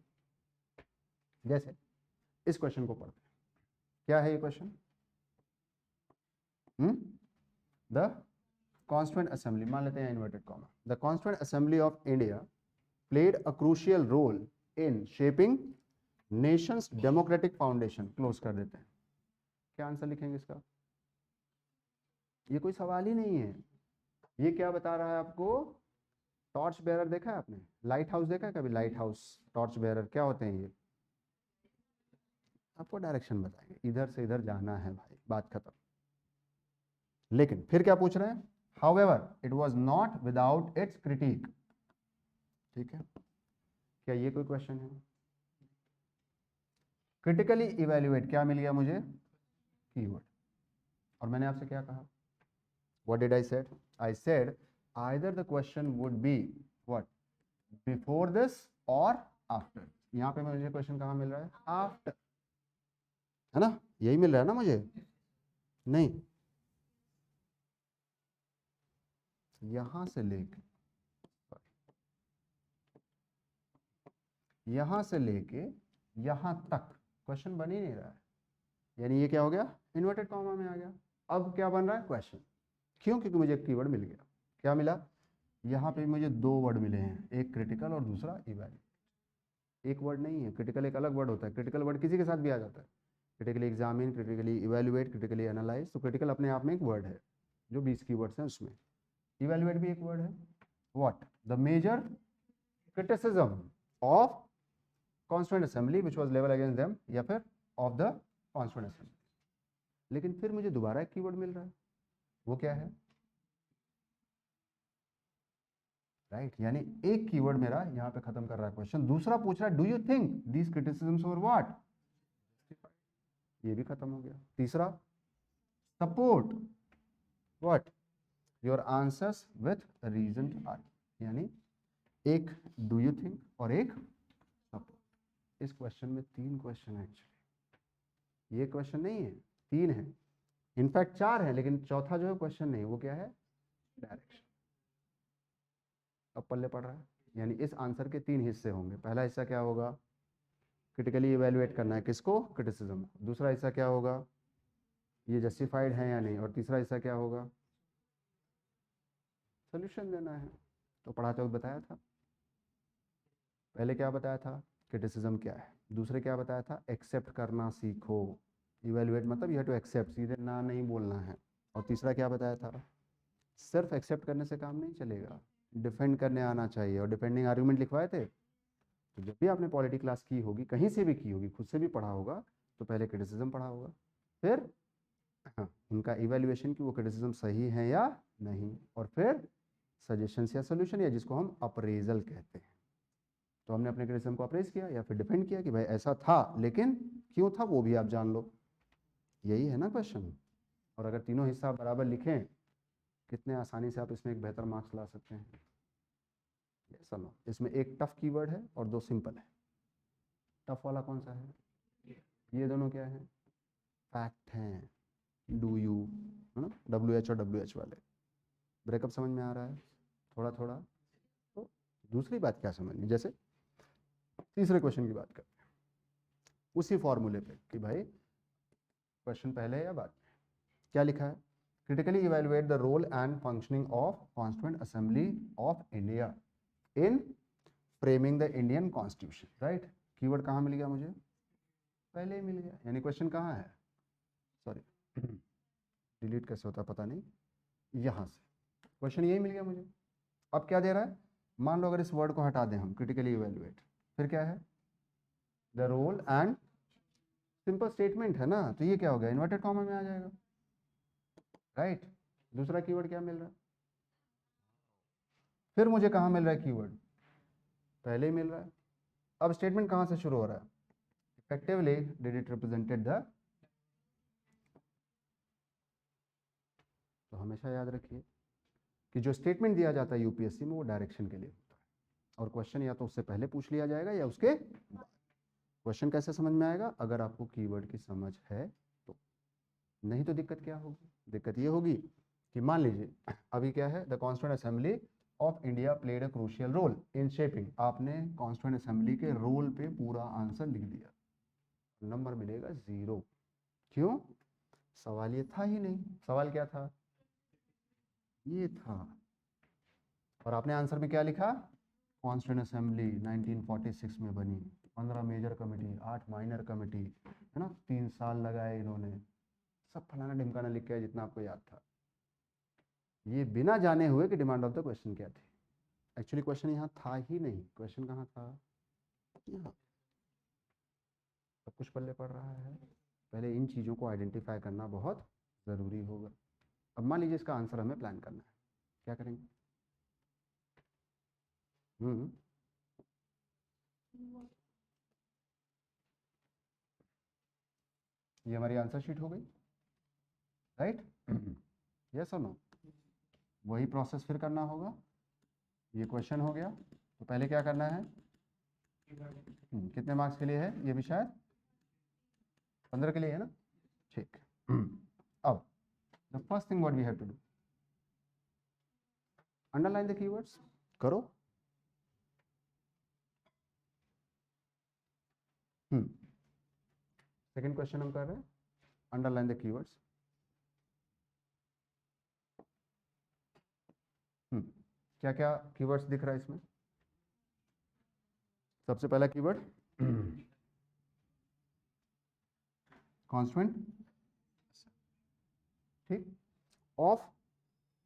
जैसे इस क्वेश्चन को पढ़ते हैं, क्या है ये क्वेश्चन? द कॉन्स्टिट्यूएंट असेंबली, मान लेते हैं inverted comma, the constituent assembly of India played a crucial role in shaping nation's democratic foundation, close कर देते हैं। क्या आंसर लिखेंगे इसका? ये कोई सवाल ही नहीं है। ये क्या बता रहा है आपको? टॉर्च बेयरर देखा है आपने? लाइट हाउस देखा है कभी? लाइट हाउस, टॉर्च बेयरर क्या होते हैं ये? आपको डायरेक्शन बताएंगे, इधर से इधर जाना है भाई, बात खत्म। लेकिन फिर क्या पूछ रहे हैं? However it was not without it's critic. ठीक है, क्या ये कोई क्वेश्चन है? क्रिटिकली इवेल्युएट क्या मिल गया मुझे? कीवर्ड। और मैंने आपसे क्या कहा? What did I said? I said either the question would be what, before this और आफ्टर। यहाँ पे मुझे क्वेश्चन कहाँ मिल रहा है? आफ्टर, है ना? यही मिल रहा है ना मुझे? नहीं, यहां से लेके, यहां से लेके यहां तक क्वेश्चन बन ही नहीं रहा है। यानी ये क्या हो गया? इन्वर्टेड कॉमा में आ गया। अब क्या बन रहा है? क्वेश्चन। क्यों? क्योंकि मुझे एक कीवर्ड मिल गया। क्या मिला? यहाँ पे मुझे दो वर्ड मिले हैं, एक क्रिटिकल और दूसरा इवैल्यूएट। एक वर्ड नहीं है, क्रिटिकल एक अलग वर्ड होता है। क्रिटिकल वर्ड किसी के साथ भी आ जाता है, critically examine, critically evaluate, critically analyse. तो क्रिटिकल अपने आप में एक वर्ड है, जो 20 कीवर्ड्स हैं उसमें। इवैल्यूएट भी एक वर्ड है। What? The major criticism of constituent assembly which was level against them, या फिर ऑफ द कॉन्स्टिट्यूएंट असेंबली। लेकिन फिर मुझे दोबारा एक कीवर्ड मिल रहा है, वो क्या है? राइट, यानी एक कीवर्ड मेरा यहाँ पे खत्म कर रहा है क्वेश्चन। दूसरा पूछ रहा है do you think these criticisms were what? ये भी खत्म हो गया। तीसरा, support what your answers with reason argument. यानी एक डू यू थिंक और एक सपोर्ट। इस क्वेश्चन में 3 क्वेश्चन है एक्चुअली। ये क्वेश्चन नहीं है, 3 है, इनफैक्ट 4 है, लेकिन चौथा जो है क्वेश्चन नहीं, वो क्या है? डायरेक्शन। अब पल्ले पड़ रहा है, यानी इस आंसर के 3 हिस्से होंगे। पहला हिस्सा क्या होगा? क्रिटिकली इवेल्युएट करना है किसको? क्रिटिसिज्म। दूसरा हिस्सा क्या होगा? ये जस्टिफाइड है या नहीं। और तीसरा हिस्सा क्या होगा? सोल्यूशन देना है। तो पढ़ाते वक्त बताया था, पहले क्या बताया था? क्रिटिसिज्म क्या है। दूसरे क्या बताया था? एक्सेप्ट करना सीखो। इवेल्युएट मतलब यू हैव टू एक्सेप्ट, सीधे ना नहीं बोलना है। और तीसरा क्या बताया था? सिर्फ एक्सेप्ट करने से काम नहीं चलेगा, डिफेंड करने आना चाहिए। और डिफेंडिंग आर्गूमेंट लिखवाए थे। तो जब भी आपने पॉलिटी क्लास की होगी, कहीं से भी की होगी, खुद से भी पढ़ा होगा, तो पहले क्रिटिसिज्म पढ़ा होगा, फिर हाँ उनका इवेल्युएशन कि वो क्रिटिसिज्म सही है या नहीं, और फिर सजेशंस या सोल्यूशन, या जिसको हम अप्रेजल कहते हैं। तो हमने अपने क्रिटिसिज्म को अप्रेज किया या फिर डिफेंड किया कि भाई ऐसा था, लेकिन क्यों था वो भी आप जान लो। यही है ना क्वेश्चन। और अगर तीनों हिस्सा बराबर लिखें, कितने आसानी से आप इसमें एक बेहतर मार्क्स ला सकते हैं। सुनो, इसमें एक टफ कीवर्ड है और 2 सिंपल है। टफ वाला कौन सा है? ये दोनों क्या है? फैक्ट हैं। डू यू, है ना, WH और WH वाले। ब्रेकअप समझ में आ रहा है? थोड़ा थोड़ा। तो दूसरी बात क्या समझनी, जैसे तीसरे क्वेश्चन की बात करते हैं, उसी फॉर्मूले पे कि भाई क्वेश्चन पहले है या बाद में। क्या लिखा है? Critically evaluate the role and functioning of constituent assembly of India in framing the Indian constitution. Right, keyword कहाँ मिल गया मुझे? पहले ही मिल गया। यानी क्वेश्चन कहाँ है? सॉरी, डिलीट कैसे होता है पता नहीं, यहाँ से क्वेश्चन यही मिल गया मुझे। अब क्या दे रहा है? मान लो अगर इस वर्ड को हटा दें हम, क्रिटिकली इवेल्युएट, फिर क्या है? The role and, simple statement है ना, तो ये क्या हो गया? इन्वर्टेड कॉमा में आ जाएगा। राइट, दूसरा कीवर्ड क्या मिल रहा है? फिर मुझे कहाँ मिल रहा है कीवर्ड? पहले ही मिल रहा है। अब स्टेटमेंट कहाँ से शुरू हो रहा है? Effectively did it represented the. तो हमेशा याद रखिए कि जो स्टेटमेंट दिया जाता है यूपीएससी में, वो डायरेक्शन के लिए होता है। और क्वेश्चन या तो उससे पहले पूछ लिया जाएगा या उसके बाद। क्वेश्चन कैसे समझ में आएगा? अगर आपको कीवर्ड की समझ है तो। नहीं तो दिक्कत क्या होगी? दिक्कत ये होगी कि मान लीजिए अभी क्या है, the constituent assembly of India played a crucial role in shaping. आपने कॉन्स्टिट्यूएंट असेंबली के रोल पे पूरा आंसर लिख दिया, नंबर मिलेगा 0। क्यों? सवाल ये था ही नहीं। सवाल क्या था? ये था। और आपने आंसर में क्या लिखा? कॉन्स्टिट्यूएंट असेंबली 1946 में बनी, 15 मेजर कमेटी, 8 माइनर कमेटी, है ना, 3 साल लगाए इन्होंने, सब फलाना ढिमकाना लिख के जितना आपको याद था। ये बिना जाने हुए कि डिमांड ऑफ द क्वेश्चन क्या थी। एक्चुअली क्वेश्चन यहाँ था ही नहीं, क्वेश्चन कहाँ था, यहाँ। सब कुछ पल्ले पड़ रहा है, पहले इन चीज़ों को आइडेंटिफाई करना बहुत ज़रूरी होगा। अब मान लीजिए इसका आंसर हमें प्लान करना है, क्या करेंगे? ये हमारी आंसर शीट हो गई, राइट? यस और नो? वही प्रोसेस फिर करना होगा। ये क्वेश्चन हो गया, तो पहले क्या करना है? कितने मार्क्स के लिए है ये भी? शायद 15 के लिए है ना? ठीक। अब the first thing what we have to do, underline the keywords. करो। सेकंड क्वेश्चन हम कर रहे हैं, अंडरलाइन द कीवर्ड्स। क्या क्या कीवर्ड्स दिख रहा है इसमें? सबसे पहला कीवर्ड कॉन्स्टिट्यूएंट, ठीक, ऑफ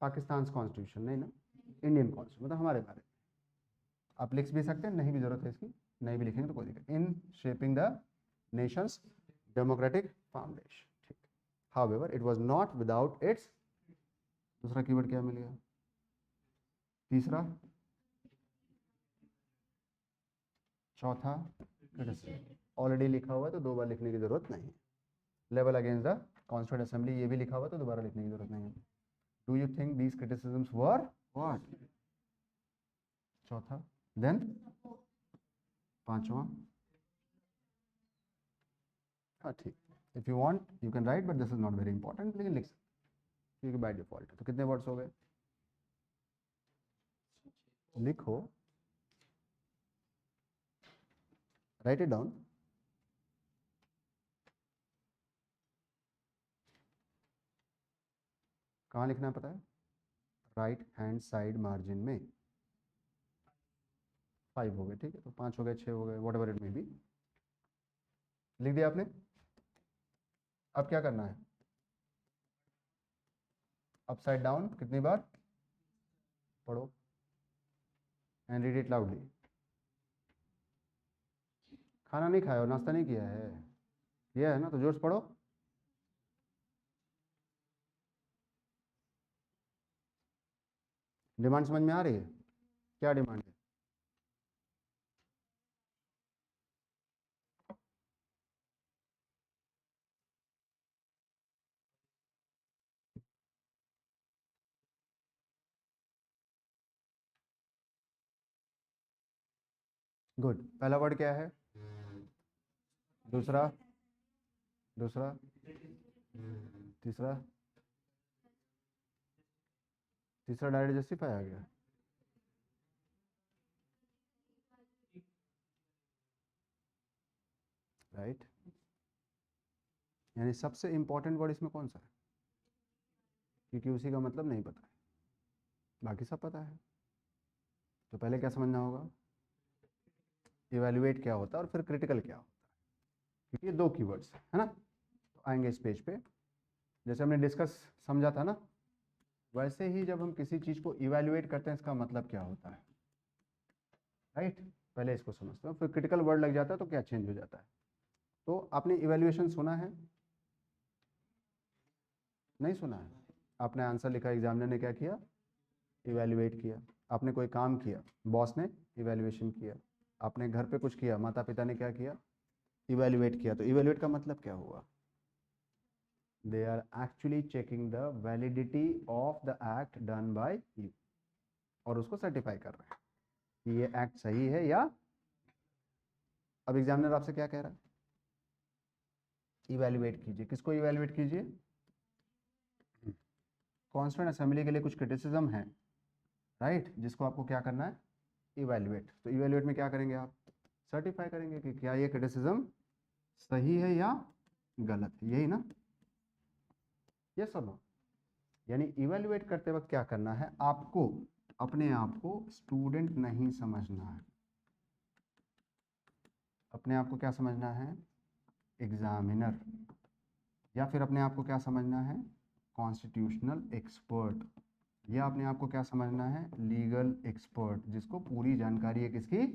पाकिस्तान कॉन्स्टिट्यूशन, नहीं ना, इंडियन कॉन्स्टिट्यूशन, मतलब हमारे बारे में। आप लिख भी सकते हैं, नहीं भी जरूरत है इसकी, नहीं भी लिखेंगे तो कोई दिक्कत। In shaping the nation's democratic foundation, ठीक। However it was not without its, दूसरा कीवर्ड क्या मिल गया? तीसरा, चौथा क्रिटिसिज्म। ऑलरेडी लिखा हुआ है तो दो बार लिखने की जरूरत नहीं है। Level against the constituent assembly, ये भी लिखा हुआ तो दोबारा लिखने की जरूरत नहीं है। Do you think these criticisms were what? चौथा, देन पांचवा, हाँ ठीक। If you want you can write, but this is not very important, लेकिन लिख सकते क्योंकि बाय डिफॉल्ट है। तो कितने वर्ड्स हो गए? लिखो, राइट इट डाउन। कहाँ लिखना है पता है? राइट हैंड साइड मार्जिन में। 5 हो गए, ठीक है, तो 5 हो गए, 6 हो गए, what ever it may B, लिख दिया आपने। अब क्या करना है? अपसाइड डाउन कितनी बार पढ़ो एंड रीड इट लाउडली। खाना नहीं खाया और नाश्ता नहीं किया है, यह है ना, तो जोर से पढ़ो। डिमांड समझ में आ रही है? क्या डिमांड है? गुड। पहला वर्ड क्या है? दूसरा, दूसरा, तीसरा, तीसरा डायरेक्ट जस्टिफाई आ गया। राइट, यानी सबसे इंपॉर्टेंट वर्ड इसमें कौन सा है? क्योंकि उसी का मतलब नहीं पता है, बाकी सब पता है। तो पहले क्या समझना होगा? इवैल्यूएट क्या होता है और फिर क्रिटिकल क्या होता है, क्योंकि ये दो कीवर्ड्स है ना। तो आएंगे इस पेज पे, जैसे हमने डिस्कस समझा था ना, वैसे ही जब हम किसी चीज़ को इवैल्यूएट करते हैं इसका मतलब क्या होता है, राइट? पहले इसको समझते हैं, फिर क्रिटिकल वर्ड लग जाता है तो क्या चेंज हो जाता है। तो आपने इवैल्यूएशन सुना है? नहीं सुना है? आपने आंसर लिखा, एग्जामिनर ने क्या किया? इवैल्यूएट किया। आपने कोई काम किया, बॉस ने इवैल्यूएशन किया। आपने घर पे कुछ किया, माता पिता ने क्या किया? इवैल्यूएट किया। तो इवैल्यूएट का मतलब क्या हुआ? They are actually checking the validity of the act done by you, और उसको सर्टिफाई कर रहे हैं कि ये एक्ट सही है या। अब एग्जामिनर आपसे क्या कह रहा है? इवैल्यूएट कीजिए। किसको इवैल्यूएट कीजिए? कॉन्स्टिट्यूएंट असेंबली के लिए कुछ क्रिटिसिज्म है, राइट, जिसको आपको क्या करना है? इवैल्यूएट। तो इवैल्यूएट में क्या करेंगे आप? सर्टिफाई करेंगे कि क्या ये क्रिटिसिज्म सही है या गलत है, यही ना? यस और नो? यानी इवैल्यूएट करते वक्त क्या करना है आपको? अपने आप को स्टूडेंट नहीं समझना है, अपने आप को क्या समझना है? एग्जामिनर। या फिर अपने आप को क्या समझना है? Constitutional expert. ये आपने आपको क्या समझना है, लीगल एक्सपर्ट, जिसको पूरी जानकारी है किसकी,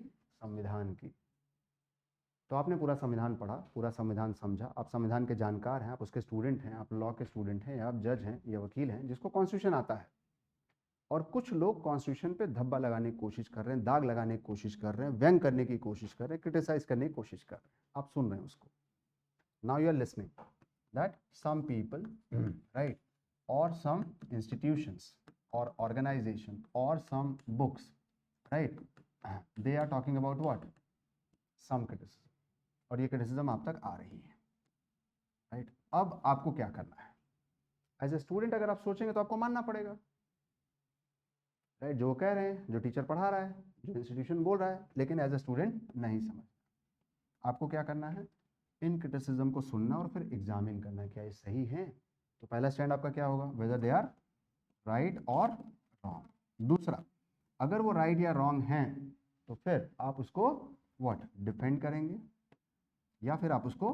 संविधान की। तो आपने पूरा संविधान पढ़ा, पूरा संविधान समझा, आप संविधान के जानकार हैं, आप उसके स्टूडेंट हैं, आप लॉ के स्टूडेंट हैं, या आप जज हैं या वकील हैं जिसको कॉन्स्टिट्यूशन आता है। और कुछ लोग कॉन्स्टिट्यूशन पे धब्बा लगाने की कोशिश कर रहे हैं, दाग लगाने की कोशिश कर रहे हैं, व्यंग करने की कोशिश कर रहे हैं, क्रिटिसाइज करने की कोशिश कर रहे हैं। आप सुन रहे हैं उसको। Now you are listening that some people, right, और सम इंस्टीट्यूशंस और ऑर्गेनाइजेशन और some books, right, they are talking about what, some criticism, और ये क्रिटिसिज्म आप तक आ रही है, राइट। अब आपको क्या करना है एज ए स्टूडेंट, अगर आप सोचेंगे तो आपको मानना पड़ेगा, राइट, जो कह रहे हैं, जो टीचर पढ़ा रहा है, जो इंस्टीट्यूशन बोल रहा है, लेकिन एज ए स्टूडेंट नहीं समझ। आपको क्या करना है, इन क्रिटिसिज्म को सुनना और फिर एग्जामिन करना है क्या ये सही है। तो पहला स्टैंड आपका क्या होगा, वेदर दे आर राइट और रॉन्ग। दूसरा, अगर वो राइट या रॉन्ग हैं तो फिर आप उसको व्हाट डिफेंड करेंगे, या फिर आप उसको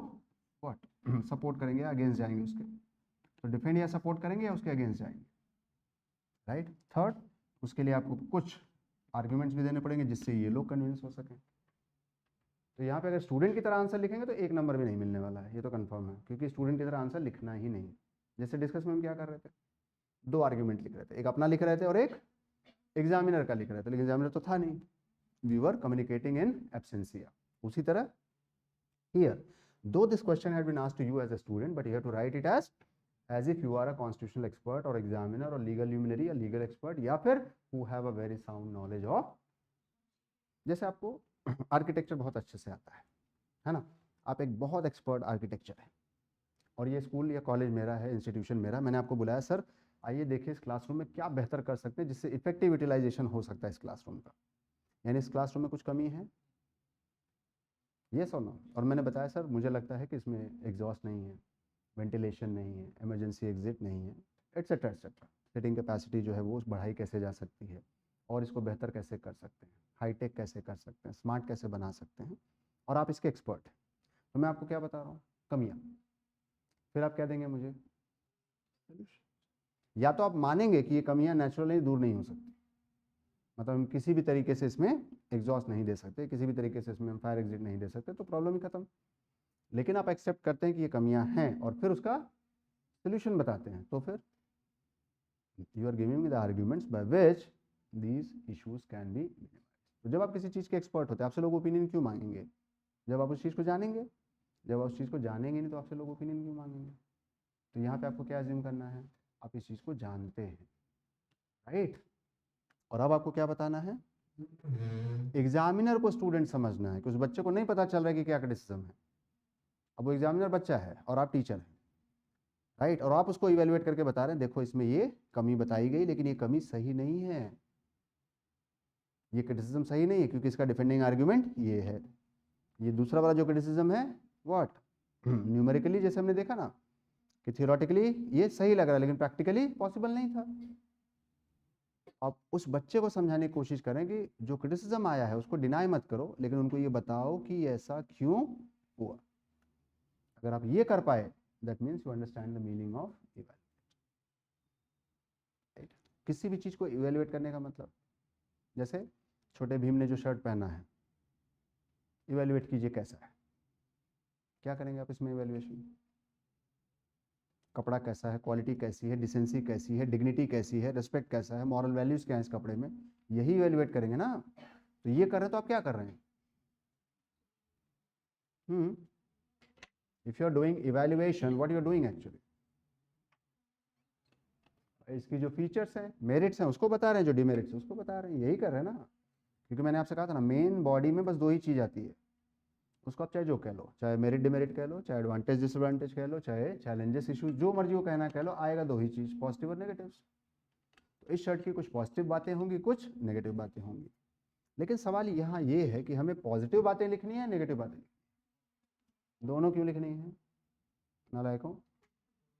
व्हाट सपोर्ट करेंगे, अगेंस्ट जाएंगे उसके। तो डिफेंड या सपोर्ट करेंगे या उसके अगेंस्ट जाएंगे, राइट। थर्ड, उसके लिए आपको कुछ आर्ग्यूमेंट्स भी देने पड़ेंगे जिससे ये लोग कन्विंस हो सकें। तो यहाँ पे अगर स्टूडेंट की तरह आंसर लिखेंगे तो एक नंबर भी नहीं मिलने वाला है, ये तो कंफर्म है, क्योंकि स्टूडेंट की तरह आंसर लिखना ही नहीं। जैसे डिस्कस में हम क्या कर रहे थे, दो आर्ग्यूमेंट लिख रहे थे, एक अपना लिख रहे थे और एक एग्जामिनर का लिख रहे थे, लेकिन एग्जामिनर तो था नहीं, वी वर कम्युनिकेटिंग इन एब्सेंसिया। उसी तरह here, though this question had been asked to you as a student, but you have to write it as if you are a constitutional expert or examiner or legal luminary, a legal expert, या फिर who have a very sound knowledge of, जैसे आपको architecture बहुत अच्छे से आता है ना, आप एक बहुत एक्सपर्ट आर्किटेक्चर है, और ये स्कूल या कॉलेज मेरा है, इंस्टीट्यूशन मेरा, मैंने आपको बुलाया सर आइए देखिए इस क्लासरूम में क्या बेहतर कर सकते हैं जिससे इफेक्टिव यूटिलाइजेशन हो सकता है इस क्लासरूम का, यानी इस क्लासरूम में कुछ कमी है, यस और नो। और मैंने बताया सर मुझे लगता है कि इसमें एग्जॉस्ट नहीं है, वेंटिलेशन नहीं है, इमरजेंसी एग्जिट नहीं है, एट्सेट्रा एट्सेट्रा। सिटिंग कैपेसिटी जो है वो बढ़ाई कैसे जा सकती है, और इसको बेहतर कैसे कर सकते हैं, हाईटेक कैसे कर सकते हैं, स्मार्ट कैसे बना सकते हैं, और आप इसके एक्सपर्ट हैं। तो मैं आपको क्या बता रहा हूँ, कमियाँ, फिर आप क्या देंगे मुझे, या तो आप मानेंगे कि ये कमियाँ नेचुरली दूर नहीं हो सकती, मतलब हम किसी भी तरीके से इसमें एग्जॉस्ट नहीं दे सकते, किसी भी तरीके से इसमें हम फायर एग्जिट नहीं दे सकते, तो प्रॉब्लम ही खत्म। लेकिन आप एक्सेप्ट करते हैं कि ये कमियां हैं और फिर उसका सोल्यूशन बताते हैं, तो फिर you are giving the arguments by which these issues can be. तो जब आप किसी चीज़ के एक्सपर्ट होते हैं, आपसे लोग ओपिनियन क्यों मांगेंगे, जब आप उस चीज़ को जानेंगे, जब आप उस चीज़ को जानेंगे नहीं तो आपसे लोग ओपिनियन क्यों मांगेंगे। तो यहाँ पे आपको क्या अज्यूम करना है, आप इस चीज़ को जानते हैं, राइट। और अब आपको क्या बताना है, एग्जामिनर को स्टूडेंट समझना है कि उस बच्चे को नहीं पता चल रहा है कि क्या क्रिटिसिज्म है। अब वो एग्जामिनर बच्चा है और आप टीचर हैं, राइट, और आप उसको इवेलुएट करके बता रहे हैं देखो इसमें ये कमी बताई गई, लेकिन ये कमी सही नहीं है, ये क्रिटिसिज्म सही नहीं है क्योंकि इसका डिफेंडिंग आर्ग्यूमेंट ये है। ये दूसरा वाला जो क्रिटिसिज्म है व्हाट, न्यूमेरिकली जैसे हमने देखा ना कि थियोरेटिकली ये सही लग रहा है लेकिन प्रैक्टिकली पॉसिबल नहीं था। आप उस बच्चे को समझाने की कोशिश करें कि जो क्रिटिसिज्म आया है उसको डिनाई मत करो, लेकिन उनको ये बताओ कि ऐसा क्यों हुआ। अगर आप ये कर पाए that means you understand the meaning of evaluate. किसी भी चीज़ को इवैल्यूएट करने का मतलब, जैसे छोटे भीम ने जो शर्ट पहना है, इवैल्यूएट कीजिए कैसा है, क्या करेंगे आप इसमें इवैल्यूएशन, कपड़ा कैसा है, क्वालिटी कैसी है, डिसेंसी कैसी है, डिग्निटी कैसी है, रिस्पेक्ट कैसा है, मॉरल वैल्यूज क्या है इस कपड़े में, यही इवैल्यूएट करेंगे ना। तो ये कर रहे हैं तो आप क्या कर रहे हैं, if you are doing evaluation what you are doing actually, इसकी जो फीचर्स हैं, मेरिट्स हैं उसको बता रहे हैं, जो डिमेरिट्स है उसको बता रहे हैं, यही कर रहे हैं ना। क्योंकि मैंने आपसे कहा था ना मेन बॉडी में बस दो ही चीज़ आती है, उसको आप चाहे जो कह लो, चाहे मेरिट डिमेरिट कह लो, चाहे एडवांटेज डिसएडवांटेज कह लो, चाहे चैलेंजेस इशूज, जो मर्जी वो कहना कह लो, आएगा दो ही चीज़, पॉजिटिव और नेगेटिव। तो इस शर्ट की कुछ पॉजिटिव बातें होंगी, कुछ नेगेटिव बातें होंगी, लेकिन सवाल यहाँ ये है कि हमें पॉजिटिव बातें लिखनी है, नेगेटिव बातें, दोनों क्यों लिखनी है। नालायकों,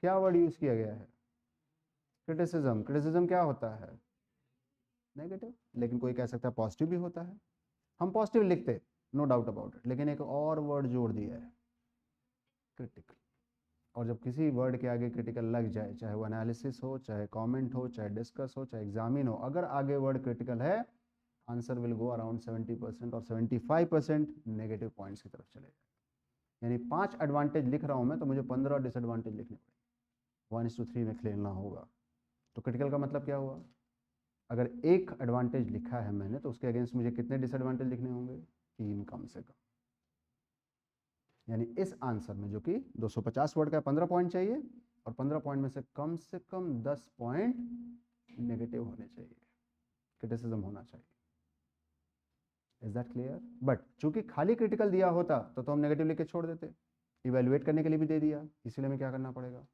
क्या वर्ड यूज़ किया गया है, क्रिटिसिज्म। क्रिटिसिज्म क्या होता है, नेगेटिव, लेकिन कोई कह सकता है पॉजिटिव भी होता है, हम पॉजिटिव लिखते नो डाउट अबाउट इट, लेकिन एक और वर्ड जोड़ दिया है, क्रिटिकल। और जब किसी वर्ड के आगे क्रिटिकल लग जाए, चाहे वो एनालिसिस हो, चाहे कमेंट हो, चाहे डिस्कस हो, चाहे एग्जामिन हो, अगर आगे वर्ड क्रिटिकल है, आंसर विल गो अराउंड 70% और 75% नेगेटिव पॉइंट्स की तरफ चले जाए। यानी 5 एडवांटेज लिख रहा हूँ मैं, तो मुझे 15 डिसएडवांटेज लिखने पड़ेंगे, 1:3 में खेलना होगा। तो क्रिटिकल का मतलब क्या हुआ? अगर एक एडवांटेज लिखा है मैंने, तो उसके अगेंस्ट मुझे कितने डिसएडवांटेज लिखने होंगे? 3 कम से कम। यानी इस आंसर में, जो कि 250 वर्ड का 15 पॉइंट चाहिए, और 15 पॉइंट में से कम 10 पॉइंट नेगेटिव होने चाहिए, क्रिटिसिज्म होना चाहिए। Is that clear? बट चूंकि खाली क्रिटिकल दिया होता तो हम नेगेटिव लिख के छोड़ देते, इवेलुएट करने के लिए भी दे दिया, इसलिए हमें क्या करना पड़ेगा?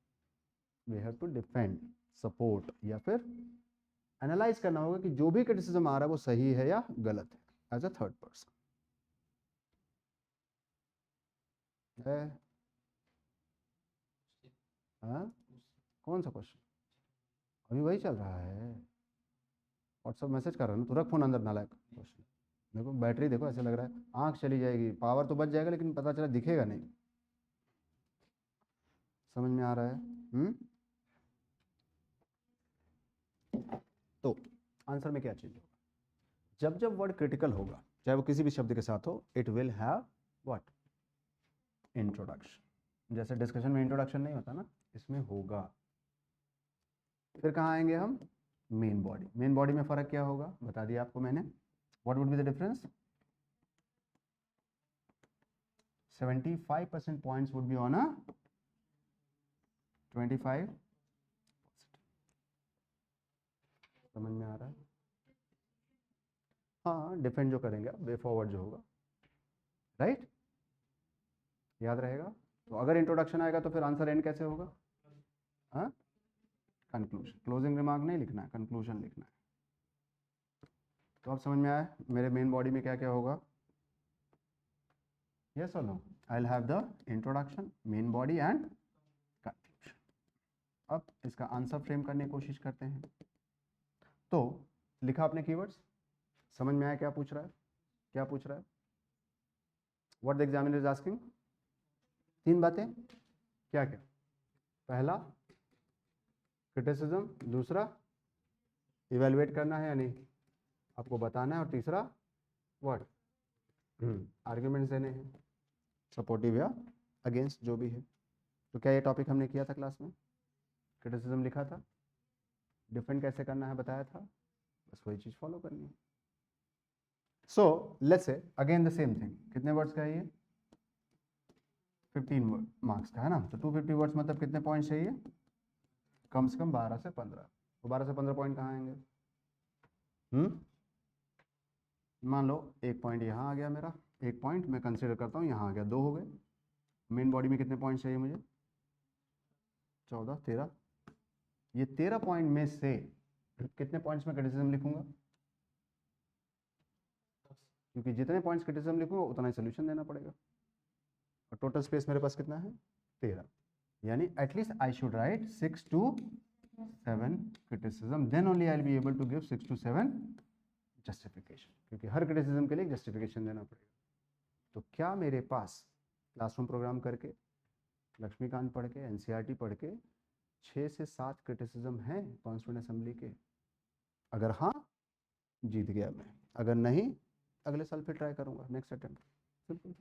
We have to defend, support, या फिर एनालाइज करना होगा कि जो भी क्रिटिसिज्म आ रहा है वो सही है या गलत है, एज अ थर्ड पर्सन। हाँ, कौन सा क्वेश्चन? अभी वही चल रहा है, व्हाट्सअप मैसेज कर रहा है ना, तो रख फोन अंदर, नालायक। क्वेश्चन देखो, बैटरी देखो, ऐसे लग रहा है आंख चली जाएगी, पावर तो बच जाएगा लेकिन पता चला दिखेगा नहीं। समझ में आ रहा है? तो आंसर में क्या चीज होगा? जब जब वर्ड क्रिटिकल होगा, चाहे वो किसी भी शब्द के साथ हो, it will have what? Introduction. जैसे डिस्कशन में इंट्रोडक्शन नहीं होता ना, इसमें होगा। फिर कहाँ आएंगे हम? Main body. मेन बॉडी में फर्क क्या होगा, बता दिया आपको मैंने। What would be the difference? 75% points would be on a 25। समझ में आ रहा है? हाँ, डिफेंड जो करेंगे वे फॉरवर्ड जो होगा, राइट? याद रहेगा। तो अगर इंट्रोडक्शन आएगा तो फिर आंसर एंड कैसे होगा? हाँ, कंक्लूजन। क्लोजिंग रिमार्क नहीं लिखना है, कंक्लूजन लिखना है। तो अब समझ में आया मेरे मेन बॉडी में क्या क्या होगा? यस और no? I will have the introduction, main body and conclusion. अब इसका आंसर फ्रेम करने की कोशिश करते हैं। तो लिखा आपने कीवर्ड्स, समझ में आया क्या पूछ रहा है? क्या पूछ रहा है? What the examiner is asking? 3 बातें। क्या क्या? पहला क्रिटिसिज्म, दूसरा इवेलुएट करना है या नहीं, आपको बताना है, और तीसरा व्हाट? आर्ग्यूमेंट्स देने हैं, सपोर्टिव या अगेंस्ट जो भी है। तो क्या ये टॉपिक हमने किया था क्लास में? क्रिटिसिज्म लिखा था, डिफेंड कैसे करना है बताया था, बस वही चीज़ फॉलो करनी है। So let's say again the same thing. कितने वर्ड्स का है ये? 15 मार्क्स का है ना। तो 250 वर्ड्स मतलब कितने पॉइंट चाहिए? कम से कम 12 से 15। तो 12 से 15 पॉइंट कहाँ आएंगे? मान लो एक पॉइंट यहाँ आ गया मेरा, एक पॉइंट मैं कंसिडर करता हूँ यहाँ आ गया, 2 हो गए। मेन बॉडी में कितने पॉइंट चाहिए मुझे? 14, 13। ये 13 पॉइंट में से कितने पॉइंट्स में क्रिटिसिज्म लिखूंगा? क्योंकि जितने पॉइंट्स क्रिटिसिज्म लिखूंगा उतना ही सोल्यूशन देना पड़ेगा, और टोटल स्पेस मेरे पास कितना है? 13। यानी at least I should write 6 to 7 criticism, then only I will be able to give 6 to 7 justification, क्योंकि हर क्रिटिसिज्म के लिए जस्टिफिकेशन देना पड़ेगा। तो क्या मेरे पास क्लासरूम प्रोग्राम करके, लक्ष्मीकांत पढ़ के, एनसीईआरटी पढ़ के 6 से 7 क्रिटिसिज्म हैं कॉन्स्टिट्यूएंट असेंबली के? अगर हाँ, जीत गया मैं। अगर नहीं, अगले साल फिर ट्राई करूंगा, नेक्स्ट अटेम्प्ट। सिंपल।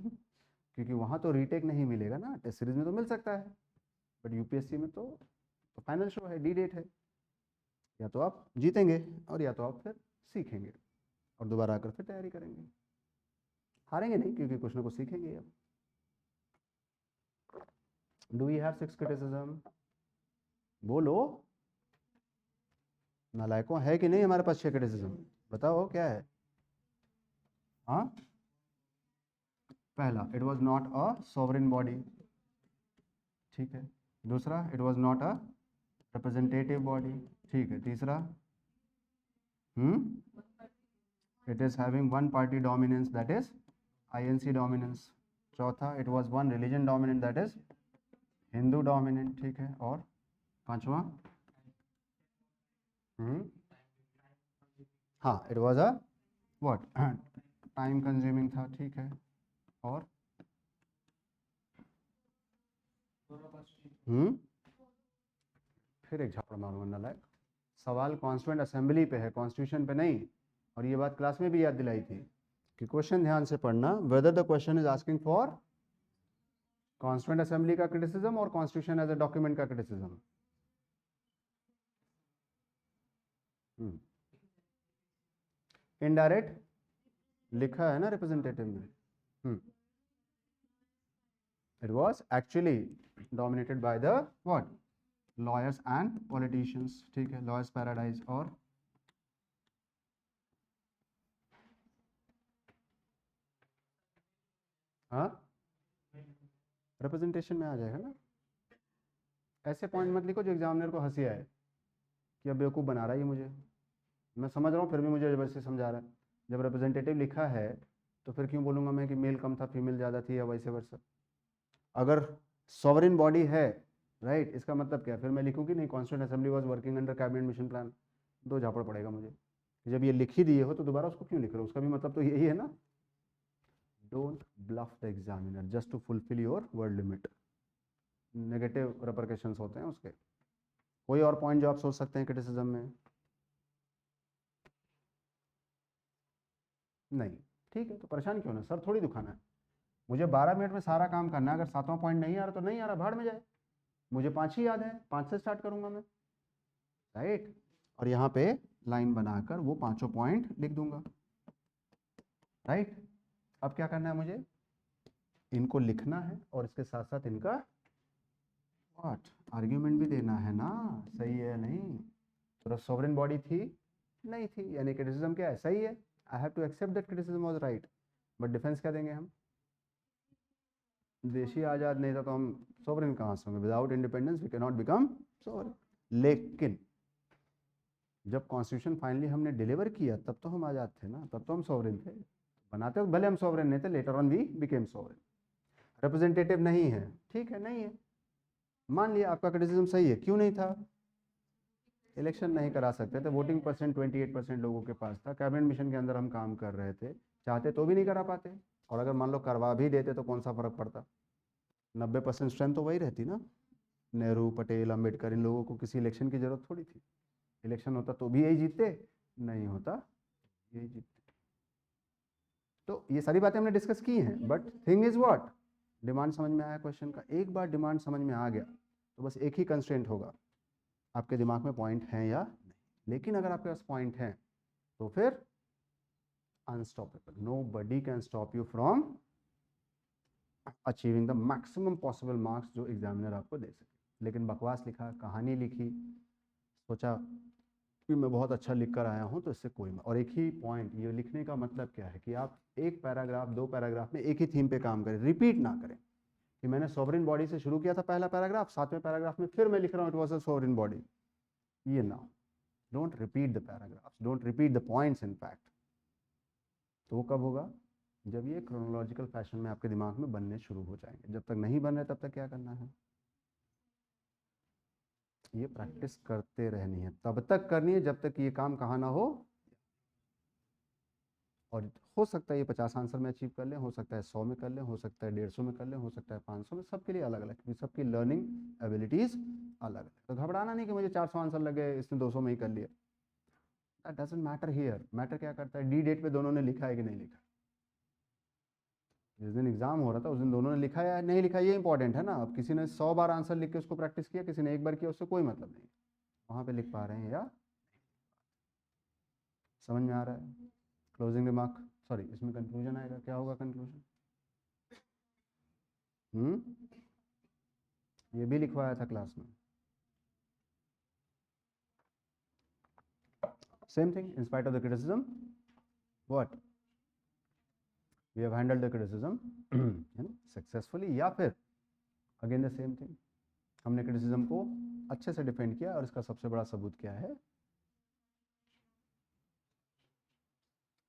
क्योंकि वहाँ तो रीटेक नहीं मिलेगा ना, टेस्ट सीरीज में तो मिल सकता है, बट यूपीएससी में तो फाइनल शो है, डी डेट है। या तो आप जीतेंगे और या तो आप फिर सीखेंगे और दोबारा आकर फिर तैयारी करेंगे। हारेंगे नहीं, क्योंकि कुछ ना कुछ सीखेंगे अब। Do we have 6 criticism? बोलो नालायकों, है कि नहीं हमारे पास 6 क्रिटिसिज्म? बताओ क्या है? हाँ, पहला, it was not a sovereign body, ठीक है। दूसरा, it was not a representative body, ठीक है। तीसरा, it is having one party dominance, that is INC dominance. चौथा, it was one religion dominant, that is Hindu dominant, ठीक है। और पांचवा, हाँ, it was a what? Time consuming था, ठीक है। और फिर एक झापड़ मारूंगा नालायक। सवाल कॉन्स्टिट्यूएंट असेंबली पे है, कॉन्स्टिट्यूशन पे नहीं। और ये बात क्लास में भी याद दिलाई थी कि क्वेश्चन ध्यान से पढ़ना, whether the question is asking for constituent assembly का क्रिटिसिज्म और कॉन्स्टिट्यूशन एज अ डॉक्यूमेंट का क्रिटिसिज्म। इनडायरेक्ट लिखा है ना रिप्रेजेंटेटिव में। It was actually dominated by the what? Lawyers and politicians. ठीक है, lawyers paradise और हाँ रिप्रेजेंटेशन में आ जाएगा ना। ऐसे पॉइंट मत लिखो जो एग्जामिनर को हंसी आए कि अब बेवकूफ़ बना रहा है ये मुझे। मैं समझ रहा हूँ फिर भी मुझे जबरदस्ती समझा रहा है। जब रिप्रेजेंटेटिव लिखा है तो फिर क्यों बोलूँगा मैं कि मेल कम था फीमेल ज़्यादा थी या वैसे वर्सा। अगर सॉवरेन बॉडी है राइट, इसका मतलब क्या है, फिर मैं लिखूँ कि नहीं constituent assembly was working under cabinet mission plan, दो झापड़ पड़ेगा मुझे। जब ये लिख ही दिए हो तो दोबारा उसको क्यों लिख रहे हो, उसका भी मतलब तो यही है ना। Don't bluff the examiner just to fulfil your word limit. Negative repercussions होते हैं उसके। कोई और पॉइंट जो आप सोच सकते हैं क्रिटिसिज्म में? नहीं, ठीक है तो परेशान क्यों ना, सर थोड़ी दुखाना है। मुझे 12 मिनट में सारा काम करना है, अगर 7वां पॉइंट नहीं आ रहा तो नहीं आ रहा, भाड़ में जाए। मुझे 5 ही याद है, 5 से स्टार्ट करूंगा मैं राइट। और यहाँ पे लाइन बनाकर वो 5 पॉइंट लिख दूंगा राइट। अब क्या करना है मुझे, इनको लिखना है और इसके साथ साथ इनका व्हाट आर्ग्यूमेंट भी देना है ना, सही है नहीं। तो सॉवरेन बॉडी थी नहीं थी, यानी क्रिटिसिज्म क्या है, सही है। I have to accept that criticism was right, but defence क्या देंगे हम, देशी आज़ाद नहीं था तो हम सॉवरेन कहाँ से होंगे, without independence we can not become sovereign. लेकिन जब कॉन्स्टिट्यूशन फाइनली हमने डिलीवर किया तब तो हम आज़ाद थे ना, तब तो हम सॉवरेन थे। बनाते वक्त भले हम सॉवरेन नहीं थे, later on we became sovereign. Representative नहीं है, ठीक है नहीं है, मान लिया आपका क्रिटिसिज्म सही है, क्यों नहीं था, इलेक्शन नहीं करा सकते थे, वोटिंग परसेंट 28% लोगों के पास था, कैबिनेट मिशन के अंदर हम काम कर रहे थे, चाहते तो भी नहीं करा पाते। और अगर मान लो करवा भी देते तो कौन सा फर्क पड़ता, 90% स्ट्रेंथ तो वही रहती ना। नेहरू पटेल अम्बेडकर इन लोगों को किसी इलेक्शन की जरूरत थोड़ी थी, इलेक्शन होता तो भी यही जीतते, नहीं होता यही जीतते। तो ये सारी बातें हमने डिस्कस की हैं, but thing is what, demand समझ में आया क्वेश्चन का। एक बार डिमांड समझ में आ गया तो बस एक ही कंस्ट्रेंट होगा, आपके दिमाग में पॉइंट हैं या नहीं। लेकिन अगर आपके पास पॉइंट हैं तो फिर unstoppable, nobody can stop you from achieving the maximum possible marks जो एग्जामिनर आपको दे सके। लेकिन बकवास लिखा, कहानी लिखी, सोचा कि मैं बहुत अच्छा लिख कर आया हूँ तो इससे कोई, और एक ही पॉइंट, ये लिखने का मतलब क्या है कि आप एक पैराग्राफ 2 पैराग्राफ में एक ही थीम पे काम करें, रिपीट ना करें कि मैंने सॉवरेन बॉडी से शुरू किया था पहला पैराग्राफ, 7वें पैराग्राफ में फिर मैं लिख रहा हूँ it was a sovereign body. ये ना, don't repeat the paragraphs, don't repeat the points in fact. तो वो कब होगा, जब ये क्रोनोलॉजिकल फैशन में आपके दिमाग में बनने शुरू हो जाएंगे। जब तक नहीं बन रहे तब तक क्या करना है, ये प्रैक्टिस करते रहनी है, तब तक करनी है जब तक ये काम कहाँ ना हो। और हो सकता है ये 50 आंसर में अचीव कर लें, हो सकता है 100 में कर लें, हो सकता है 150 में कर लें, हो सकता है 500 में, सबके लिए अलग अलग, क्योंकि सबकी लर्निंग एबिलिटीज़ अलग है। तो घबराना नहीं कि मुझे 400 आंसर लगे, इसने 200 में ही कर लिया, that doesn't matter here. Matter क्या करता है, डी डेट पे दोनों ने लिखा है कि नहीं लिखा, जिस दिन एग्जाम हो रहा था उस दिन दोनों ने लिखा या नहीं लिखा, ये इंपॉर्टेंट है ना। अब किसी ने 100 बार आंसर लिख के उसको प्रैक्टिस किया, किसी ने एक बार किया, उससे कोई मतलब नहीं, वहाँ पे लिख पा रहे हैं या समझ में आ रहा है। क्लोजिंग रिमार्क, सॉरी इसमें कंक्लूजन आएगा, क्या होगा कंक्लूजन, ये भी लिखवाया था क्लास में। Same thing, in spite of the criticism what we have handled the criticism successfully, या फिर अगेन द सेम थिंग, हमने क्रिटिसिज्म को अच्छे से डिफेंड किया। और इसका सबसे बड़ा सबूत क्या है,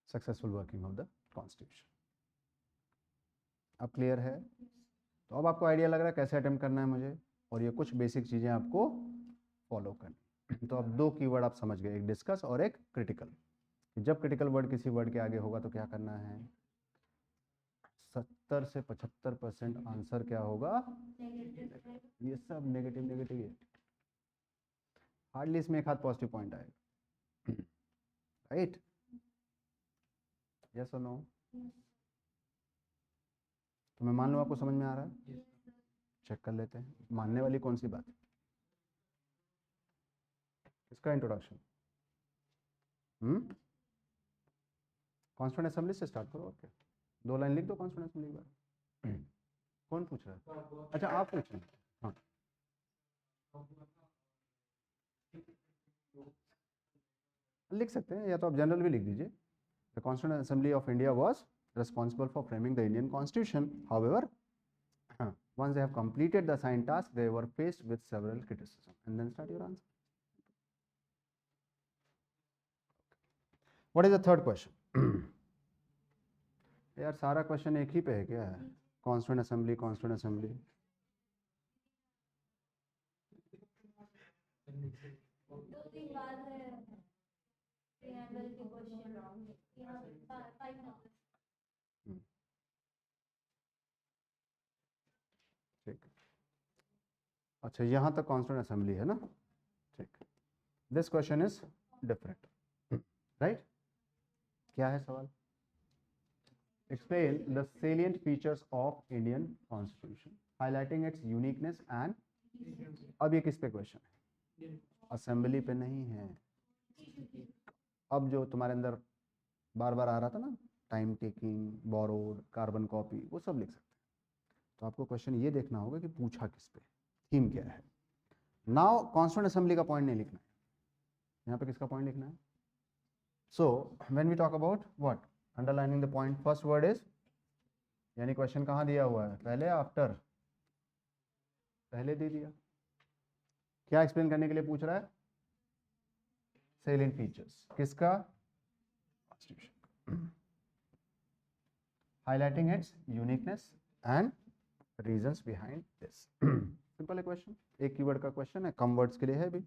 successful working of the constitution. अब क्लियर है, तो अब आपको आइडिया लग रहा है कैसे अटेम्प्ट करना है मुझे, और ये कुछ बेसिक चीज़ें आपको फॉलो करनी। तो अब 2 कीवर्ड आप समझ गए, एक डिस्कस और एक क्रिटिकल। जब क्रिटिकल वर्ड किसी वर्ड के आगे होगा तो क्या करना है, 70 से 75% आंसर क्या होगा, ये सब नेगेटिव नेगेटिव है। हार्डली इसमें एक हाथ पॉजिटिव पॉइंट आएगा, राइट? यस और नो? तो मैं मान लूँ आपको समझ में आ रहा है? चेक कर लेते हैं मानने वाली कौन सी बात है। इसका इंट्रोडक्शन कॉन्स्टिट्यूएंट असेंबली से स्टार्ट करो। ओके, 2 लाइन लिख दो कॉन्स्टिट्यूएंट असेंबली के बारे। कौन पूछ रहा है? अच्छा आप पूछ रहे हैं। हाँ, लिख सकते हैं, या तो आप जनरल भी लिख दीजिए। The constituent assembly of India was responsible for framing the Indian Constitution. However, once they have completed the assigned task, they were faced with several criticism. And then start your answer. What is the third question? यार सारा question एक ही पे है क्या? Constituent assembly, constituent assembly. ठीक, अच्छा यहाँ तक कॉन्स्टिट्यूएंट असेंबली है ना? ठीक, this question is different, right? क्या है सवाल? Explain the salient features of Indian Constitution, highlighting its uniqueness and। अब ये किस पे क्वेश्चन है? असेंबली पे नहीं है। अब जो तुम्हारे अंदर बार बार आ रहा था ना, time taking, borrowed, carbon copy, वो सब लिख सकते हैं। तो आपको क्वेश्चन ये देखना होगा कि पूछा किस पे, थीम क्या है। नाउ कॉन्स्टिट्यूएंट असेंबली का पॉइंट नहीं लिखना है, यहाँ पे किसका पॉइंट लिखना है? So when we talk about what, underlining the point, first word is, यानी क्वेश्चन कहाँ दिया हुआ है, पहले आफ्टर? पहले दे दिया। क्या एक्सप्लेन करने के लिए पूछ रहा है? सेलिएंट फीचर्स किसका? Constitution. Highlighting it's uniqueness and reasons behind this. Simple है क्वेश्चन, एक कीवर्ड का क्वेश्चन है, कम वर्ड्स के लिए है भी।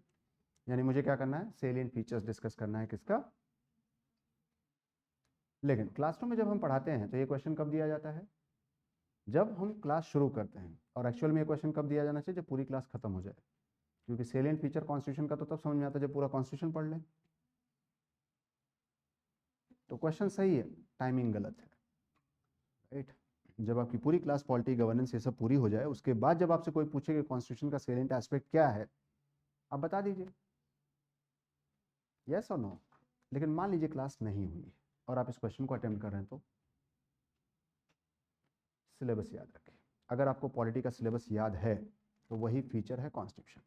यानी मुझे क्या करना है? सेलिएंट फीचर्स डिस्कस करना है किसका? लेकिन क्लासरूम में जब हम पढ़ाते हैं तो ये क्वेश्चन कब दिया जाता है? जब हम क्लास शुरू करते हैं। और एक्चुअल में ये क्वेश्चन कब दिया जाना चाहिए? जब पूरी क्लास खत्म हो जाए, क्योंकि सेलिएंट फीचर कॉन्स्टिट्यूशन का तो तब समझ में आता है जब पूरा कॉन्स्टिट्यूशन पढ़ लें। तो क्वेश्चन सही है, टाइमिंग गलत है, राइट? जब आपकी पूरी क्लास पॉलिटी, गवर्नेंस, ये सब पूरी हो जाए, उसके बाद जब आपसे कोई पूछे कि कॉन्स्टिट्यूशन का सेलिएंट एस्पेक्ट क्या है, आप बता दीजिए यस और नो। लेकिन मान लीजिए क्लास नहीं हुई और आप इस क्वेश्चन को अटेम्प्ट कर रहे हैं, तो सिलेबस याद रखें। अगर आपको पॉलिटी का सिलेबस याद है तो वही फीचर है constitution.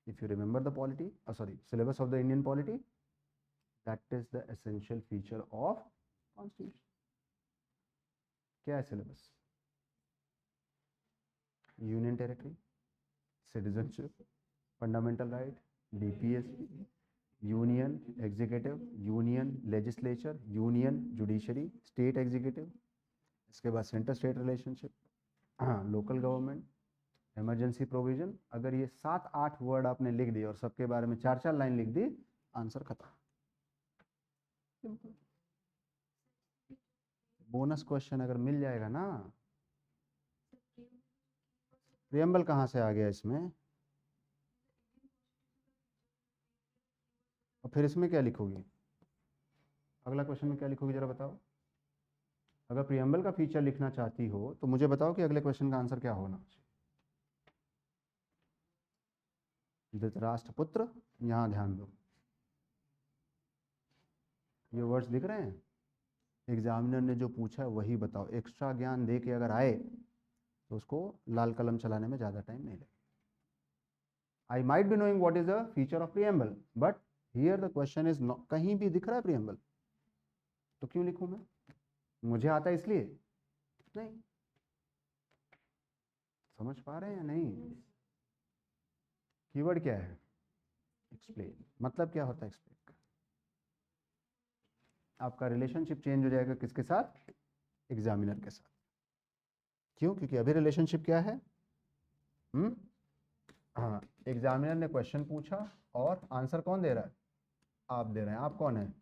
If you remember the polity, sorry, syllabus of the Indian polity, that is the essential feature of constitution. क्या है syllabus? Union territory, citizenship, fundamental right, DPSP, union executive, union legislature, union judiciary, state executive, इसके बाद centre state relationship, local government, emergency provision. अगर ये 7-8 word आपने लिख दिए और सबके बारे में 4-4 लाइन लिख दी, आंसर खत्म। बोनस क्वेश्चन अगर मिल जाएगा ना, प्रियम्बल कहाँ से आ गया इसमें, और फिर इसमें क्या लिखोगी? अगला क्वेश्चन में क्या लिखोगी जरा बताओ। अगर प्रियम्बल का फीचर लिखना चाहती हो तो मुझे बताओ कि अगले क्वेश्चन का आंसर क्या होना चाहिए। धृतराष्ट्रपुत्र, यहाँ ध्यान दो, ये वर्ड्स दिख रहे हैं? एग्जामिनर ने जो पूछा है वही बताओ। एक्स्ट्रा ज्ञान दे के अगर आए तो उसको लाल कलम चलाने में ज़्यादा टाइम नहीं लगेगा। I might be knowing what is the feature of preamble, but here the question is not. कहीं भी दिख रहा है प्रियम्बल तो क्यों लिखूं मैं? मुझे आता है इसलिए नहीं। समझ पा रहे हैं या नहीं? कीवर्ड क्या है? एक्सप्लेन। मतलब क्या होता है एक्सप्लेन का? आपका रिलेशनशिप चेंज हो जाएगा किसके साथ? एग्जामिनर के साथ। क्यों? क्योंकि अभी रिलेशनशिप क्या है? हाँ, एग्जामिनर ने क्वेश्चन पूछा और आंसर कौन दे रहा है? आप दे रहे हैं। आप कौन है?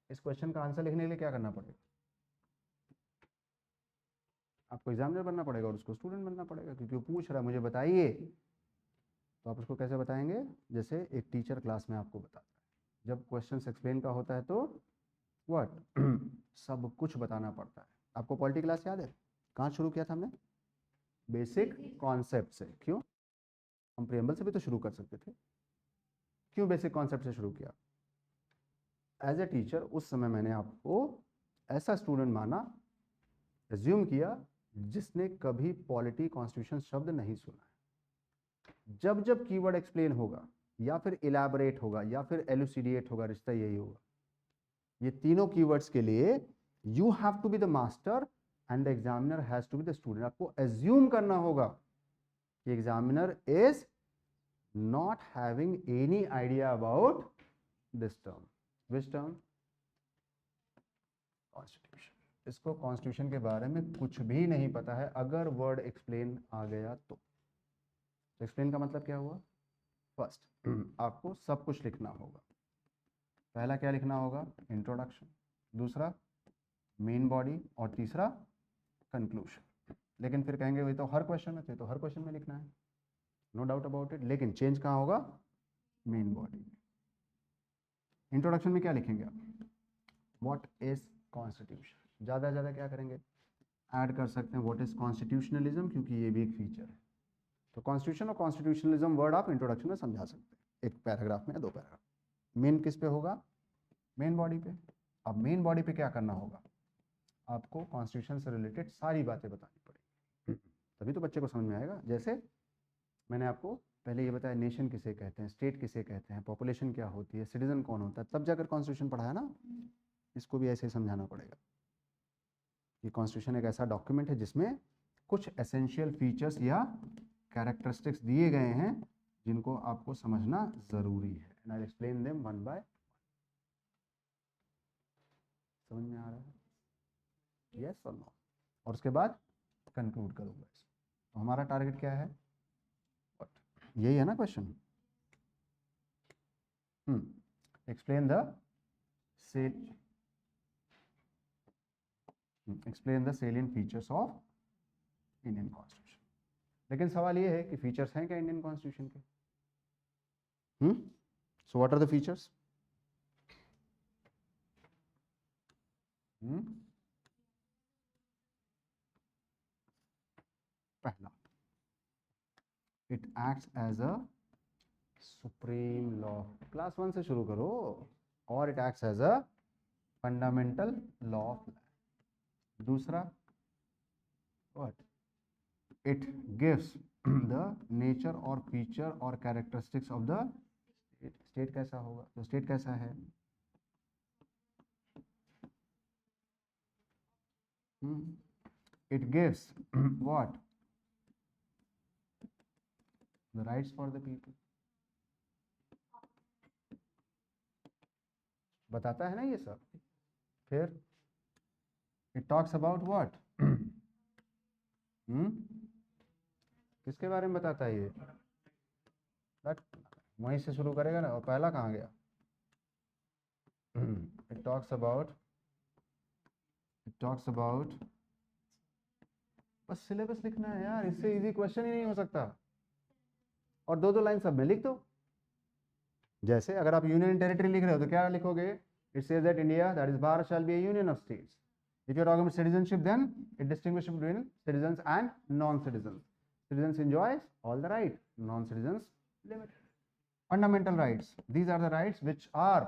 इस क्वेश्चन का आंसर लिखने के लिए क्या करना पड़ेगा? आपको एग्जामिनर बनना पड़ेगा और उसको स्टूडेंट बनना पड़ेगा, क्योंकि वो पूछ रहा है मुझे बताइए, तो आप उसको कैसे बताएंगे? जैसे एक टीचर क्लास में आपको बताता है, जब क्वेश्चन एक्सप्लेन का होता है तो व्हाट सब कुछ बताना पड़ता है। आपको पॉलिटी क्लास याद है? कहाँ शुरू किया था हमने? बेसिक कॉन्सेप्ट से। क्यों? हम प्रियम्बल से भी तो शुरू कर सकते थे। क्यों बेसिक कॉन्सेप्ट से शुरू किया? एज ए टीचर उस समय मैंने आपको ऐसा स्टूडेंट माना, एज्यूम किया, जिसने कभी पॉलिटी कॉन्स्टिट्यूशन शब्द नहीं सुना है। जब जब कीवर्ड एक्सप्लेन होगा या फिर इलैबोरेट होगा या फिर एलुसिडिएट होगा, रिश्ता यही होगा। ये तीनों कीवर्ड्स के लिए you have to be the master and the examiner has to be the student. आपको एज्यूम करना होगा कि examiner is not having any idea about this term. Which term? Constitution. इसको कॉन्स्टिट्यूशन के बारे में कुछ भी नहीं पता है। अगर वर्ड एक्सप्लेन आ गया तो एक्सप्लेन का मतलब क्या हुआ? फर्स्ट आपको सब कुछ लिखना होगा। पहला क्या लिखना होगा? इंट्रोडक्शन, दूसरा मेन बॉडी, और तीसरा कंक्लूजन। लेकिन फिर कहेंगे वही तो हर क्वेश्चन में थे, तो हर क्वेश्चन में लिखना है, नो डाउट अबाउट इट, लेकिन चेंज कहाँ होगा? Main body. इंट्रोडक्शन में क्या लिखेंगे आप? What is constitution. ज़्यादा से ज़्यादा क्या करेंगे? ऐड कर सकते हैं व्हाट इज कॉन्स्टिट्यूशनलिज्म, क्योंकि ये भी एक फीचर है। तो कॉन्स्टिट्यूशन और कॉन्स्टिट्यूशनलिज्म वर्ड आप इंट्रोडक्शन में समझा सकते हैं, एक पैराग्राफ में या दो पैराग्राफ। मेन किस पे होगा? मेन बॉडी पे। अब मेन बॉडी पे क्या करना होगा? आपको कॉन्स्टिट्यूशन से रिलेटेड सारी बातें बतानी पड़ेगी, तभी तो बच्चे को समझ में आएगा। जैसे मैंने आपको पहले ये बताया, नेशन किसे कहते हैं, स्टेट किसे कहते हैं, पॉपुलेशन क्या होती है, सिटीजन कौन होता है, तब जाकर कॉन्स्टिट्यूशन पढ़ा है ना। इसको भी ऐसे ही समझाना पड़ेगा कि कॉन्स्टिट्यूशन एक ऐसा डॉक्यूमेंट है जिसमें कुछ एसेंशियल फीचर्स या कैरेक्टरिस्टिक्स दिए गए हैं जिनको आपको समझना ज़रूरी है। And I explain them one by. समझ में आ रहा है? यस और नो? और उसके बाद कंक्लूड करूँगा इसको। तो हमारा टारगेट क्या है? यही है ना question? Explain the salient features of Indian constitution. लेकिन सवाल ये है कि फीचर्स हैं क्या इंडियन कॉन्स्टिट्यूशन के? So what are the features? पहला, it acts as a supreme law. Class 1 से शुरू करो। और it acts as a fundamental law of land. दूसरा, what? It gives the nature और फीचर और characteristics of the state. State कैसा होगा? तो स्टेट कैसा है? It gives what? The rights for the people. बताता है ना ये सब। फिर it talks about what? किसके बारे में बताता है ये? वहीं से शुरू करेगा ना, और पहला कहाँ गया? it talks about बस सिलेबस लिखना है यार, इससे इजी क्वेश्चन ही नहीं हो सकता। और दो दो लाइन सब में लिख दो। जैसे अगर आप यूनियन टेरिटरी लिख रहे हो तो क्या लिखोगे? It says that India, that is Bharat, shall be A union of states. If you are talking about citizenship, then it distinguishes between citizens and non-citizens. Citizens enjoys all the rights, non-citizens limited. Fundamental rights. These are the rights which are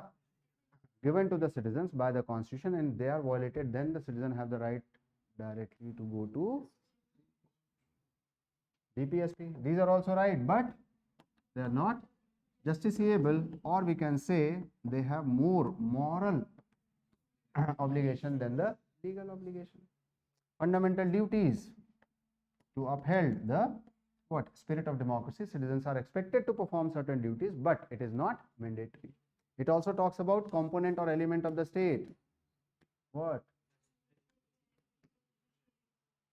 given to the citizens by the constitution, and they are violated, then the citizen have the right directly to go to DPSP. These are also right, but they are not justiciable, or we can say they have more moral obligation than the legal obligation. Fundamental duties: to uphold the what? Spirit of democracy. Citizens are expected to perform certain duties, but it is not mandatory. It also talks about component or element of the state. What?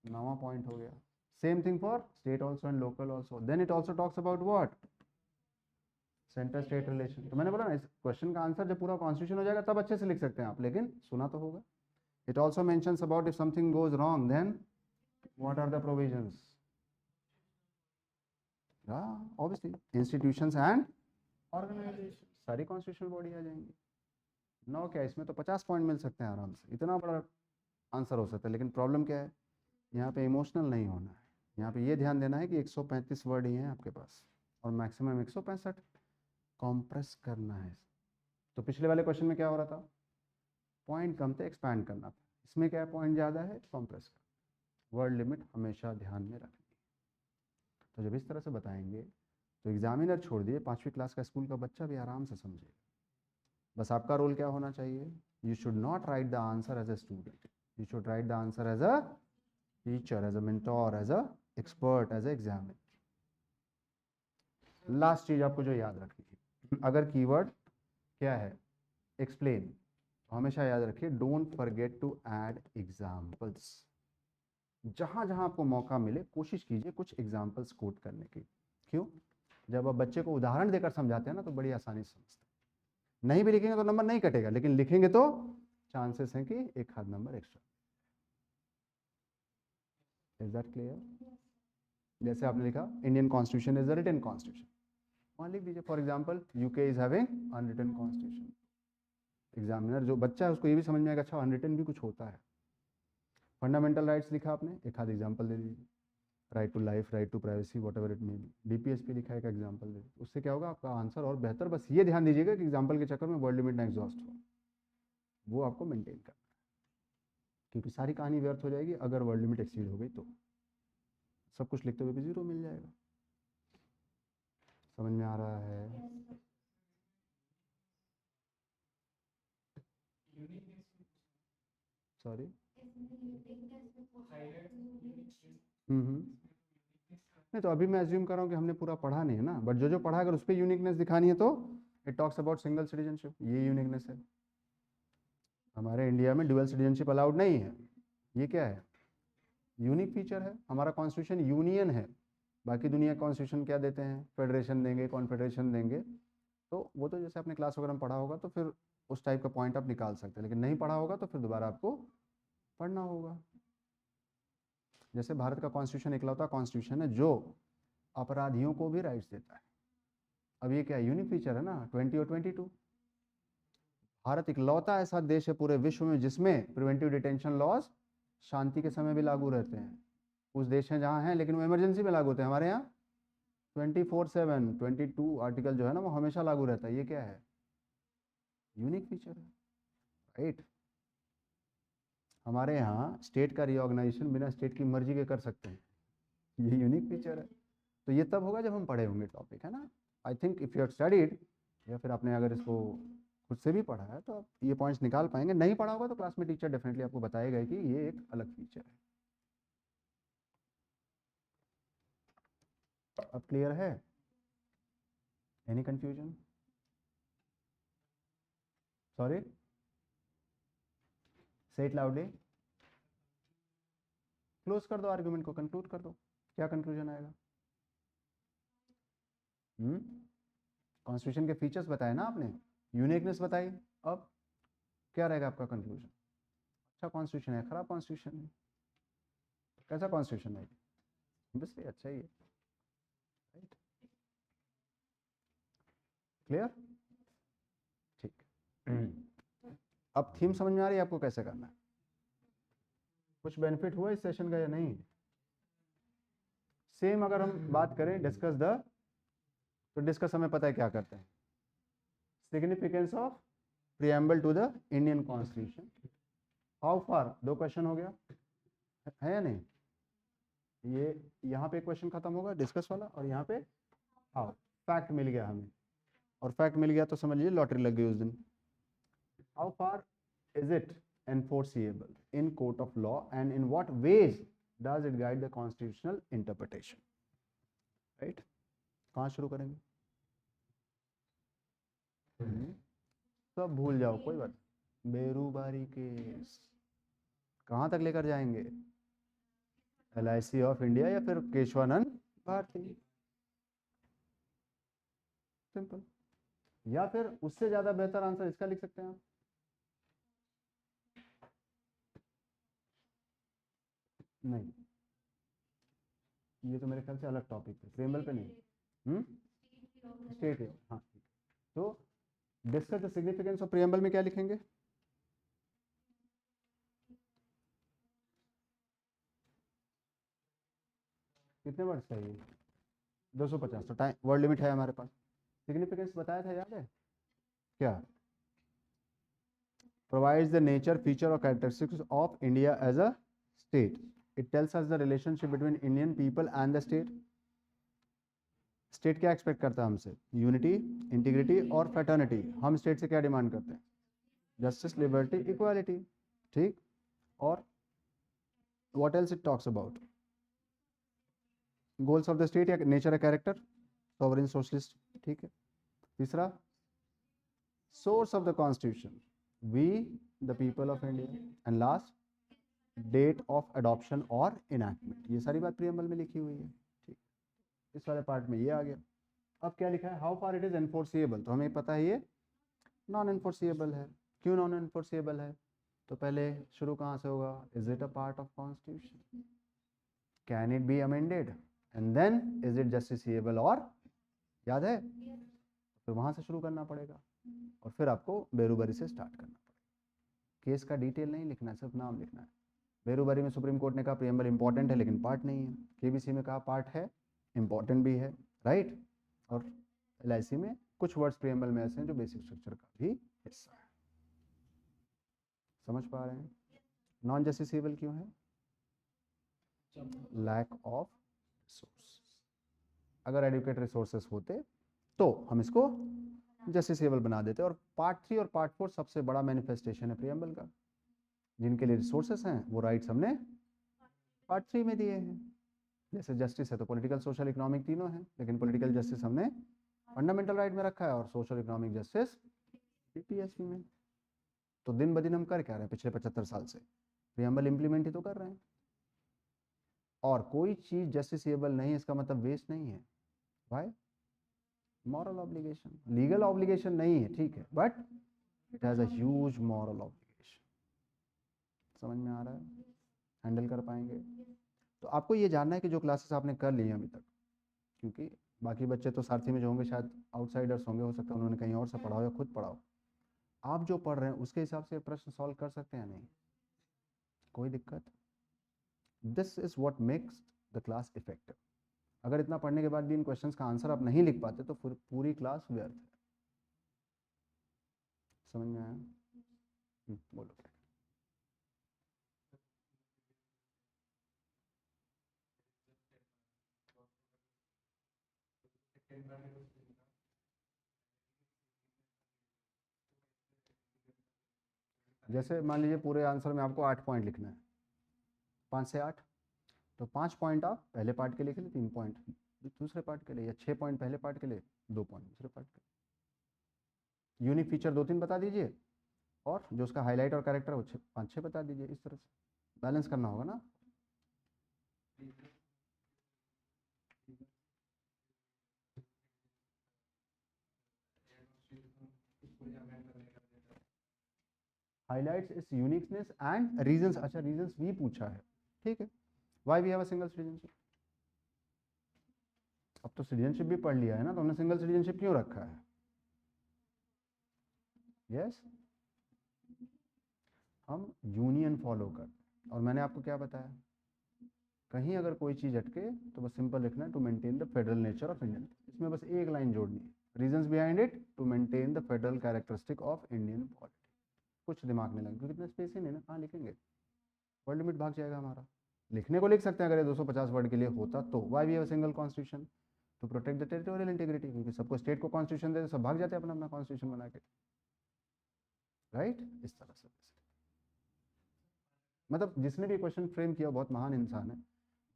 Nava point ho gaya. Same thing for state also and local also. Then it also talks about what? Centre state relation. तो मैंने बोला ना, इस question का answer जब पूरा constitution हो जाएगा तब अच्छे से लिख सकते हैं आप, लेकिन सुना तो होगा। It also mentions about if something goes wrong then what are the provisions. Obviously institutions and organization, सारी कॉन्स्टिट्यूशनल बॉडी आ जाएंगी। नौ क्या, इसमें तो 50 पॉइंट मिल सकते हैं आराम से, इतना बड़ा आंसर हो सकता है। लेकिन प्रॉब्लम क्या है, यहाँ पे इमोशनल नहीं होना है। यहाँ पे ये ध्यान देना है कि 135 वर्ड ही हैं आपके पास और मैक्सिमम 165, कॉम्प्रेस करना है। तो पिछले वाले क्वेश्चन में क्या हो रहा था, पॉइंट कम थे, एक्सपैंड करना था। इसमें क्या है, पॉइंट ज़्यादा है, कॉम्प्रेस करना। वर्ड लिमिट हमेशा ध्यान में रखनी। तो जब इस तरह से बताएंगे तो एग्जामिनर छोड़ दिए, 5वीं क्लास का स्कूल का बच्चा भी आराम से समझेगा। बस आपका रोल क्या होना चाहिए, you should not write the answer as a student, you should write the answer as a teacher, as a mentor, as an expert, as an examiner. Last चीज आपको जो याद रखनी है, अगर कीवर्ड क्या है, एक्सप्लेन, तो हमेशा याद रखिए don't forget to add examples. जहां जहां आपको मौका मिले कोशिश कीजिए कुछ एग्जाम्पल्स कोट करने की। क्यों, जब आप बच्चे को उदाहरण देकर समझाते हैं ना तो बड़ी आसानी से समझते हैं। नहीं भी लिखेंगे तो नंबर नहीं कटेगा, लेकिन लिखेंगे तो चांसेस हैं कि एक आध number extra. Is that clear? जैसे आपने लिखा Indian constitution is the written constitution, वहां लिख दीजिए for example UK is having unwritten constitution. Examiner जो बच्चा है उसको ये भी समझ में आएगा, अच्छा अनरिटन भी कुछ होता है। फंडामेंटल राइट्स लिखा आपने, एक आध एग्जाम्पल दे दीजिए, right to life, right to privacy, whatever it may be. DPSP लिखा है, एक एग्जाम्पल दे दीजिए, उससे क्या होगा आपका आंसर और बेहतर। बस ये ध्यान दीजिएगा कि एग्जाम्पल के चक्कर में वर्ड लिमिट ना एग्जॉस्ट हो, वो आपको मेंटेन करना है, क्योंकि सारी कहानी व्यर्थ हो जाएगी अगर वर्ड लिमिट एक्सीड हो गई तो सब कुछ लिखते हुए भी 0 मिल जाएगा। समझ में आ रहा है? सॉरी, नहीं तो अभी मैं एज्यूम कर रहा हूँ कि हमने पूरा पढ़ा नहीं है ना, बट जो जो पढ़ा अगर उस पर यूनिकनेस दिखानी है तो it talks about single citizenship, ये यूनिकनेस है। हमारे इंडिया में ड्यूअल सिटीजनशिप अलाउड नहीं है, ये क्या है, यूनिक फीचर है। हमारा कॉन्स्टिट्यूशन यूनियन है, बाकी दुनिया कॉन्स्टिट्यूशन क्या देते हैं, फेडरेशन देंगे, कॉन्फेडरेशन देंगे। तो वो तो जैसे अपने क्लास वगैरह में पढ़ा होगा तो फिर उस टाइप का पॉइंट आप निकाल सकते हैं, लेकिन नहीं पढ़ा होगा तो फिर दोबारा आपको पढ़ना होगा। जैसे भारत का कॉन्स्टिट्यूशन इकलौता कॉन्स्टिट्यूशन है जो अपराधियों को भी राइट्स देता है। अब ये क्या यूनिक फीचर है ना, 20 और 22। भारत इकलौता ऐसा देश है पूरे विश्व में जिसमें प्रिवेंटिव डिटेंशन लॉज शांति के समय भी लागू रहते हैं। कुछ देश हैं जहाँ हैं लेकिन वो इमरजेंसी में लागू होते हैं, हमारे यहाँ 24/7 22 आर्टिकल जो है ना वो हमेशा लागू रहता है। ये क्या है, यूनिक फीचर है, राइट। हमारे यहाँ स्टेट का रिऑर्गेनाइजेशन बिना स्टेट की मर्जी के कर सकते हैं, ये यूनिक फीचर है। तो ये तब होगा जब हम पढ़े होंगे टॉपिक, है ना। I think if you have studied, या फिर आपने अगर इसको खुद से भी पढ़ा है तो आप ये पॉइंट्स निकाल पाएंगे। नहीं पढ़ा होगा तो क्लास में टीचर डेफिनेटली आपको बताएगा कि ये एक अलग फीचर है। अब क्लियर है? Any confusion? सॉरी, से इट लाउडली। क्लोज कर दो आर्ग्यूमेंट को, कंक्लूड कर दो। क्या कंक्लूजन आएगा? कॉन्स्टिट्यूशन के फीचर्स बताए ना आपने, यूनिकनेस बताई, अब क्या रहेगा आपका कंक्लूजन? अच्छा कॉन्स्टिट्यूशन है, खराब कॉन्स्टिट्यूशन है, कैसा कॉन्स्टिट्यूशन है? ऑब्वियसली अच्छा ही है, राइट। क्लियर? ठीक। अब थीम समझ में आ रही है आपको कैसे करना है? कुछ बेनिफिट हुआ इस सेशन का या नहीं? सेम अगर हम बात करें डिस्कस द, तो डिस्कस हमें पता है क्या करते हैं, significance of preamble to the Indian constitution. How far, 2 question हो गया है या नहीं? ये यहाँ पे क्वेश्चन खत्म होगा डिस्कस वाला, और यहाँ पे हाउ, फैक्ट मिल गया हमें, और फैक्ट मिल गया तो समझ लीजिए लॉटरी लग गई उस दिन। How far is it enforceable in court of law and in what ways does it guide the constitutional interpretation, right? कहाँ शुरू करेंगे? सब भूल जाओ, कोई बात। बेरूबारी केस कहाँ तक लेकर जाएंगे? LIC ऑफ इंडिया या फिर केशवानंद भारती? सिंपल। या फिर उससे ज़्यादा बेहतर आंसर इसका लिख सकते हैं आप। नहीं, ये तो मेरे ख्याल से अलग टॉपिक है, प्रेमबल पे नहीं। स्टेट है, हाँ ठीक है। तो discuss the significance of preamble में क्या लिखेंगे? कितने वर्ड्स चाहिए? 250। तो टाइम वर्ड लिमिट है हमारे पास। सिग्निफिकेंस बताया था, याद है क्या? प्रोवाइड्स द नेचर, फीचर और characteristics of India as a state. It tells us the relationship between Indian people and the state. State क्या एक्सपेक्ट करता है हमसे? यूनिटी, इंटीग्रिटी और फ्रेटर्निटी। हम स्टेट से क्या डिमांड करते हैं? Justice, liberty, equality. ठीक। और what else it talks about? Goals of the state या नेचर या कैरेक्टर? Sovereign, socialist. ठीक है। तीसरा, source of the constitution, we the people of India. And last, date of adoption और इनैक्टमेंट। ये सारी बात प्रियम्बल में लिखी हुई है। ठीक, इस वाले पार्ट में ये आ गया। अब क्या लिखा है? How far it is enforceable. तो हमें पता है ये नॉन एनफोर्सिएबल है। क्यों नॉन एनफोर्सिएबल है? तो पहले शुरू कहाँ से होगा? Is it a part of constitution? Can it be amended? And then is it justiciable? और याद है? फिर वहां से शुरू करना पड़ेगा और फिर आपको बेरूबरी से स्टार्ट करना पड़ेगा। केस का डिटेल नहीं लिखना है, सिर्फ नाम लिखना है। बेरूबरी में सुप्रीम कोर्ट ने कहा प्रियम्बल इंपॉर्टेंट है लेकिन पार्ट नहीं है। केबीसी में कहा पार्ट है, इंपॉर्टेंट भी है, राइट। और एलआईसी में कुछ वर्ड्स प्रियम्बल में ऐसे हैं जो बेसिक स्ट्रक्चर का भी हिस्सा है। समझ पा रहे हैं? नॉन जस्टिसेबल क्यों है? Lack of resource. अगर एडुकेट रिसोर्सेस होते तो हम इसको जस्टिसेबल बना देते। और पार्ट 3 और पार्ट 4 सबसे बड़ा मैनिफेस्टेशन है प्रियम्बल का। जिनके लिए रिसोर्सेस हैं वो राइट्स हमने पार्ट 3 में दिए हैं। जैसे जस्टिस है तो पॉलिटिकल, सोशल, इकोनॉमिक तीनों है, लेकिन पॉलिटिकल जस्टिस हमने फंडामेंटल राइट में रखा है और सोशल इकोनॉमिक जस्टिस पीपीएसपी में। तो दिन ब दिन हम कर क्या रहे हैं पिछले 75 साल से? प्रियम्बल इंप्लीमेंट ही तो कर रहे हैं। और कोई चीज जस्टिसेबल नहीं इसका मतलब वेस्ट नहीं है। भाई मॉरल ऑब्लिगेशन, लीगल ऑब्लिगेशन नहीं है, ठीक है, but it has a huge moral obligation. समझ में आ रहा है? हैंडल कर पाएंगे? तो आपको ये जानना है कि जो क्लासेस आपने कर ली हैं अभी तक, क्योंकि बाकी बच्चे तो सारथी में जो होंगे शायद आउटसाइडर्स होंगे, हो सकता है उन्होंने कहीं और से पढ़ा हो या खुद पढ़ाओ। आप जो पढ़ रहे हैं उसके हिसाब से प्रश्न सॉल्व कर सकते हैं? नहीं, कोई दिक्कत? This is what makes the class effective. अगर इतना पढ़ने के बाद भी इन क्वेश्चंस का आंसर आप नहीं लिख पाते तो फिर पूरी क्लास व्यर्थ है। समझ में आया? बोलो। जैसे मान लीजिए पूरे आंसर में आपको 8 पॉइंट लिखना है, 5 से 8, तो 5 पॉइंट आप पहले पार्ट के लिए, 3 पॉइंट दूसरे पार्ट के लिए, या 6 पॉइंट पहले पार्ट के लिए, 2 पॉइंट दूसरे पार्ट के लिए। यूनिक फीचर 2-3 बता दीजिए और जो उसका हाईलाइट और कैरेक्टर वो 5-6 बता दीजिए। इस तरह से बैलेंस करना होगा ना। Highlights its uniqueness and reasons. अच्छा, रीजंस भी पूछा है, ठीक है। Why we have a single citizenship? अब तो सिटीजनशिप भी पढ़ लिया है ना, तो हमने सिंगल सिटीजनशिप क्यों रखा है? यस, हम यूनियन फॉलो कर। और मैंने आपको क्या बताया? कहीं अगर कोई चीज़ अटके तो बस सिंपल लिखना है to maintain the federal nature of Indian. इसमें बस एक लाइन जोड़नी है, reasons behind it to maintain the federal characteristic of Indian polity. कुछ दिमाग नहीं लगा क्योंकि इतना स्पेस ही नहीं ना, कहाँ लिखेंगे? वर्ड लिमिट भाग जाएगा हमारा। लिखने को लिख सकते हैं अगर ये 250 वर्ड के लिए होता तो। Why we have a single constitution? To protect the territorial integrity. क्योंकि सबको स्टेट को कॉन्स्टिट्यूशन दे सब भाग जाते हैं अपना अपना कॉन्स्टिट्यूशन बना के, राइट। इस तरह से मतलब जिसने भी क्वेश्चन फ्रेम किया बहुत महान इंसान है।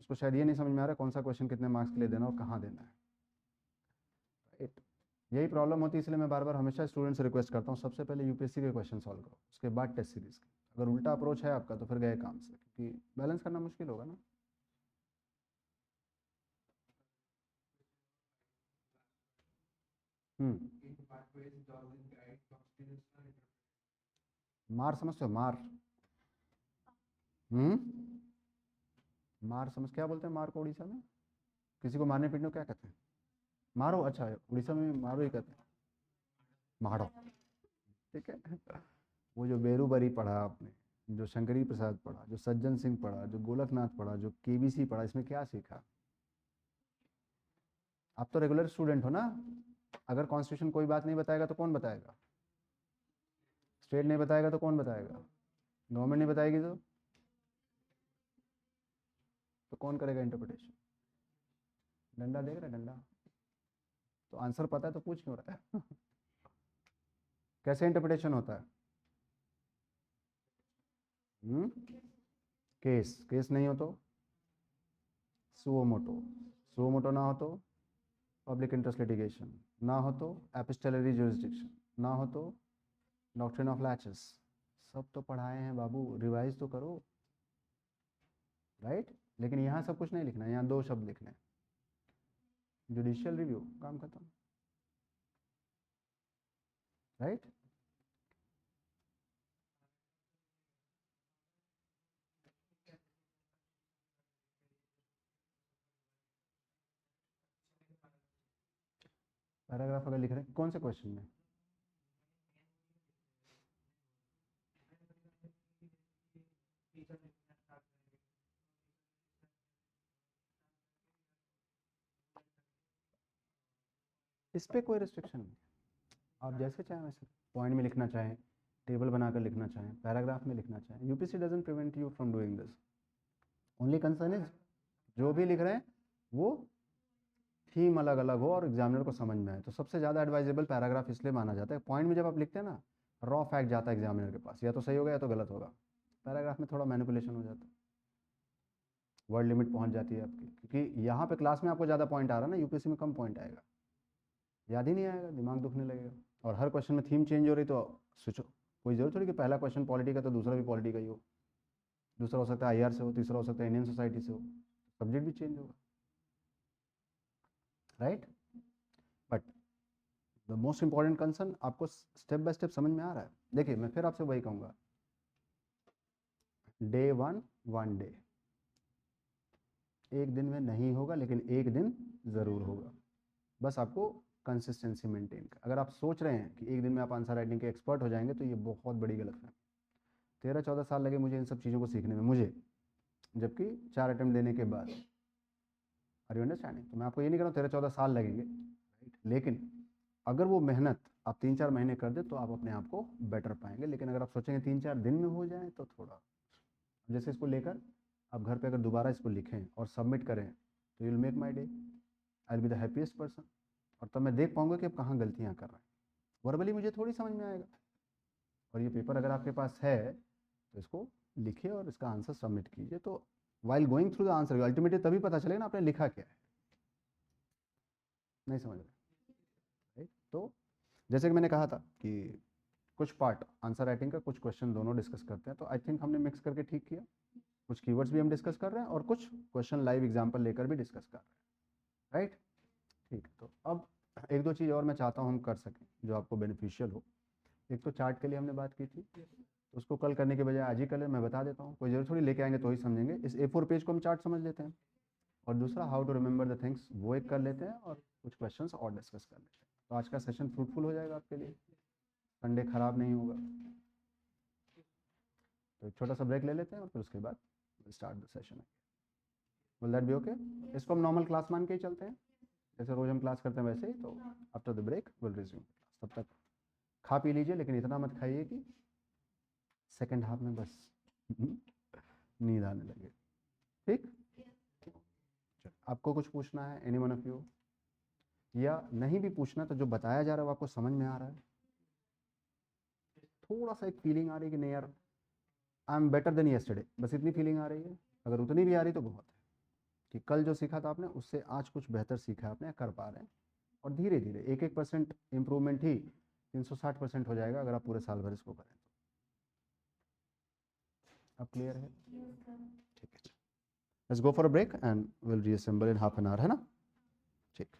उसको शायद ये नहीं समझ में आ रहा कौन सा क्वेश्चन कितने मार्क्स के लिए देना और कहाँ देना है, राइट। यही प्रॉब्लम होती है, इसलिए मैं बार बार हमेशा स्टूडेंट से रिक्वेस्ट करता हूँ सबसे पहले यूपीएससी के क्वेश्चन सॉल्व करो, उसके बाद टेस्ट सीरीज के। अगर उल्टा अप्रोच है आपका तो फिर गए काम से, क्योंकि बैलेंस करना मुश्किल होगा ना। हम्म मार समझते हो? मार मार समझ, क्या बोलते हैं मार को उड़ीसा में? किसी को मारने पीटने को क्या कहते हैं? मारो। अच्छा, उड़ीसा में मारो ही कहते हैं, मारो। ठीक है। वो जो बेरूबरी पढ़ा आपने, जो शंकरी प्रसाद पढ़ा, जो सज्जन सिंह पढ़ा, जो गोलकनाथ पढ़ा, जो केबीसी पढ़ा, इसमें क्या सीखा? आप तो रेगुलर स्टूडेंट हो ना। अगर कॉन्स्टिट्यूशन कोई बात नहीं बताएगा तो कौन बताएगा? स्टेट नहीं बताएगा तो कौन बताएगा? गवर्नमेंट नहीं बताएगी तो कौन करेगा इंटरप्रिटेशन? डंडा देख रहा है, डंडा। तो आंसर पता है तो पूछ क्यों रहा है? कैसे इंटरप्रिटेशन होता है? केस, केस नहीं हो तो सुओ मोटो, सुओ मोटो ना हो तो पब्लिक इंटरेस्ट लिटिगेशन, ना हो तो एपिस्टेलरी जुरिस्डिक्शन, ना हो तो डॉक्ट्रिन ऑफ लैचेस। सब तो पढ़ाए हैं बाबू, रिवाइज तो करो। राइट। लेकिन यहाँ सब कुछ नहीं लिखना है, यहाँ दो शब्द लिखने हैं, जुडिशियल रिव्यू, काम खत्म। राइट। पैराग्राफ अगर लिख रहे हैं कौन से क्वेश्चन में? इस पे कोई रिस्ट्रिक्शन नहीं, आप जैसे चाहें वैसे पॉइंट में लिखना चाहें, टेबल बनाकर लिखना चाहें, पैराग्राफ में लिखना चाहें। UPC doesn't prevent you from doing this. Only concern is जो भी लिख रहे हैं वो थीम अलग अलग हो और एग्जामिनर को समझ में आए। तो सबसे ज़्यादा एडवाइजेबल पैराग्राफ इसलिए माना जाता है, पॉइंट में जब आप लिखते हैं ना, रॉ फैक्ट जाता है एग्जामिनर के पास, या तो सही होगा या तो गलत होगा। पैराग्राफ में थोड़ा मैनिपुलेशन हो जाता है, वर्ड लिमिट पहुंच जाती है आपकी, क्योंकि यहाँ पे क्लास में आपको ज़्यादा पॉइंट आ रहा है ना, यूपीएससी में कम पॉइंट आएगा, याद ही नहीं आएगा, दिमाग दुखने लगेगा। और हर क्वेश्चन में थीम चेंज हो रही तो सोचो, कोई जरूरत थोड़ी कि पहला क्वेश्चन पॉलिटी का तो दूसरा भी पॉलिटी का ही हो, दूसरा हो सकता है आईआर से हो, तीसरा हो सकता है इंडियन सोसाइटी से हो, सब्जेक्ट भी चेंज होगा। Right. But the most important concern आपको स्टेप बाय स्टेप समझ में आ रहा है। देखिए मैं फिर आपसे वही कहूँगा, डे वन, वन डे, एक दिन में नहीं होगा लेकिन एक दिन ज़रूर होगा। बस आपको कंसिस्टेंसी मेंटेन कर, अगर आप सोच रहे हैं कि एक दिन में आप आंसर राइटिंग के एक्सपर्ट हो जाएंगे तो ये बहुत बड़ी गलत है। 13-14 साल लगे मुझे इन सब चीज़ों को सीखने में, मुझे, जबकि 4 अटेम्प्ट देने के बाद। Are you understanding? तो मैं आपको ये नहीं कह रहा हूँ 13-14 साल लगेंगे, लेकिन अगर वो मेहनत आप 3-4 महीने कर दे तो आप अपने आप को बेटर पाएंगे। लेकिन अगर आप सोचेंगे 3-4 दिन में हो जाए तो थोड़ा, जैसे इसको लेकर आप घर पे अगर दोबारा इसको लिखें और सबमिट करें तो you will make my day, I will be the happiest person. और तब मैं देख पाऊंगा कि आप कहाँ गलतियाँ कर रहे हैं। वर्बली मुझे थोड़ी समझ में आएगा, और ये पेपर अगर आपके पास है तो इसको लिखिए और इसका आंसर सबमिट कीजिए। तो while going through the answer ultimately तभी पता चलेगा ना आपने लिखा क्या है। नहीं समझ रहे? राइट। तो जैसे कि मैंने कहा था कि कुछ पार्ट आंसर राइटिंग का, कुछ क्वेश्चन दोनों डिस्कस करते हैं, तो आई थिंक हमने मिक्स करके ठीक किया। कुछ कीवर्ड्स भी हम डिस्कस कर रहे हैं और कुछ क्वेश्चन लाइव एग्जाम्पल लेकर भी डिस्कस कर रहे हैं। राइट। ठीक है। तो अब एक दो चीज़ और मैं चाहता हूँ हम कर सकें जो आपको बेनिफिशियल हो। एक तो चार्ट के लिए हमने बात की थी, तो उसको कल करने के बजाय आज ही कर ले, मैं बता देता हूँ, कोई जरूर थोड़ी लेके आएंगे तो ही समझेंगे। इस A4 पेज को हम चार्ट समझ लेते हैं, और दूसरा how to remember the things वो एक कर लेते हैं, और कुछ क्वेश्चंस और डिस्कस कर लेते हैं। तो आज का सेशन फ्रूटफुल हो जाएगा आपके लिए, संडे खराब नहीं होगा। तो एक छोटा सा ब्रेक ले लेते हैं और फिर उसके बाद start the session. Will that be okay? इसको हम नॉर्मल क्लास मान के ही चलते हैं, जैसे रोज हम क्लास करते हैं वैसे ही। तो after the break will resume class. तब तक खा पी लीजिए, लेकिन इतना मत खाइए कि सेकेंड हाफ में बस नींद आने लगे। ठीक? आपको कुछ पूछना है, एनी वन ऑफ यू? या नहीं भी पूछना तो जो बताया जा रहा है वो आपको समझ में आ रहा है? थोड़ा सा एक फीलिंग आ रही है कि नहीं यार I am better than yesterday, बस इतनी फीलिंग आ रही है? अगर उतनी भी आ रही तो बहुत है, कि कल जो सीखा था आपने उससे आज कुछ बेहतर सीखा है आपने, कर पा रहे हैं। और धीरे धीरे 1-1% इम्प्रूवमेंट ही 360% हो जाएगा अगर आप पूरे साल भर इसको करें। अब क्लियर है? ठीक है, let's go for a break and will reassemble in half an hour, है ना? ठीक।